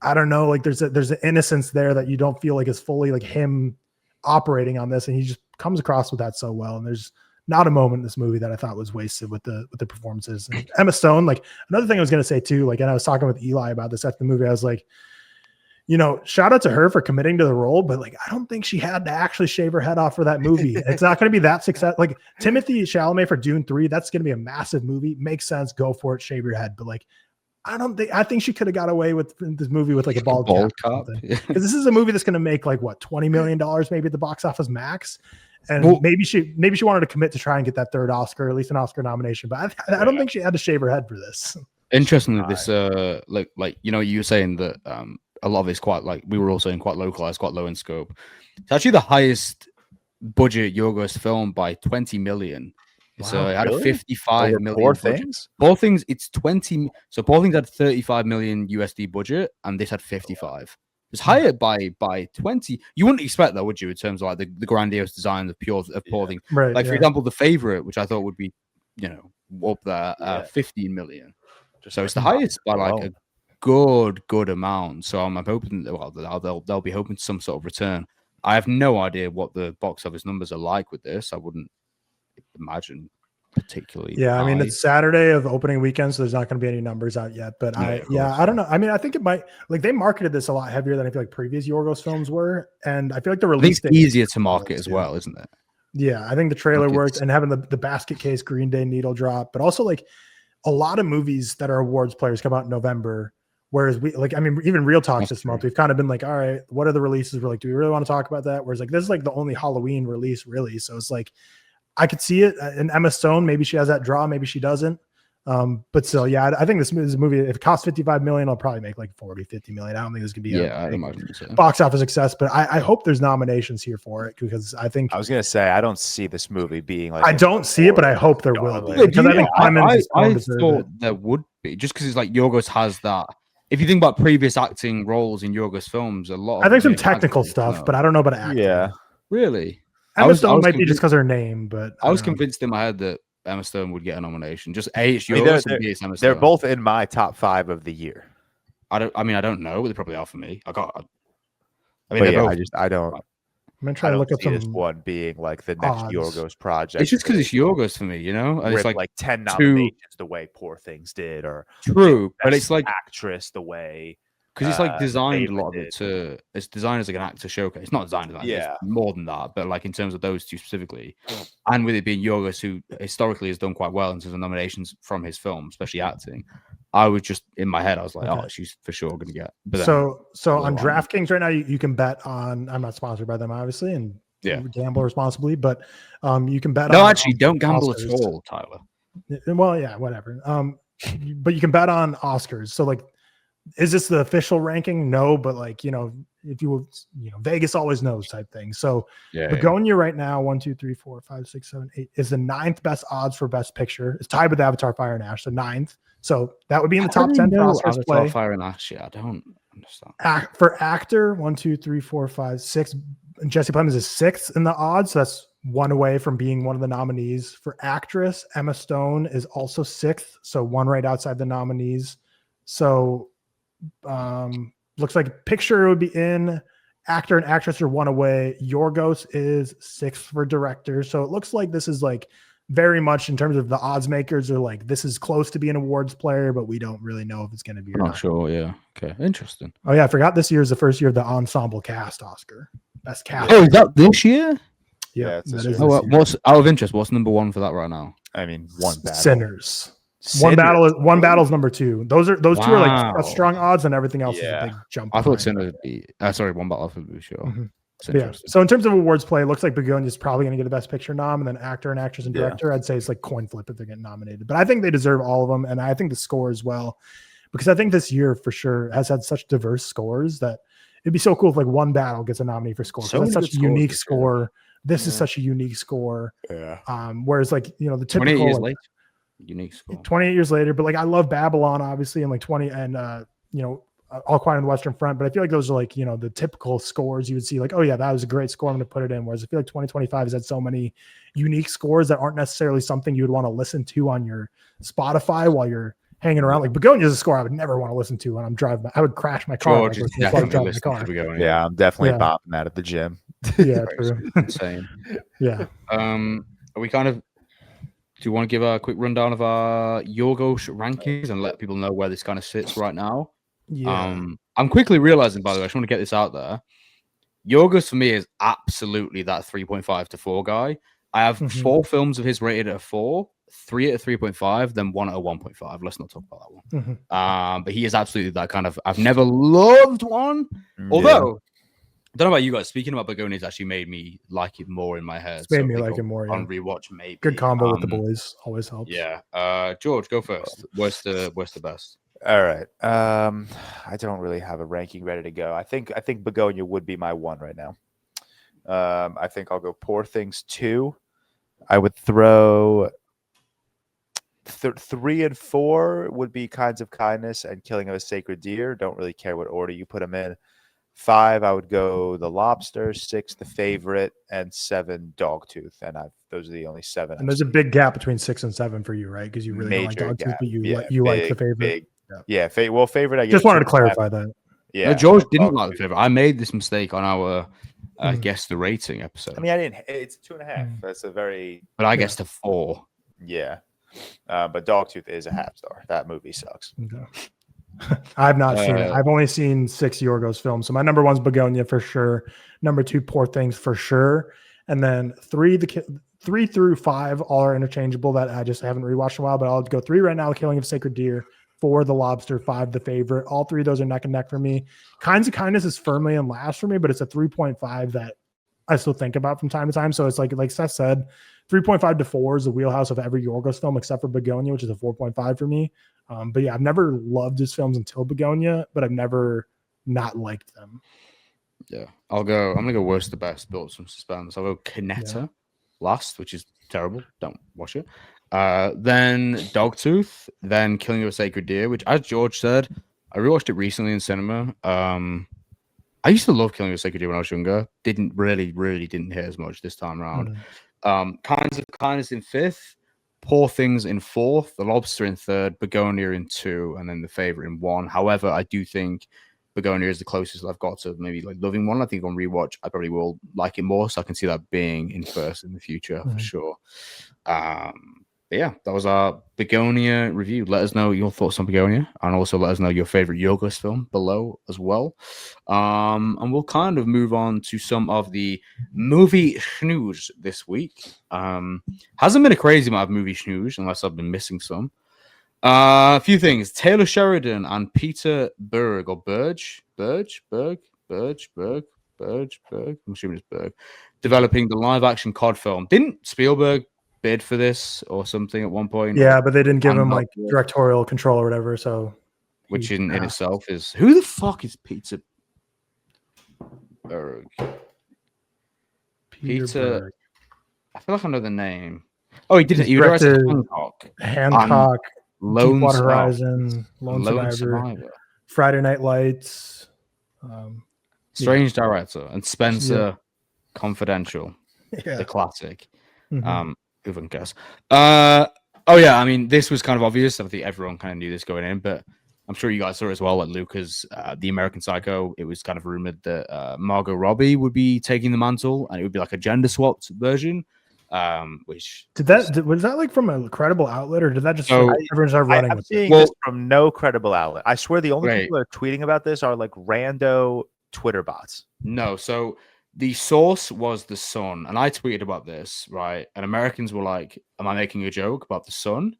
S2: I don't know, like there's an innocence there that you don't feel like is fully like him operating on this. And he just comes across with that so well. And there's not a moment in this movie that I thought was wasted with the performances. And Emma Stone, like another thing I was going to say too, like, and I was talking with Eli about this after the movie. I was like, shout out to her for committing to the role, but like, I don't think she had to actually shave her head off for that movie. It's not going to be that success. Like Timothée Chalamet for Dune 3, that's going to be a massive movie. Makes sense. Go for it. Shave your head. But like, I think she could have got away with this movie with like a bald cap. Because this is a movie that's going to make like what, $20 million maybe at the box office max. And maybe she wanted to commit to try and get that third Oscar, at least an Oscar nomination. But I don't think she had to shave her head for this.
S1: Interestingly, this like you were saying that a lot of it's quite, like we were all saying, quite localized, quite low in scope. It's actually the highest budget Yorgos film by 20 million. Wow, so it had a 55 million
S3: Poor
S1: budget.
S3: Things?
S1: Poor Things, it's 20. So Poor Things had 35 million USD budget, and this had 55. It's higher by 20. You wouldn't expect that, would you, in terms of like the grandiose design of Poor Things?
S2: Right,
S1: like for example, The Favorite, which I thought would be, up there, 15 million. So it's the highest by like a good amount. So I'm hoping, they'll be hoping some sort of return. I have no idea what the box office numbers are like with this. I wouldn't imagine particularly high.
S2: I mean, it's Saturday of opening weekend, so there's not going to be any numbers out yet, but I don't know. I mean, I think it might, like, they marketed this a lot heavier than I feel like previous Yorgos films were, and I feel like the release
S1: date easier to market as well, isn't it?
S2: Yeah, I think the trailer worked, and having the basket case Green Day needle drop, but also like a lot of movies that are awards players come out in November, whereas we, like, I mean, even ReelTok this month, we've kind of been like, all right, what are the releases? We're like, do we really want to talk about that? Whereas like, this is like the only Halloween release really. So it's like, I could see it. And Emma Stone, maybe she has that draw, maybe she doesn't. But still, yeah, I think this movie, if it costs 55 million, I'll probably make like 40, 50 million. I don't think this could be a box office success, but I hope there's nominations here for it, because I think,
S3: I was going to say, I don't see this movie being like,
S2: I don't see it, but I hope there will be. Because I think
S1: I thought there would be, just because it's like Yorgos has that. If you think about previous acting roles in Yorgos films, a lot of,
S2: I think some technical stuff, but I don't know about acting.
S3: Yeah.
S1: Really?
S2: Emma Stone might be just because her name, but
S1: I was convinced in my head that Emma Stone would get a nomination. Just it's Yorgos and B, it's Emma Stone.
S3: They're both in my top 5 of the year.
S1: I don't know, but they probably are for me. I don't.
S3: I'm
S2: gonna try to look up some
S3: this one being like the next Yorgos project.
S1: It's just because it's Yorgos for me, and it's
S3: like 10 nominations the way Poor Things did, or
S1: true, but it's like
S3: actress the way
S1: Because it's like designed a lot of
S3: David
S1: it to. It's designed as like an actor showcase. It's not designed as that.
S3: Yeah.
S1: It's more than that. But like in terms of those two specifically, and with it being Yorgos, who historically has done quite well in terms of nominations from his film, especially acting, I was just in my head. I was like, oh, she's for sure going to get. But then,
S2: so on DraftKings right now, you can bet on. I'm not sponsored by them, obviously, and gamble responsibly. But you can bet.
S1: No, actually, don't gamble at all, Tyler.
S2: Well, yeah, whatever. But you can bet on Oscars. So like. Is this the official ranking? No, but like, if you will, Vegas always knows type thing. So Bugonia right now, 1, 2, 3, 4, 5, 6, 7, 8 is the 9th best odds for best picture. It's tied with Avatar Fire and Ash, the 9th. So that would be in the top 10 for Oscars
S1: Avatar
S2: play.
S1: Fire and Ash, I don't understand.
S2: For actor, 1, 2, 3, 4, 5, 6. Jesse Plemons is 6th in the odds. So that's one away from being one of the nominees. For actress, Emma Stone is also 6th. So one right outside the nominees. So looks like picture would be in, actor and actress are one away. Yorgos is 6th for director. So it looks like this is like very much in terms of the odds makers are like, this is close to be an awards player, but we don't really know if it's going to be or not.
S1: Sure. Yeah. Okay. Interesting.
S2: Oh yeah. I forgot this year is the first year of the ensemble cast Oscar. Best cast.
S1: Oh, is that this year?
S2: Yeah.
S3: That
S2: is
S1: what's out of interest? What's number 1 for that right now?
S3: I mean, one battle.
S2: Sinners. One battle is number 2. Those two are like strong odds, and everything else is a big jump.
S1: I thought Sinners would be. One battle would be sure.
S2: Mm-hmm. So in terms of awards play, it looks like Bugonia is probably going to get a best picture nom, and then actor and actress and director. I'd say it's like coin flip if they're getting nominated, but I think they deserve all of them, and I think the score as well, because I think this year for sure has had such diverse scores that it'd be so cool if like one battle gets a nominee for score. So that's such a unique score. This is such a unique score.
S3: Yeah.
S2: Whereas like the typical
S1: 28 years later. Unique score.
S2: 28 years later, but like I love Babylon obviously, and like 20 and All Quiet on the Western Front, but I feel like those are like the typical scores you would see like, oh yeah, that was a great score, I'm going to put it in. Whereas I feel like 2025 has had so many unique scores that aren't necessarily something you would want to listen to on your Spotify while you're hanging around. Like Bugonia is a score I would never want to listen to when I'm driving. I would crash my car.
S3: Yeah, I'm definitely bopping that at the gym.
S2: Yeah, true.
S1: Insane.
S2: Yeah.
S1: Are we kind of? Do you want to give a quick rundown of our Yorgos rankings and let people know where this kind of sits right now?
S2: Yeah.
S1: I'm quickly realizing, by the way, I just want to get this out there. Yorgos for me is absolutely that 3.5 to 4 guy. I have 4 films of his rated at a 4, 3 at a 3.5, then 1 at a 1.5. Let's not talk about that one. But he is absolutely that kind of. I've never loved one, although. I don't know about you guys. Speaking about Bugonia, it's actually made me like it more in my head.
S2: It's made me like it more.
S1: On rewatch, maybe.
S2: Good combo with the boys always helps.
S1: Yeah. George, go first. What's the best?
S3: All right. I don't really have a ranking ready to go. I think Bugonia would be my 1 right now. I think I'll go Poor Things 2. I would throw 3 and 4 would be Kinds of Kindness and Killing of a Sacred Deer. Don't really care what order you put them in. 5, I would go The Lobster. 6, The Favorite, and 7, Dogtooth. And those are the only 7.
S2: And there's a big gap between 6 and 7 for you, right? Because you really don't like Dogtooth, but you like The Favorite.
S3: Favorite. I
S2: just wanted to clarify that.
S3: Yeah,
S1: no, George didn't like The Favorite. I made this mistake on our guess the rating episode.
S3: I mean, I didn't. It's 2.5. That's a very.
S1: But I guessed a 4.
S3: Yeah, but Dogtooth is a half star. That movie sucks.
S2: Okay. I've not seen it. I've only seen 6 Yorgos films. So my number 1's Bugonia for sure. Number 2, Poor Things for sure. And then 3 through 5 all are interchangeable that I just haven't rewatched in a while, but I'll go 3 right now, The Killing of Sacred Deer, 4, The Lobster, 5, The Favorite. All 3 of those are neck and neck for me. Kinds of Kindness is firmly in last for me, but it's a 3.5 that I still think about from time to time. So it's like Seth said, 3.5 to 4 is the wheelhouse of every Yorgos film except for Bugonia, which is a 4.5 for me. But yeah, I've never loved his films until Bugonia, but I've never not liked them.
S1: Yeah, I'm gonna go worst to best, build some suspense. I'll go Kinetta last, which is terrible. Don't watch it. Then Dogtooth, then Killing of a Sacred Deer, which, as George said, I rewatched it recently in cinema. I used to love Killing of a Sacred Deer when I was younger. Didn't hit as much this time around. Kinds of Kindness in 5th. Poor Things in 4th, The Lobster in 3rd, Bugonia in 2, and then The Favorite in 1. However, I do think Bugonia is the closest I've got to maybe like loving one. I think on rewatch, I probably will like it more, so I can see that being in first in the future for sure. But But yeah, that was our Bugonia review. Let us know your thoughts on Bugonia, and also let us know your favorite Yorgos film below as well. And we'll kind of move on to some of the movie snooze this week. Hasn't been a crazy amount of movie snooze unless I've been missing some. A few things. Taylor Sheridan and Peter Berg or Burge. I'm assuming it's Berg. Developing the live-action COD film. Didn't Spielberg bid for this or something at one point?
S2: Yeah, but they didn't give him like directorial control or whatever. So,
S1: which in itself is who the fuck is Peter Berg? Peter Berg. I feel like I know the name. Oh, he didn't. He directed
S2: Hancock, Deepwater Horizon, Lone Survivor, Friday Night Lights,
S1: Strange Director, and Spencer Confidential, the classic. Who can guess? Oh yeah, I mean, this was kind of obvious. I think everyone kind of knew this going in, but I'm sure you guys saw it as well. Like Lucas, The American Psycho, it was kind of rumored that Margot Robbie would be taking the mantle, and it would be like a gender swapped version. Which
S2: was that like from a credible outlet, or did that just everyone start running with it?
S3: This from no credible outlet. I swear the only people that are tweeting about this are like rando Twitter bots.
S1: No, so the source was The Sun, and I tweeted about this, right? And Americans were like, am I making a joke about The Sun?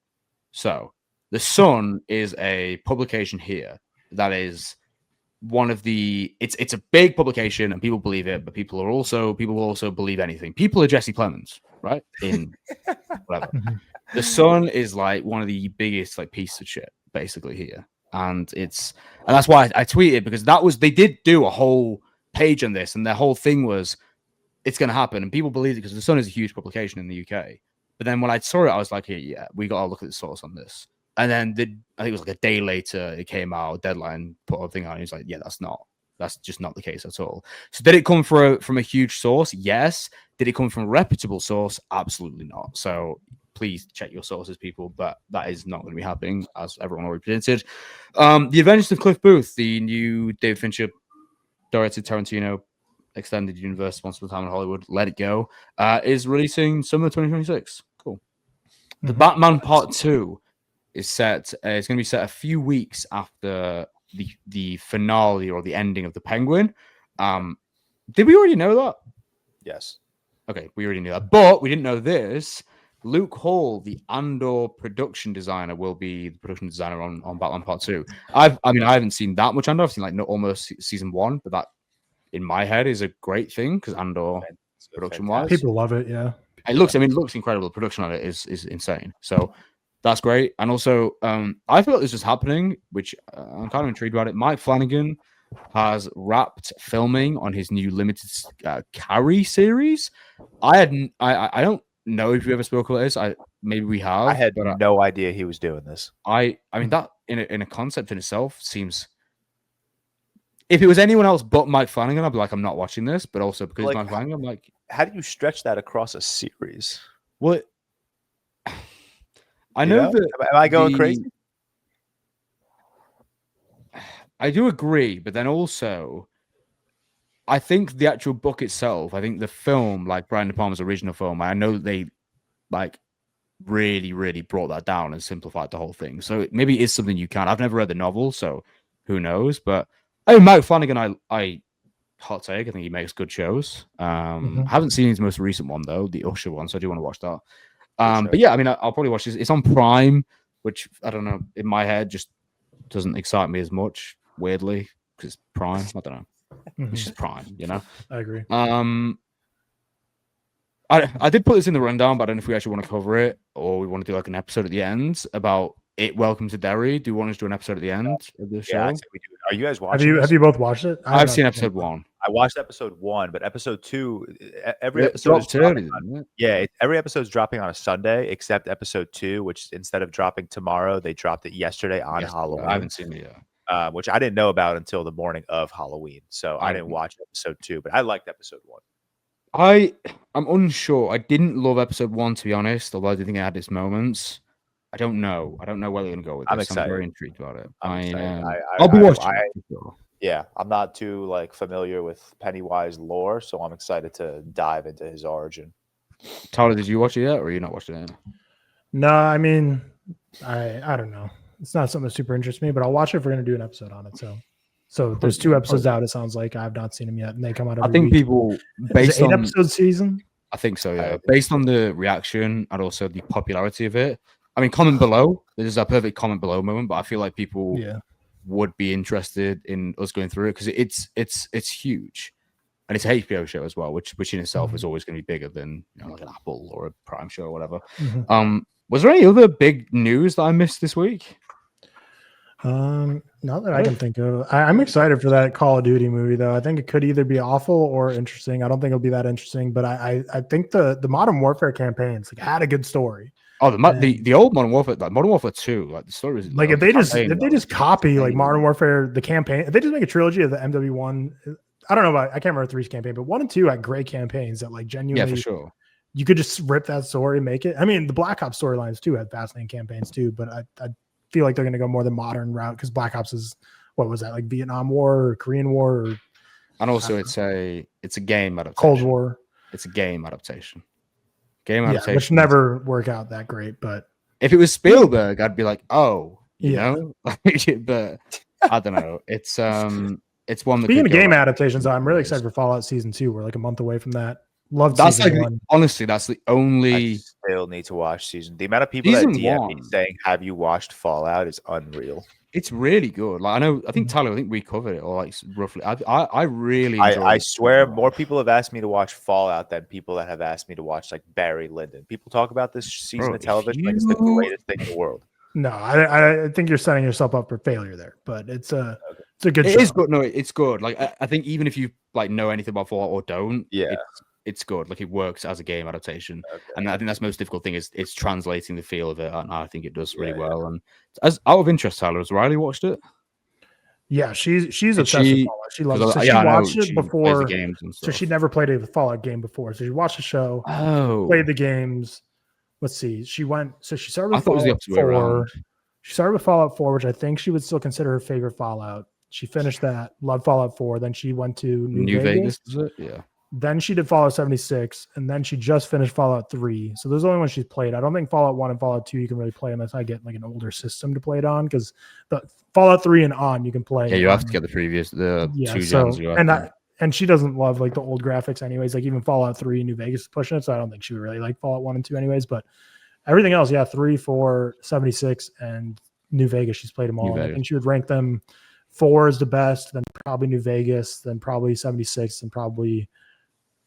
S1: So The Sun is a publication here that is one of the it's a big publication and people believe it, but people will also believe anything. People are Jesse Plemons, right? In whatever. The Sun is like one of the biggest like pieces of shit basically here. And that's why I tweeted, because they did do a whole page on this, and their whole thing was it's going to happen, and people believe it because The Sun is a huge publication in the UK. But then when I saw it, I was like, yeah, we got to look at the source on this. And then I think it was like a day later, it came out, Deadline put a thing out, and he's like, yeah, that's just not the case at all. So did it come from a huge source? Yes. Did it come from a reputable source? Absolutely not. So please check your sources, people, but that is not going to be happening, as everyone already predicted. The Adventures of Cliff Booth, the new David Fincher directed Tarantino extended universe, Once Upon a Time in Hollywood, Let It Go, is releasing summer 2026. Cool. The Batman Part 2 is set. It's going to be set a few weeks after the finale or the ending of The Penguin. Did we already know that?
S3: Yes.
S1: Okay, we already knew that, but we didn't know this. Luke Hall, the Andor production designer, will be the production designer on Batman Part 2. I haven't seen that much Andor. I've seen like almost season 1, but that in my head is a great thing because Andor production wise,
S2: people love it. Yeah,
S1: it looks incredible. The production on it is insane. So that's great. And also, I feel like this is happening, which I'm kind of intrigued about it. Mike Flanagan has wrapped filming on his new limited Carrie series. I don't know if you ever spoke about this. Maybe we have.
S3: I had no idea he was doing this.
S1: I mean that in a concept in itself seems. If it was anyone else but Mike Flanagan, I'd be like, I'm not watching this. But also because Mike Flanagan, I'm like,
S3: how do you stretch that across a series?
S1: Well, I know that.
S3: Am I going crazy?
S1: I do agree, but then also, I think the actual book itself, I think the film, like Brian De Palma's original film, I know that they like really, really brought that down and simplified the whole thing. So maybe it is something you can. I've never read the novel, so who knows? But I mean, Mike Flanagan, I hot take. I think he makes good shows. I haven't seen his most recent one though, the Usher one, so I do want to watch that. But yeah, I mean, I'll probably watch this. It's on Prime, which I don't know, in my head just doesn't excite me as much. Weirdly, because it's Prime. I don't know. It's just Prime, you know.
S2: I agree.
S1: I did put this in the rundown, but I don't know if we actually want to cover it or we want to do like an episode at the end about it. Welcome to Derry. Do you want us to do an episode at the end of the show?
S3: Yeah, I think we do. Are you guys watching?
S2: Have you both watched it?
S1: I've seen episode 1.
S3: I watched episode 1, but episode 2, every episode is dropping every episode's dropping on a Sunday, except episode 2, which instead of dropping tomorrow, they dropped it yesterday on Halloween.
S1: I haven't seen it yet.
S3: Which I didn't know about until the morning of Halloween. So I didn't watch episode 2, but I liked episode 1.
S1: I'm unsure. I didn't love episode 1, to be honest, although I did think it had its moments. I don't know where they're going to go with this.
S3: I'm excited.
S1: I'm very intrigued about it.
S3: I'll
S1: be watching it.
S3: Yeah, I'm not too familiar with Pennywise lore, so I'm excited to dive into his origin.
S1: Tyler, did you watch it yet, or are you not watching it?
S2: No, I mean, I don't know. It's not something that super interests me, but I'll watch it if we're gonna do an episode on it. So there's 2 episodes out. It sounds like I've not seen them yet, and they come out every
S1: I think
S2: week.
S1: people
S2: Is
S1: based
S2: it 8
S1: on
S2: episode season?
S1: I think so, yeah. Based on the reaction and also the popularity of it. I mean, comment below. This is a perfect comment below moment, but I feel like people would be interested in us going through it because it's huge. And it's a HBO show as well, which in itself is always going to be bigger than like an Apple or a Prime show or whatever. Was there any other big news that I missed this week?
S2: Not that I can think of. I'm excited for that Call of Duty movie, though. I think it could either be awful or interesting. I don't think it'll be that interesting, but I think the Modern Warfare campaigns had a good story.
S1: Oh, the old Modern Warfare, like Modern Warfare 2, like the story was
S2: like if they just copy like Modern Warfare the campaign, if they just make a trilogy of the MW1. I don't know about I can't remember 3's campaign, but 1 and 2 had great campaigns that like genuinely
S1: for sure.
S2: You could just rip that story, make it. I mean, the Black Ops storylines too had fascinating campaigns too, but I feel like they're going to go more the modern route because Black Ops is what was that like Vietnam War or Korean War,
S1: and also it's a game adaptation.
S2: Cold War.
S1: It's a game adaptation. Game adaptation,
S2: which never work out that great. But
S1: if it was Spielberg, I'd be like, oh, you know, but I don't know. It's one.
S2: Speaking of game adaptations, I'm really excited for Fallout Season 2. We're like a month away from that. Love
S1: that's
S2: season
S1: like
S2: 1.
S1: Honestly, that's the only.
S3: I still need to watch season. The amount of people that DM me saying, "Have you watched Fallout?" is unreal.
S1: It's really good. Like I think Tyler, I think we covered it, or like roughly. I really.
S3: I swear, more people have asked me to watch Fallout than people that have asked me to watch like Barry Lyndon. People talk about this season of television like it's the greatest thing in the world.
S2: No, I think you're setting yourself up for failure there. But it's a good.
S1: It is good. No, it's good. Like I think even if you like know anything about Fallout or don't, it's good. Like it works as a game adaptation, and I think that's the most difficult thing is it's translating the feel of it, and I think it does really well. And as out of interest, Tyler, has Riley watched it?
S2: Yeah, she's obsessed with Fallout. She loves it. So she watched it before. So she never played a Fallout game before. So she watched the show, played the games. Let's see. She went. So she started with Fallout 4. She started with Fallout 4, which I think she would still consider her favorite Fallout. She finished that. Loved Fallout 4. Then she went to New Vegas.
S1: Is it? Yeah.
S2: Then she did Fallout 76, and then she just finished Fallout 3. So those are the only ones she's played. I don't think Fallout 1 and Fallout 2 you can really play unless I get like an older system to play it on, because the Fallout 3 and on you can play.
S1: Yeah, you have to get the previous 2 gens.
S2: And she doesn't love like the old graphics anyways. Like even Fallout 3 New Vegas is pushing it, so I don't think she would really like Fallout 1 and 2 anyways. But everything else, 3, 4, 76, and New Vegas, she's played them all. I think she would rank them 4 is the best, then probably New Vegas, then probably 76, and probably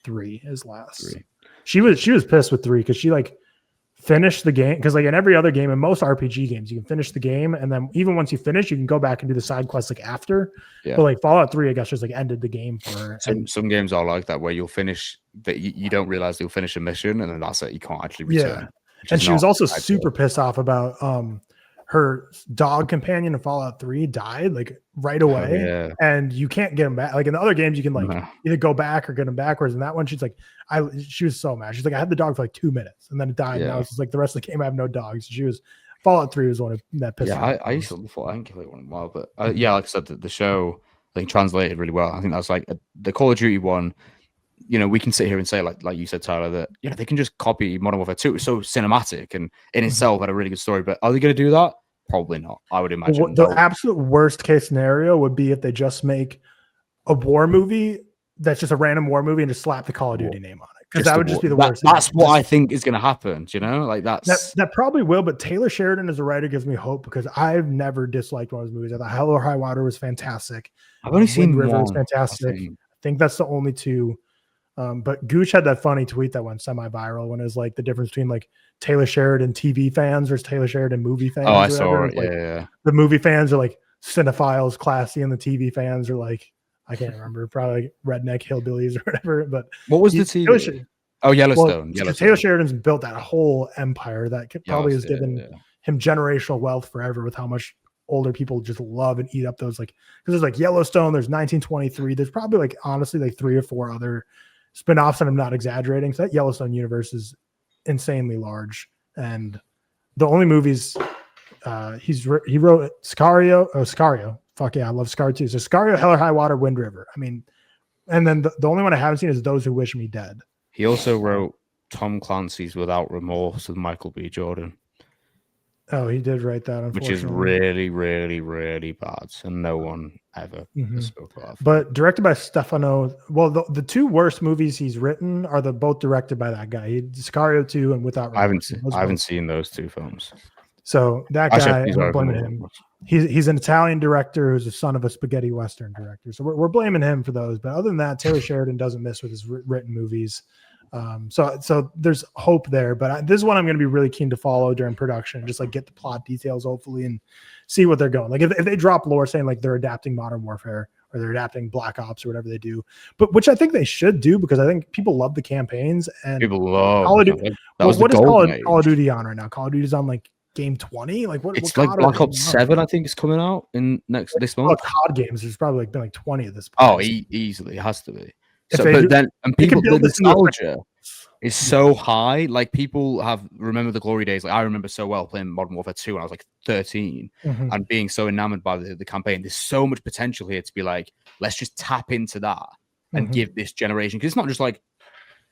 S2: 3 is last. 3. She was pissed with 3 because she like finished the game, because like in every other game, in most RPG games, you can finish the game, and then even once you finish, you can go back and do the side quests like after. But like Fallout 3, I guess, just like ended the game for her.
S1: Some games are like that, where you'll finish that you don't realize you'll finish a mission, and then that's it. You can't actually return.
S2: And she was also super pissed off about her dog companion in Fallout 3 died like right away, and you can't get him back. Like in the other games, you can like either go back or get him backwards. And that one, she's like, she was so mad. She's like, I had the dog for like 2 minutes, and then it died. And now it's just like the rest of the game, I have no dogs. She was Fallout 3 was one that pissed.
S1: I used to before. I didn't kill it one in a while, but like I said, the show I think translated really well. I think that was like the Call of Duty one. You know, we can sit here and say, like you said, Tyler, that they can just copy Modern Warfare 2. It was so cinematic and in itself had a really good story. But are they going to do that? Probably not. I would imagine.
S2: The absolute worst case scenario would be if they just make a war movie that's just a random war movie and just slap the Call of Duty name on it. Because that would just be the worst.
S1: That's what I think is going to happen. You know, like that
S2: probably will. But Taylor Sheridan as a writer gives me hope, because I've never disliked one of his movies. I thought Hell or High Water was fantastic.
S1: I've only seen
S2: River
S1: one.
S2: Was fantastic. I think that's the only 2. But Gooch had that funny tweet that went semi-viral when it was like the difference between like Taylor Sheridan TV fans versus Taylor Sheridan movie fans.
S1: Oh, I saw it.
S2: Like,
S1: yeah.
S2: The movie fans are like cinephiles, classy, and the TV fans are like, I can't remember, probably like redneck hillbillies or whatever. But
S1: what was the TV? Yellowstone.
S2: Yellowstone. Taylor Sheridan's built that whole empire that probably has given him generational wealth forever, with how much older people just love and eat up those, like, because there's like Yellowstone, there's 1923, there's probably like honestly like 3 or 4 other spinoffs, and I'm not exaggerating. So that Yellowstone universe is insanely large, and the only movies he wrote Sicario. Fuck yeah, I love Sicario too. So Sicario, Hell or High Water, Wind River. I mean, and then the only one I haven't seen is Those Who Wish Me Dead.
S1: He also wrote Tom Clancy's Without Remorse with Michael B. Jordan.
S2: Oh, he did write that,
S1: which is really, really, really bad, and no one ever spoke about.
S2: But directed by Stefano. Well, the two worst movies he's written are both directed by that guy. Sicario 2 and Without Remorse.
S1: I haven't seen those two films.
S2: So that guy, we're blaming him. He's an Italian director who's the son of a spaghetti western director. So we're blaming him for those. But other than that, Taylor Sheridan doesn't miss with his written movies. So there's hope there. But this is one I'm going to be really keen to follow during production, just like get the plot details hopefully and see what they're going. Like if they drop lore saying like they're adapting Modern Warfare or they're adapting Black Ops or whatever they do, but which I think they should do because I think people love the campaigns and
S1: people love
S2: Call of Duty. What is Call of Duty on right now? Call of Duty's on like game 20. Like what?
S1: It's like Black Ops 7, I think, is coming out in this month.
S2: COD games, there's probably been like 20 at this
S1: point. Oh,
S2: easily,
S1: it has to be. So, but then, and people, the nostalgia is so high. Like people remember the glory days. Like I remember so well playing Modern Warfare 2 when I was like 13 and being so enamored by the campaign. There's so much potential here to be like, let's just tap into that and give this generation. Because it's not just like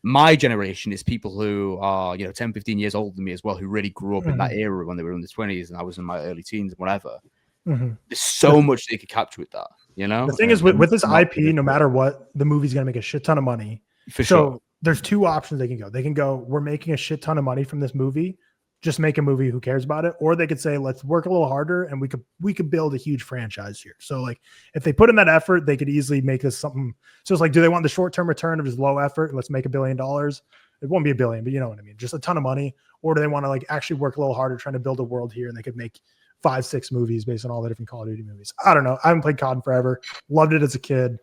S1: my generation, is people who are, 10, 15 years older than me as well, who really grew up in that era when they were in their 20s and I was in my early teens and whatever. There's so much they could capture with that. The
S2: thing is with this IP, no matter what, the movie's gonna make a shit ton of money.
S1: For sure.
S2: There's two options they can go. They can go, we're making a shit ton of money from this movie, just make a movie, who cares about it? Or they could say, let's work a little harder and we could build a huge franchise here. So like if they put in that effort, they could easily make this something. So it's like, do they want the short-term return of just low effort? Let's make $1 billion. It won't be $1 billion, but you know what I mean? Just a ton of money. Or do they want to like actually work a little harder trying to build a world here and they could make 5-6 movies based on all the different Call of Duty movies? I don't know. I haven't played COD in forever. Loved it as a kid.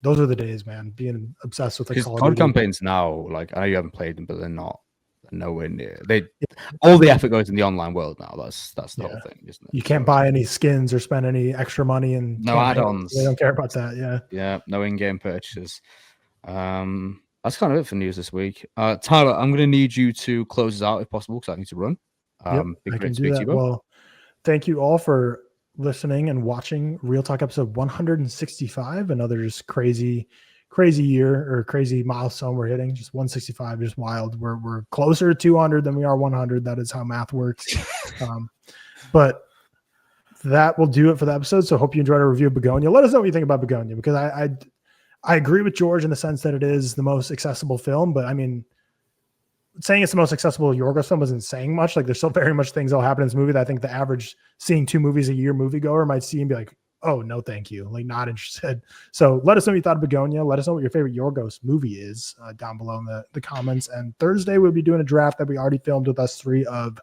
S2: Those are the days, man. Being obsessed with like
S1: COD campaigns now. Like I know you haven't played them, but they're nowhere near. All the effort goes in the online world now. That's the whole thing, isn't it?
S2: You can't buy any skins or spend any extra money and
S1: no add-ons.
S2: They don't care about that.
S1: Yeah. No in-game purchases. That's kind of it for news this week. Tyler, I'm going to need you to close us out if possible because I need to run.
S2: I can do that. Well, thank you all for listening and watching ReelTok episode 165. Another just crazy year or crazy milestone we're hitting. Just 165, just wild. We're closer to 200 than we are 100. That is how math works. But that will do it for the episode. So hope you enjoyed our review of Bugonia. Let us know what you think about Bugonia because I agree with George in the sense that it is the most accessible film, but I mean, saying it's the most accessible Yorgos film isn't saying much. Like there's still very much things that'll happen in this movie that I think the average seeing 2 movies a year moviegoer might see and be like, oh, no, thank you. Like not interested. So let us know what you thought of Bugonia. Let us know what your favorite Yorgos movie is down below in the comments. And Thursday we'll be doing a draft that we already filmed with us 3 of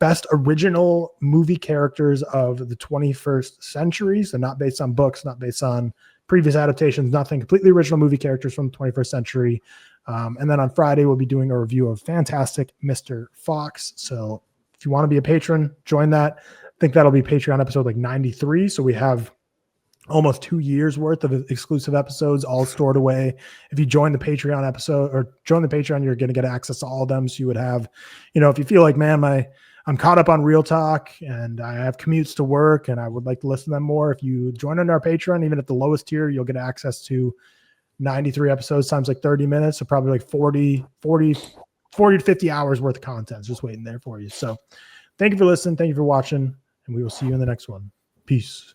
S2: best original movie characters of the 21st century. So not based on books, not based on previous adaptations, nothing, completely original movie characters from the 21st century. And then on Friday, we'll be doing a review of Fantastic Mr. Fox. So if you want to be a patron, join that. I think that'll be Patreon episode like 93. So we have almost 2 years worth of exclusive episodes all stored away. If you join the Patreon episode or join the Patreon, you're going to get access to all of them. So you would have, if you feel like, man, I'm caught up on ReelTok and I have commutes to work and I would like to listen to them more. If you join under our Patreon, even at the lowest tier, you'll get access to 93 episodes times like 30 minutes. So probably like 40 to 50 hours worth of content just waiting there for you. So thank you for listening. Thank you for watching and we will see you in the next one. Peace.